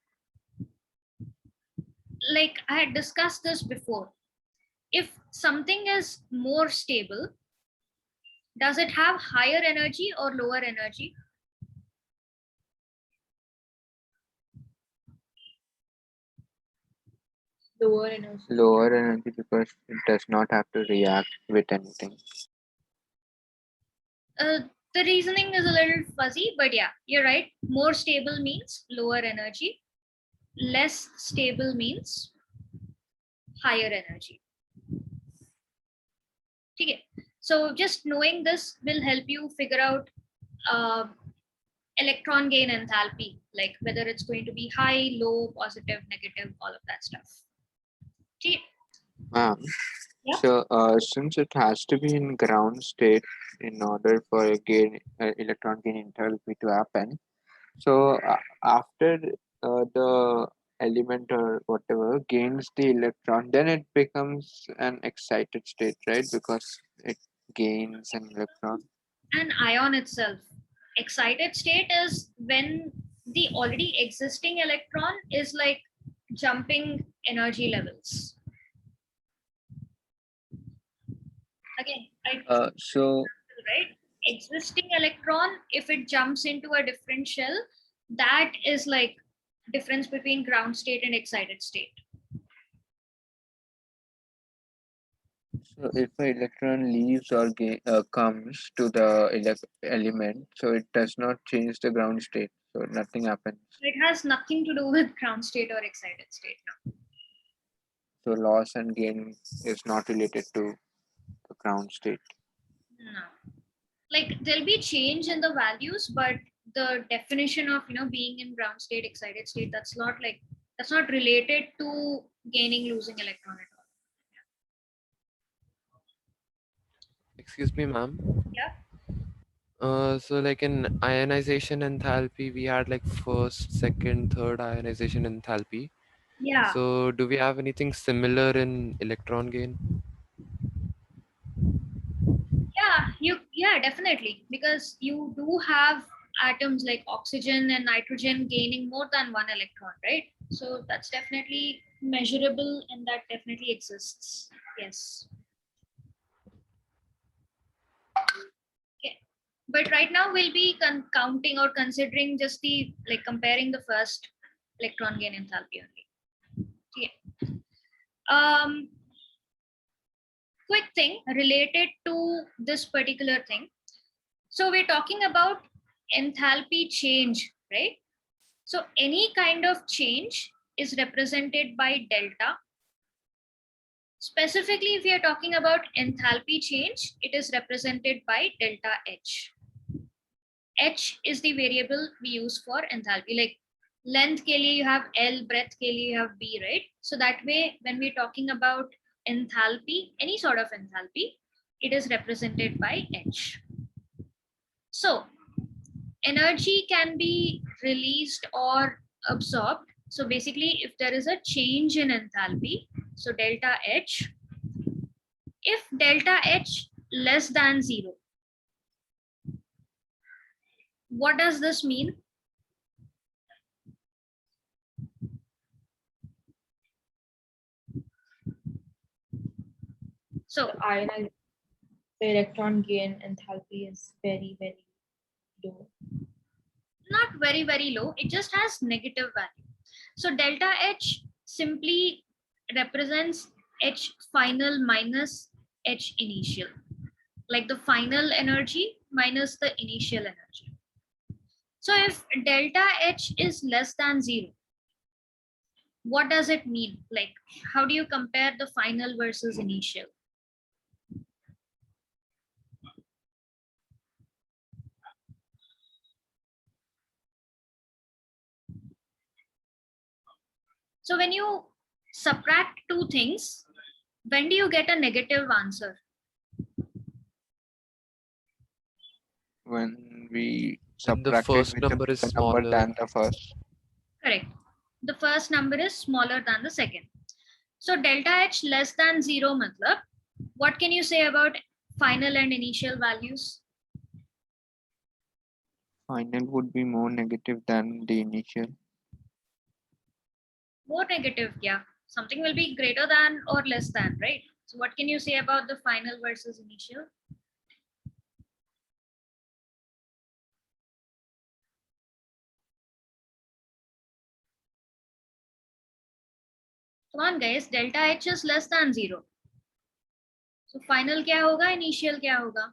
A: like I had discussed this before, if something is more stable, does it have higher energy or lower energy?
C: Lower energy.
B: Lower energy because it does not have to react with anything.
A: The reasoning is a little fuzzy, but yeah, you're right. More stable means lower energy. Less stable means higher energy. Okay. So just knowing this will help you figure out electron gain enthalpy, like whether it's going to be high, low, positive, negative, all of that stuff. Okay.
B: Ma'am,
A: Yeah.
B: so since it has to be in ground state in order for electron gain enthalpy to happen, so after the element or whatever gains the electron, then it becomes an excited state, right? Because it gains an electron.
A: An ion itself. Excited state is when the already existing electron is like jumping energy levels. Again, right? Existing electron, if it jumps into a different shell, that is like difference between ground state and excited state.
B: So if an electron leaves or comes to the element, so it does not change the ground state, so nothing happens.
A: It has nothing to do with ground state or excited state now.
B: So loss and gain is not related to the ground state.
A: No. Like there'll be change in the values, but the definition of being in ground state, excited state, that's not related to gaining, losing electron at all.
D: Excuse me, ma'am.
A: Yeah.
D: So like in ionization enthalpy, we had like first, second, third ionization enthalpy.
A: Yeah.
D: So do we have anything similar in electron gain?
A: Yeah, definitely, because you do have atoms like oxygen and nitrogen gaining more than one electron, right? So that's definitely measurable and that definitely exists. Yes. Okay. But right now we'll be counting or considering just the comparing the first electron gain enthalpy only. Okay. Quick thing related to this particular thing. So we're talking about enthalpy change, right? So any kind of change is represented by delta. Specifically, if we are talking about enthalpy change, it is represented by delta H. H is the variable we use for enthalpy. Like length ke liye you have L, breadth ke liye you have B, right? So that way, when we're talking about enthalpy, any sort of enthalpy, it is represented by H. So energy can be released or absorbed. So basically, if there is a change in enthalpy, so delta H, if delta H less than 0, what does this mean? So
C: the electron gain enthalpy is very, very low.
A: Not very, very low. It just has negative value. So delta H simply represents H final minus H initial, like the final energy minus the initial energy. So if delta H is less than 0, what does it mean? Like, how do you compare the final versus initial? So when you subtract two things, when do you get a negative answer?
B: When we
D: When the
B: subtract it
D: first
B: with
D: number
B: the
D: is
B: bigger number
D: smaller.
B: than the first.
A: Correct. The first number is smaller than the second. So delta H less than 0 matlab, what can you say about final and initial values?
B: Final would be more negative than the initial.
A: More negative, yeah. Something will be greater than or less than, right? So what can you say about the final versus initial? Come on guys, delta H is less than 0. So final क्या होगा, initial क्या होगा?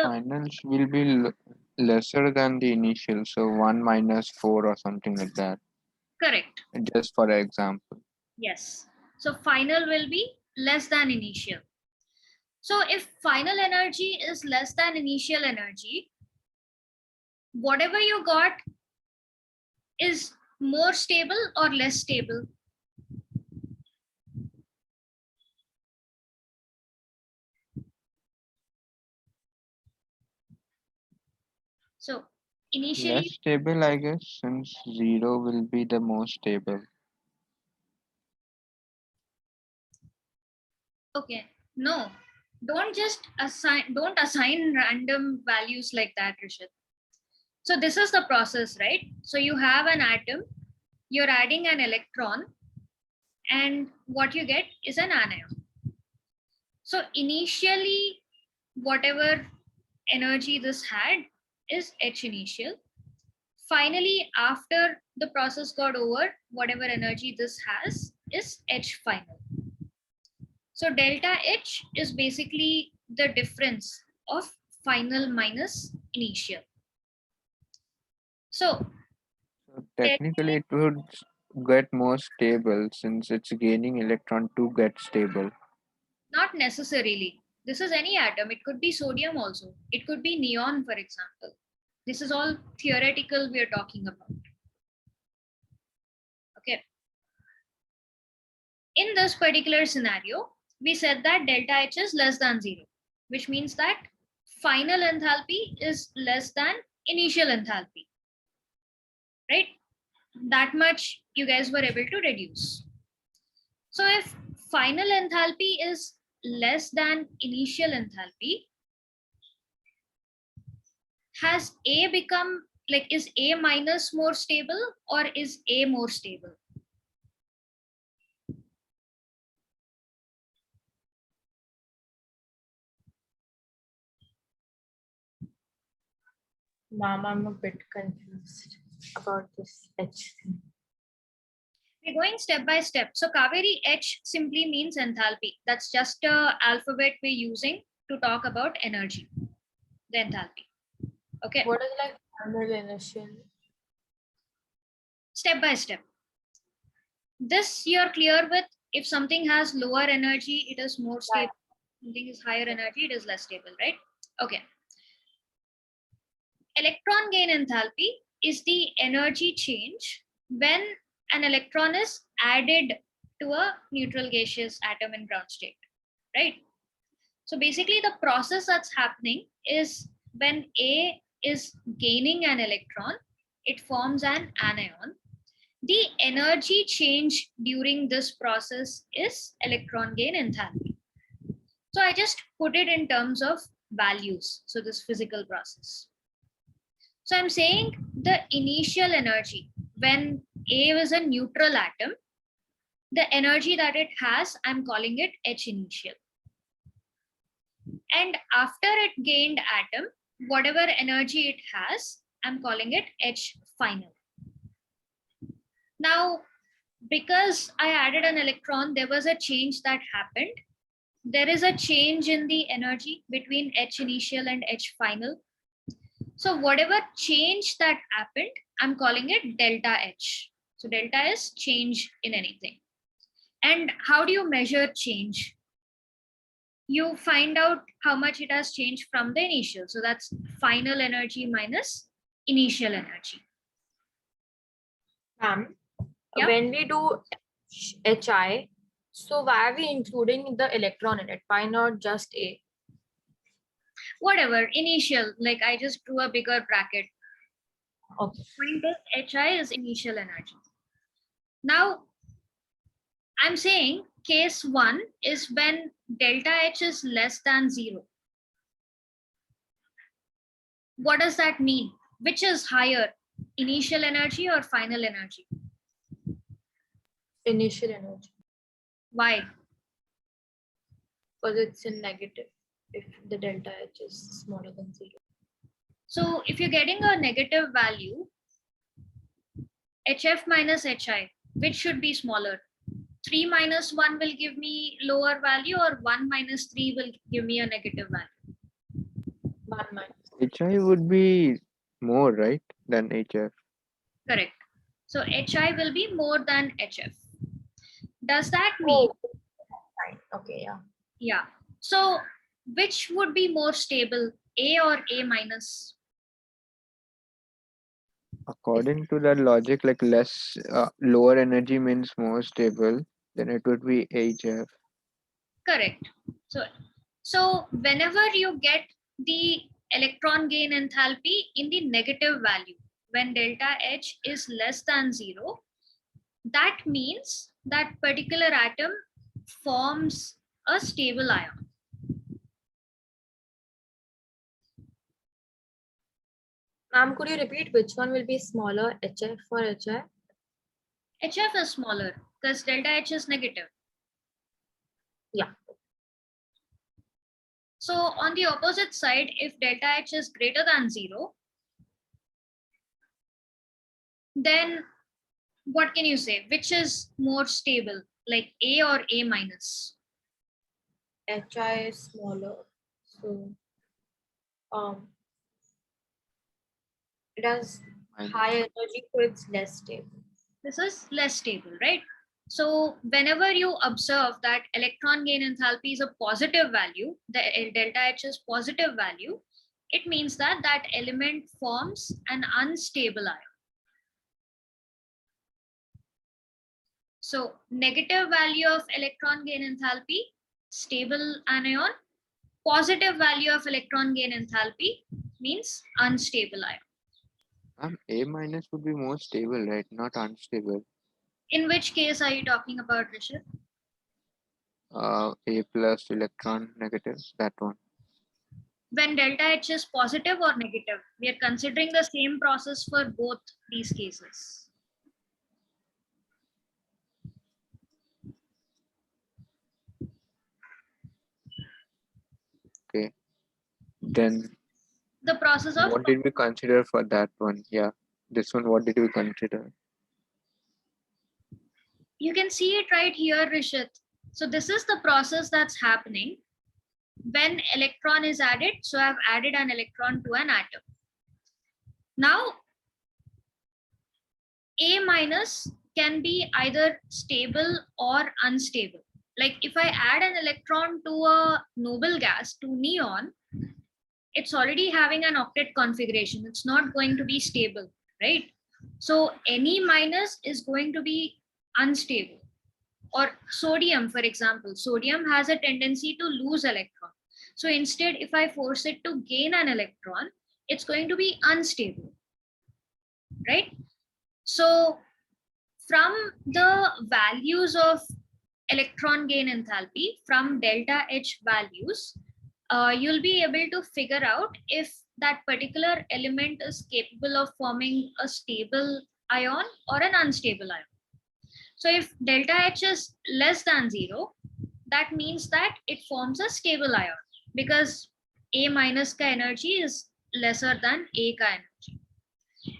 B: Finals will be lesser than the initial, so 1 minus 4 or something like that.
A: Correct.
B: Just for example.
A: Yes. So final will be less than initial. So if final energy is less than initial energy, whatever you got is more stable or less stable? So initially,
B: Less stable, I guess, since 0 will be the most stable.
A: okay, no, don't assign random values like that, Rishit. So this is the process, right? So you have an atom, you're adding an electron, and what you get is an anion. So initially, whatever energy this had is H initial. Finally, after the process got over, whatever energy this has is H final. So delta H is basically the difference of final minus initial. So
B: Technically, it would get more stable since it's gaining electron to get stable.
A: not necessarily. This is any atom. It could be sodium also. It could be neon, for example. This is all theoretical we are talking about. Okay. In this particular scenario, we said that delta H is less than 0, which means that final enthalpy is less than initial enthalpy, right? That much you guys were able to reduce. So if final enthalpy is less than initial enthalpy, has A become like, is A minus more stable or is A more stable?
C: Ma'am, I'm a bit confused about this H thing.
A: We're going step by step. So Kaveri, H simply means enthalpy. That's just a alphabet we're using to talk about energy, the enthalpy. Okay.
C: What is like final initial?
A: Step by step. This you're clear with. If something has lower energy, it is more stable. If something is higher energy, it is less stable, right? Okay. Electron gain enthalpy is the energy change when an electron is added to a neutral gaseous atom in ground state, right? So basically the process that's happening is when A is gaining an electron, it forms an anion. The energy change during this process is electron gain enthalpy. So I just put it in terms of values. So this physical process. So I'm saying the initial energy when A is a neutral atom, the energy that it has, I'm calling it H initial. And after it gained atom, whatever energy it has, I'm calling it H final. Now, because I added an electron, there was a change that happened. There is a change in the energy between H initial and H final. So whatever change that happened, I'm calling it delta H. So delta is change in anything. And how do you measure change? You find out how much it has changed from the initial. So that's final energy minus initial energy.
C: Yep. When we do HI, so why are we including the electron in it? Why not just A?
A: Whatever, initial, like I just drew a bigger bracket.
C: Okay.
A: Point is HI is initial energy. Now, I'm saying case 1 is when delta H is less than 0. What does that mean? Which is higher, initial energy or final energy?
C: Initial energy.
A: Why?
C: Because it's in negative. if the delta H is smaller than 0.
A: So if you're getting a negative value, HF minus HI, which should be smaller? 3 minus 1 will give me lower value, or 1 minus 3 will give me a negative value?
C: 1 minus.
B: HI would be more, right, than HF.
A: Correct. So HI will be more than HF. Does that mean?
C: Fine. Okay, yeah.
A: Yeah. So which would be more stable, A or A minus?
B: According to that logic, like less lower energy means more stable, then it would be HF.
A: Correct. So whenever you get the electron gain enthalpy in the negative value, when delta H is less than 0, that means that particular atom forms a stable ion.
C: Ma'am, could you repeat which one will be smaller, HF or HI?
A: HF is smaller because delta H is negative.
C: Yeah.
A: So on the opposite side, if delta H is greater than 0, then what can you say? Which is more stable, like A or A minus?
C: HI is smaller. So it has high energy, so it's less stable.
A: This is less stable, right? So whenever you observe that electron gain enthalpy is a positive value, the delta H is positive value, it means that that element forms an unstable ion. So negative value of electron gain enthalpy, stable anion. Positive value of electron gain enthalpy means unstable ion.
B: A minus would be more stable, right? Not unstable.
A: In which case are you talking about, Rishit?
B: A plus electron negative, that one.
A: When delta H is positive or negative, we are considering the same process for both these cases.
B: Okay. Then
A: The process of,
B: what did we consider for that one? Yeah. This one, what did we consider?
A: you can see it right here, Rishit. So this is the process that's happening when electron is added. So I've added an electron to an atom. Now, A minus can be either stable or unstable. Like if I add an electron to a noble gas, to neon, it's already having an octet configuration. It's not going to be stable, right? So any minus is going to be unstable. Or sodium, for example, sodium has a tendency to lose electron. So instead, if I force it to gain an electron, it's going to be unstable, right? So from the values of electron gain enthalpy, from delta H values, you'll be able to figure out if that particular element is capable of forming a stable ion or an unstable ion. So if delta H is less than 0, that means that it forms a stable ion because A minus ka energy is lesser than A ka energy.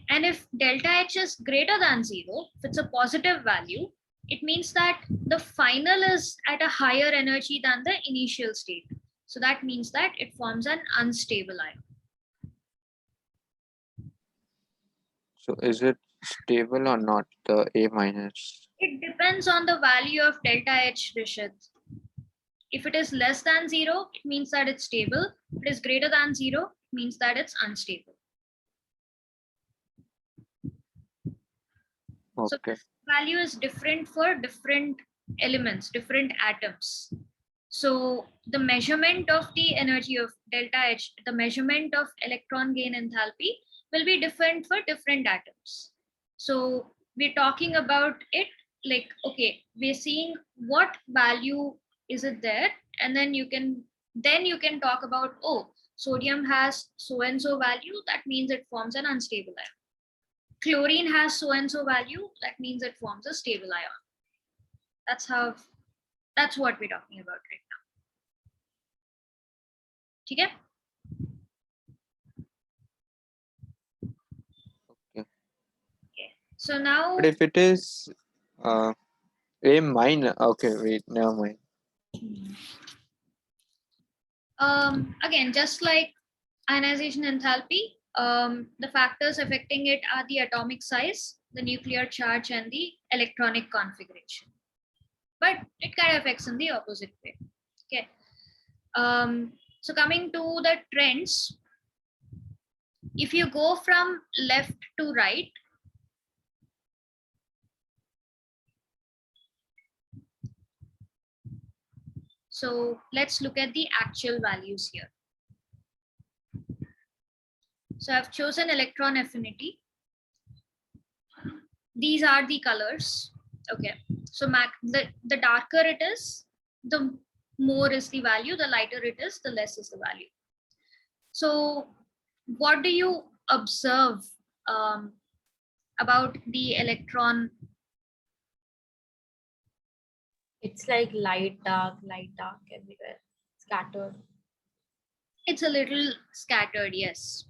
A: And if delta H is greater than 0, if it's a positive value, it means that the final is at a higher energy than the initial state. So that means that it forms an unstable ion.
B: So is it stable or not, the A minus?
A: It depends on the value of delta H, Rishit. If it is less than 0, it means that it's stable. If it is greater than 0, it means that it's unstable.
B: Okay.
A: So this value is different for different elements, different atoms. So the measurement of the energy of delta H, the measurement of electron gain enthalpy will be different for different atoms. So we're talking about it like, okay, we're seeing what value is it there, and then you can talk about, oh, sodium has so and so value, that means it forms an unstable ion. Chlorine has so and so value, that means it forms a stable ion. That's what we're talking about right now. ठीक है?
B: Okay.
A: So now,
B: But if it is A minor, okay, wait, never mind.
A: again, just like ionization enthalpy, the factors affecting it are the atomic size, the nuclear charge, and the electronic configuration. But it kind of affects in the opposite way. Okay. So coming to the trends, if you go from left to right, so let's look at the actual values here. So I've chosen electron affinity. These are the colors. Okay. So the darker it is, the more is the value, the lighter it is, the less is the value. So what do you observe about the electron?
C: It's like light, dark everywhere, scattered.
A: It's a little scattered, yes.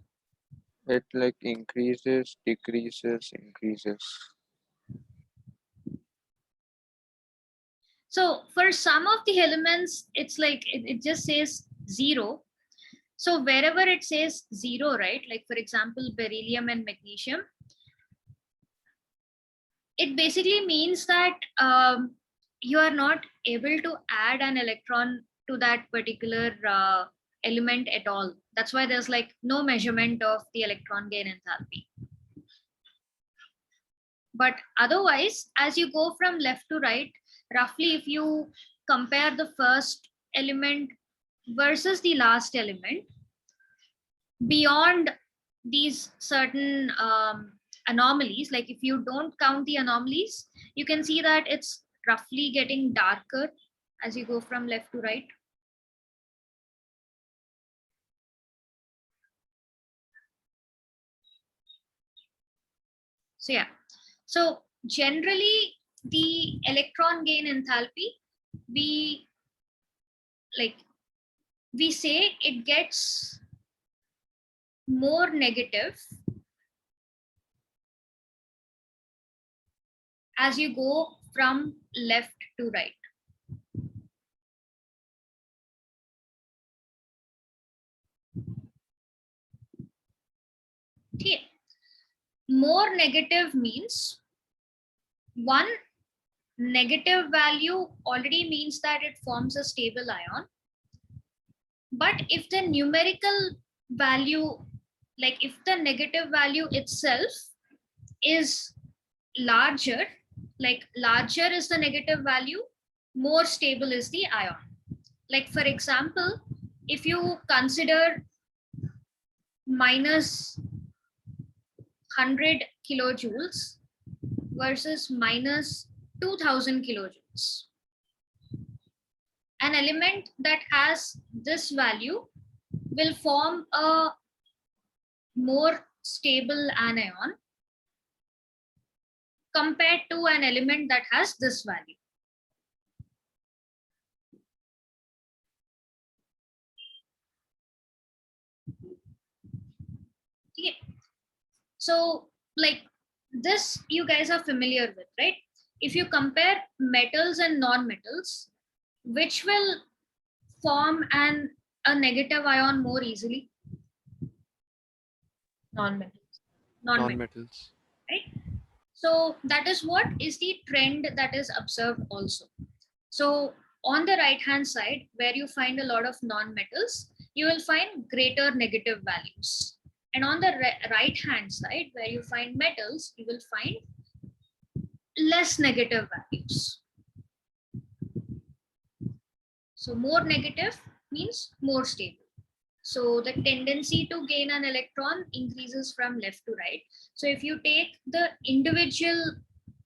B: It like increases, decreases, increases.
A: So for some of the elements, it's like it just says 0. So wherever it says 0, right? Like for example, beryllium and magnesium, it basically means that you are not able to add an electron to that particular element at all. That's why there's like no measurement of the electron gain enthalpy. But otherwise, as you go from left to right, roughly if you compare the first element versus the last element, beyond these certain anomalies, like if you don't count the anomalies, you can see that it's roughly getting darker as you go from left to right. So yeah, so generally the electron gain enthalpy, we say it gets more negative as you go from left to right. Okay. More negative means one negative value already means that it forms a stable ion. But if the numerical value, like if the negative value itself is larger, like larger is the negative value, more stable is the ion. Like for example, if you consider minus 100 kilojoules versus minus 2000 kilojoules, an element that has this value will form a more stable anion compared to an element that has this value. Okay. So like this you guys are familiar with, right? If you compare metals and non-metals, which will form a negative ion more easily?
C: Non-metals.
D: Non-metals.
A: Right? So that is what is the trend that is observed also. So on the right hand side, where you find a lot of non-metals, you will find greater negative values. And on the right hand side, where you find metals, you will find less negative values. So more negative means more stable. So the tendency to gain an electron increases from left to right. So if you take the individual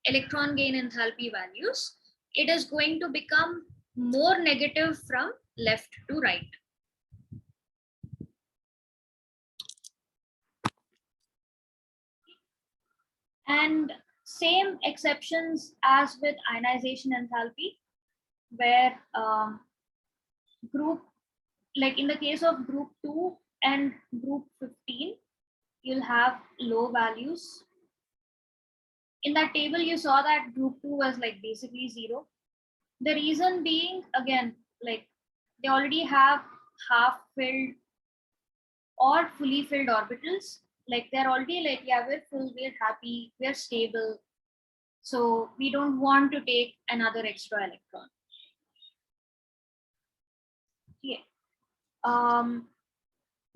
A: electron gain enthalpy values, it is going to become more negative from left to right. And same exceptions as with ionization enthalpy, where group like in the case of group 2 and group 15, you'll have low values. In that table, you saw that group 2 was like basically 0. The reason being, again, like they already have half filled or fully filled orbitals. Like they're already like, yeah, we're full, we're happy, we're stable. So we don't want to take another extra electron. Yeah.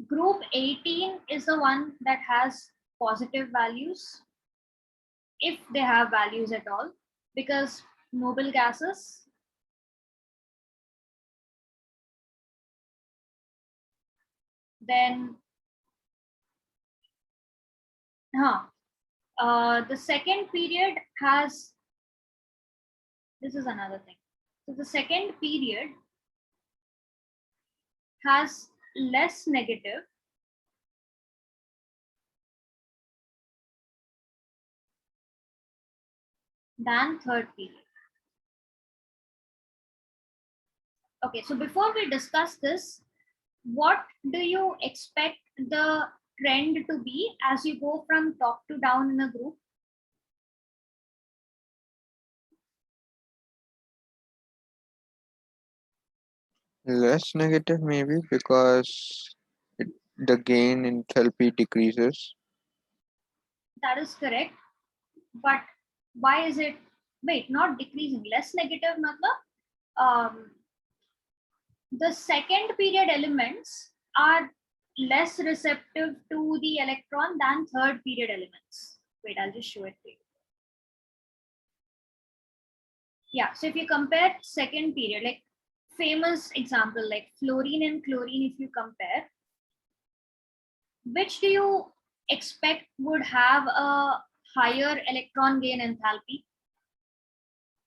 A: Group 18 is the one that has positive values, if they have values at all, because noble gases, then the second period has, this is another thing. So the second period has less negative than third period. Okay, so before we discuss this, what do you expect the trend to be as you go from top to down in a group?
B: Less negative maybe because the gain enthalpy decreases.
A: That is correct. But why is it, wait, not decreasing, less negative, the second period elements are less receptive to the electron than third period elements. Wait, I'll just show it to you. Yeah, so if you compare second period, like famous example, like fluorine and chlorine, if you compare, which do you expect would have a higher electron gain enthalpy?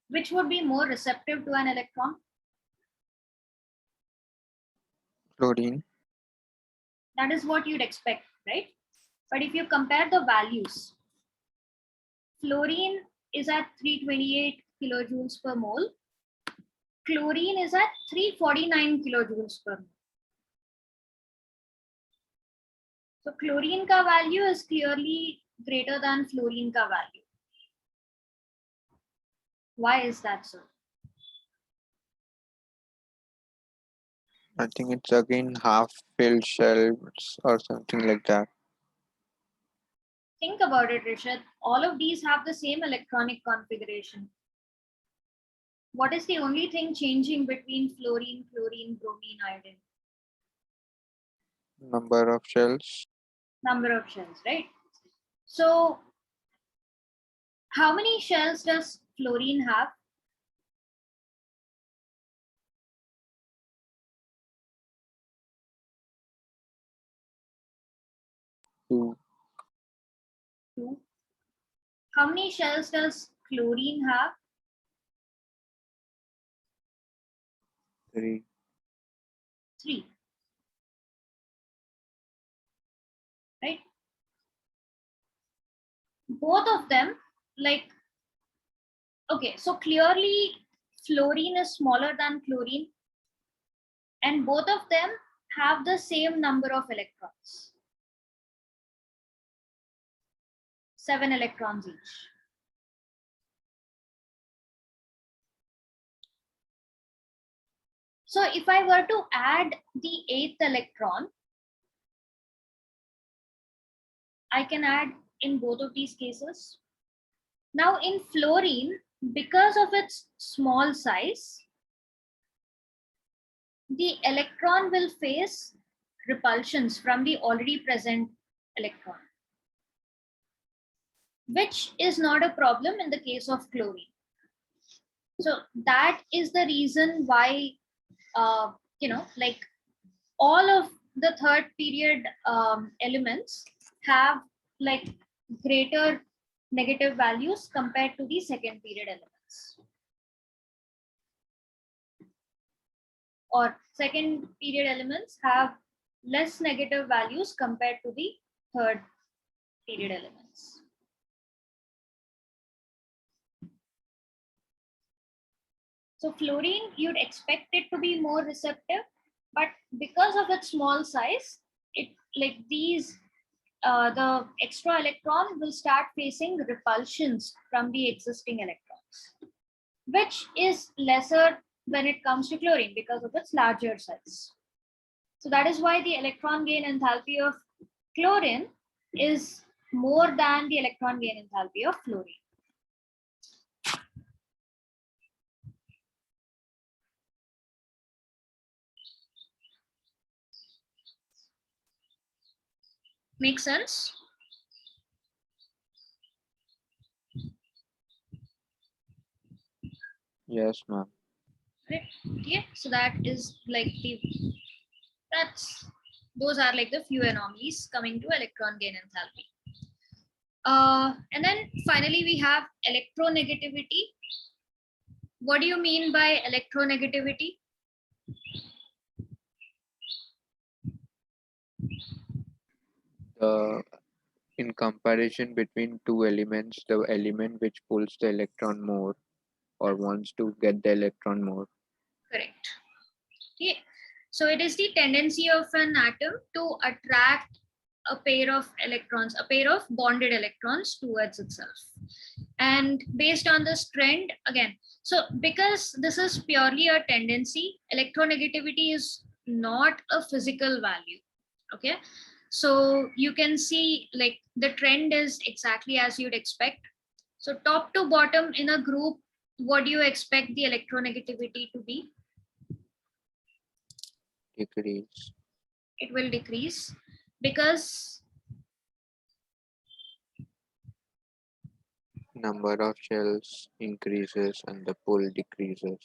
A: Which would be more receptive to an electron?
B: Chlorine.
A: That is what you'd expect, right? But if you compare the values, fluorine is at 328 kilojoules per mole. Chlorine is at 349 kilojoules per mole. So chlorine ka value is clearly greater than fluorine ka value. Why is that so?
B: I think it's again half filled shells or something like that.
A: Think about it, Rishad. All of these have the same electronic configuration. What is the only thing changing between fluorine, chlorine, bromine, iodine?
B: Number of shells.
A: Number of shells, right? So how many shells does fluorine have?
B: 2.
A: 2. How many shells does chlorine have?
B: 3.
A: 3. Right? Both of them, like, okay, so clearly fluorine is smaller than chlorine, and both of them have the same number of electrons. 7 electrons each. So if I were to add the 8th electron, I can add in both of these cases. Now in fluorine, because of its small size, the electron will face repulsions from the already present electron, which is not a problem in the case of chlorine. So that is the reason why, like all of the third period elements have like greater negative values compared to the second period elements. Or second period elements have less negative values compared to the third period elements. So fluorine, you'd expect it to be more receptive but because of its small size, it like these the extra electron will start facing repulsions from the existing electrons, which is lesser when it comes to chlorine because of its larger size. So that is why the electron gain enthalpy of chlorine is more than the electron gain enthalpy of fluorine. Make sense?
B: Yes, ma'am.
A: Right. Yeah. So that is like those are like the few anomalies coming to electron gain enthalpy. And then finally we have electronegativity. What do you mean by electronegativity?
B: In comparison between two elements, the element which pulls the electron more or wants to get the electron more.
A: Correct. Okay. So it is the tendency of an atom to attract a pair of electrons, a pair of bonded electrons towards itself. And based on this trend, again, so because this is purely a tendency, electronegativity is not a physical value. Okay. So you can see like the trend is exactly as you'd expect. So top to bottom in a group, what do you expect the electronegativity to be?
B: Decrease.
A: It will decrease because
B: Number of shells increases and the pull decreases.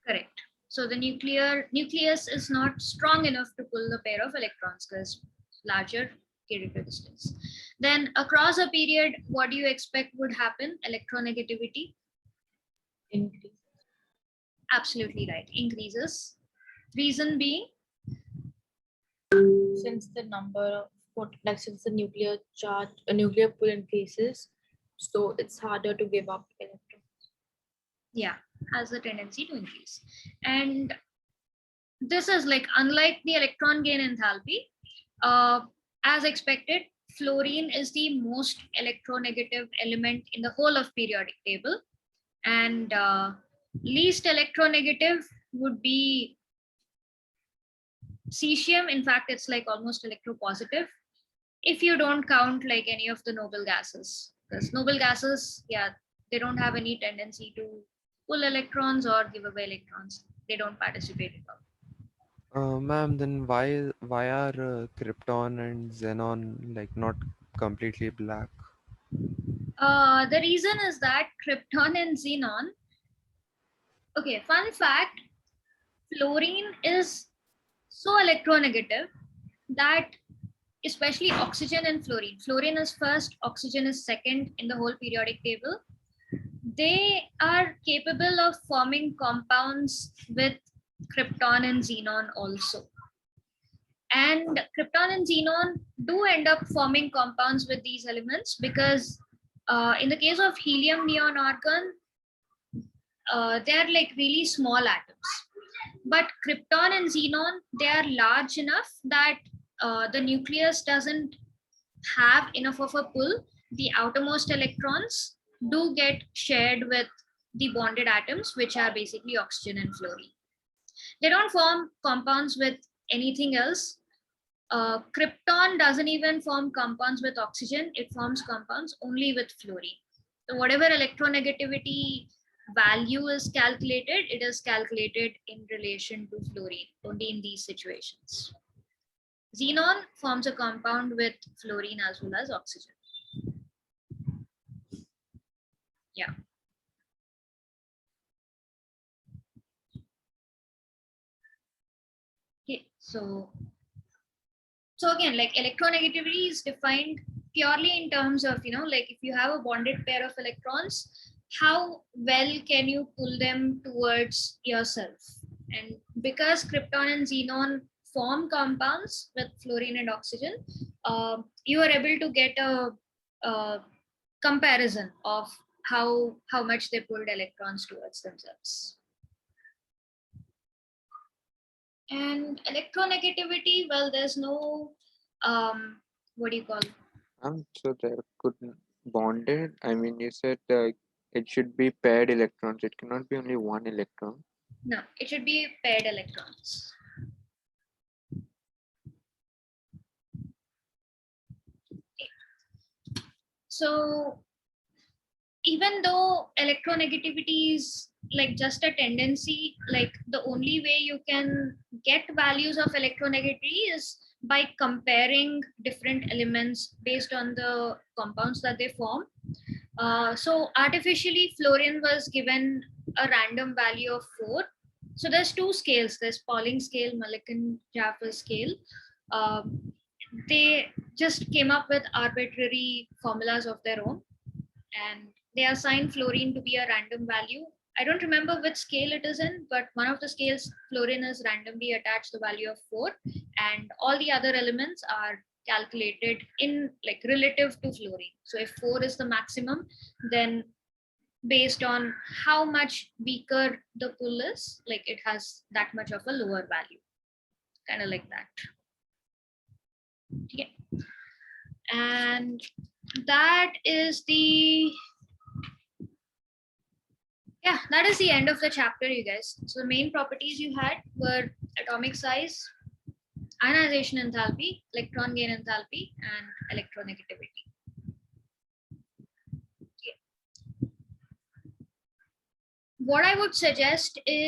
A: correct. So the nucleus is not strong enough to pull the pair of electrons because larger character distance. Then across a period, what do you expect would happen? Electronegativity?
C: Increase.
A: Absolutely right. Increases. Reason being?
C: Since the number of since the nuclear charge, nuclear pull increases, so it's harder to give up electrons.
A: Yeah, has a tendency to increase. And this is like unlike the electron gain enthalpy, as expected, fluorine is the most electronegative element in the whole of periodic table, and least electronegative would be cesium. In fact, it's like almost electropositive if you don't count like any of the noble gases, because noble gases, yeah, they don't have any tendency to pull electrons or give away electrons. They don't participate at all.
D: Ma'am, then why are krypton and xenon like not completely black?
A: The reason is that krypton and xenon. Okay, fun fact: fluorine is so electronegative that, especially oxygen and fluorine. Fluorine is first, oxygen is second in the whole periodic table. They are capable of forming compounds with krypton and xenon also. And krypton and xenon do end up forming compounds with these elements because in the case of helium, neon, argon, they are like really small atoms. But krypton and xenon, they are large enough that the nucleus doesn't have enough of a pull. The outermost electrons do get shared with the bonded atoms, which are basically oxygen and fluorine. They don't form compounds with anything else. Krypton doesn't even form compounds with oxygen. It forms compounds only with fluorine. So whatever electronegativity value is calculated, it is calculated in relation to fluorine, only in these situations. Xenon forms a compound with fluorine as well as oxygen. Yeah. Okay, so again, like electronegativity is defined purely in terms of, like if you have a bonded pair of electrons, how well can you pull them towards yourself? And because krypton and xenon form compounds with fluorine and oxygen, you are able to get a comparison of how much they pulled electrons towards themselves. And And electronegativity, well, there's no, what do you call?
B: So there couldn't bonded. I mean, you said it should be paired electrons. It cannot be only one electron.
A: No, it should be paired electrons. Okay. So even though electronegativity is like just a tendency, like the only way you can get values of electronegativity is by comparing different elements based on the compounds that they form. So artificially, fluorine was given a random value of 4. So there's two scales. There's Pauling scale, Mulliken-Jaffe scale. They just came up with arbitrary formulas of their own, and they assign fluorine to be a random value. I don't remember which scale it is in, but one of the scales, fluorine is randomly attached the value of 4, and all the other elements are calculated in like relative to fluorine. So if 4 is the maximum, then based on how much weaker the pull is, like it has that much of a lower value, kind of like that. Yeah. And that is the that is the end of the chapter, you guys. So the main properties you had were atomic size, ionization enthalpy, electron gain enthalpy, and electronegativity. Okay. What I would suggest is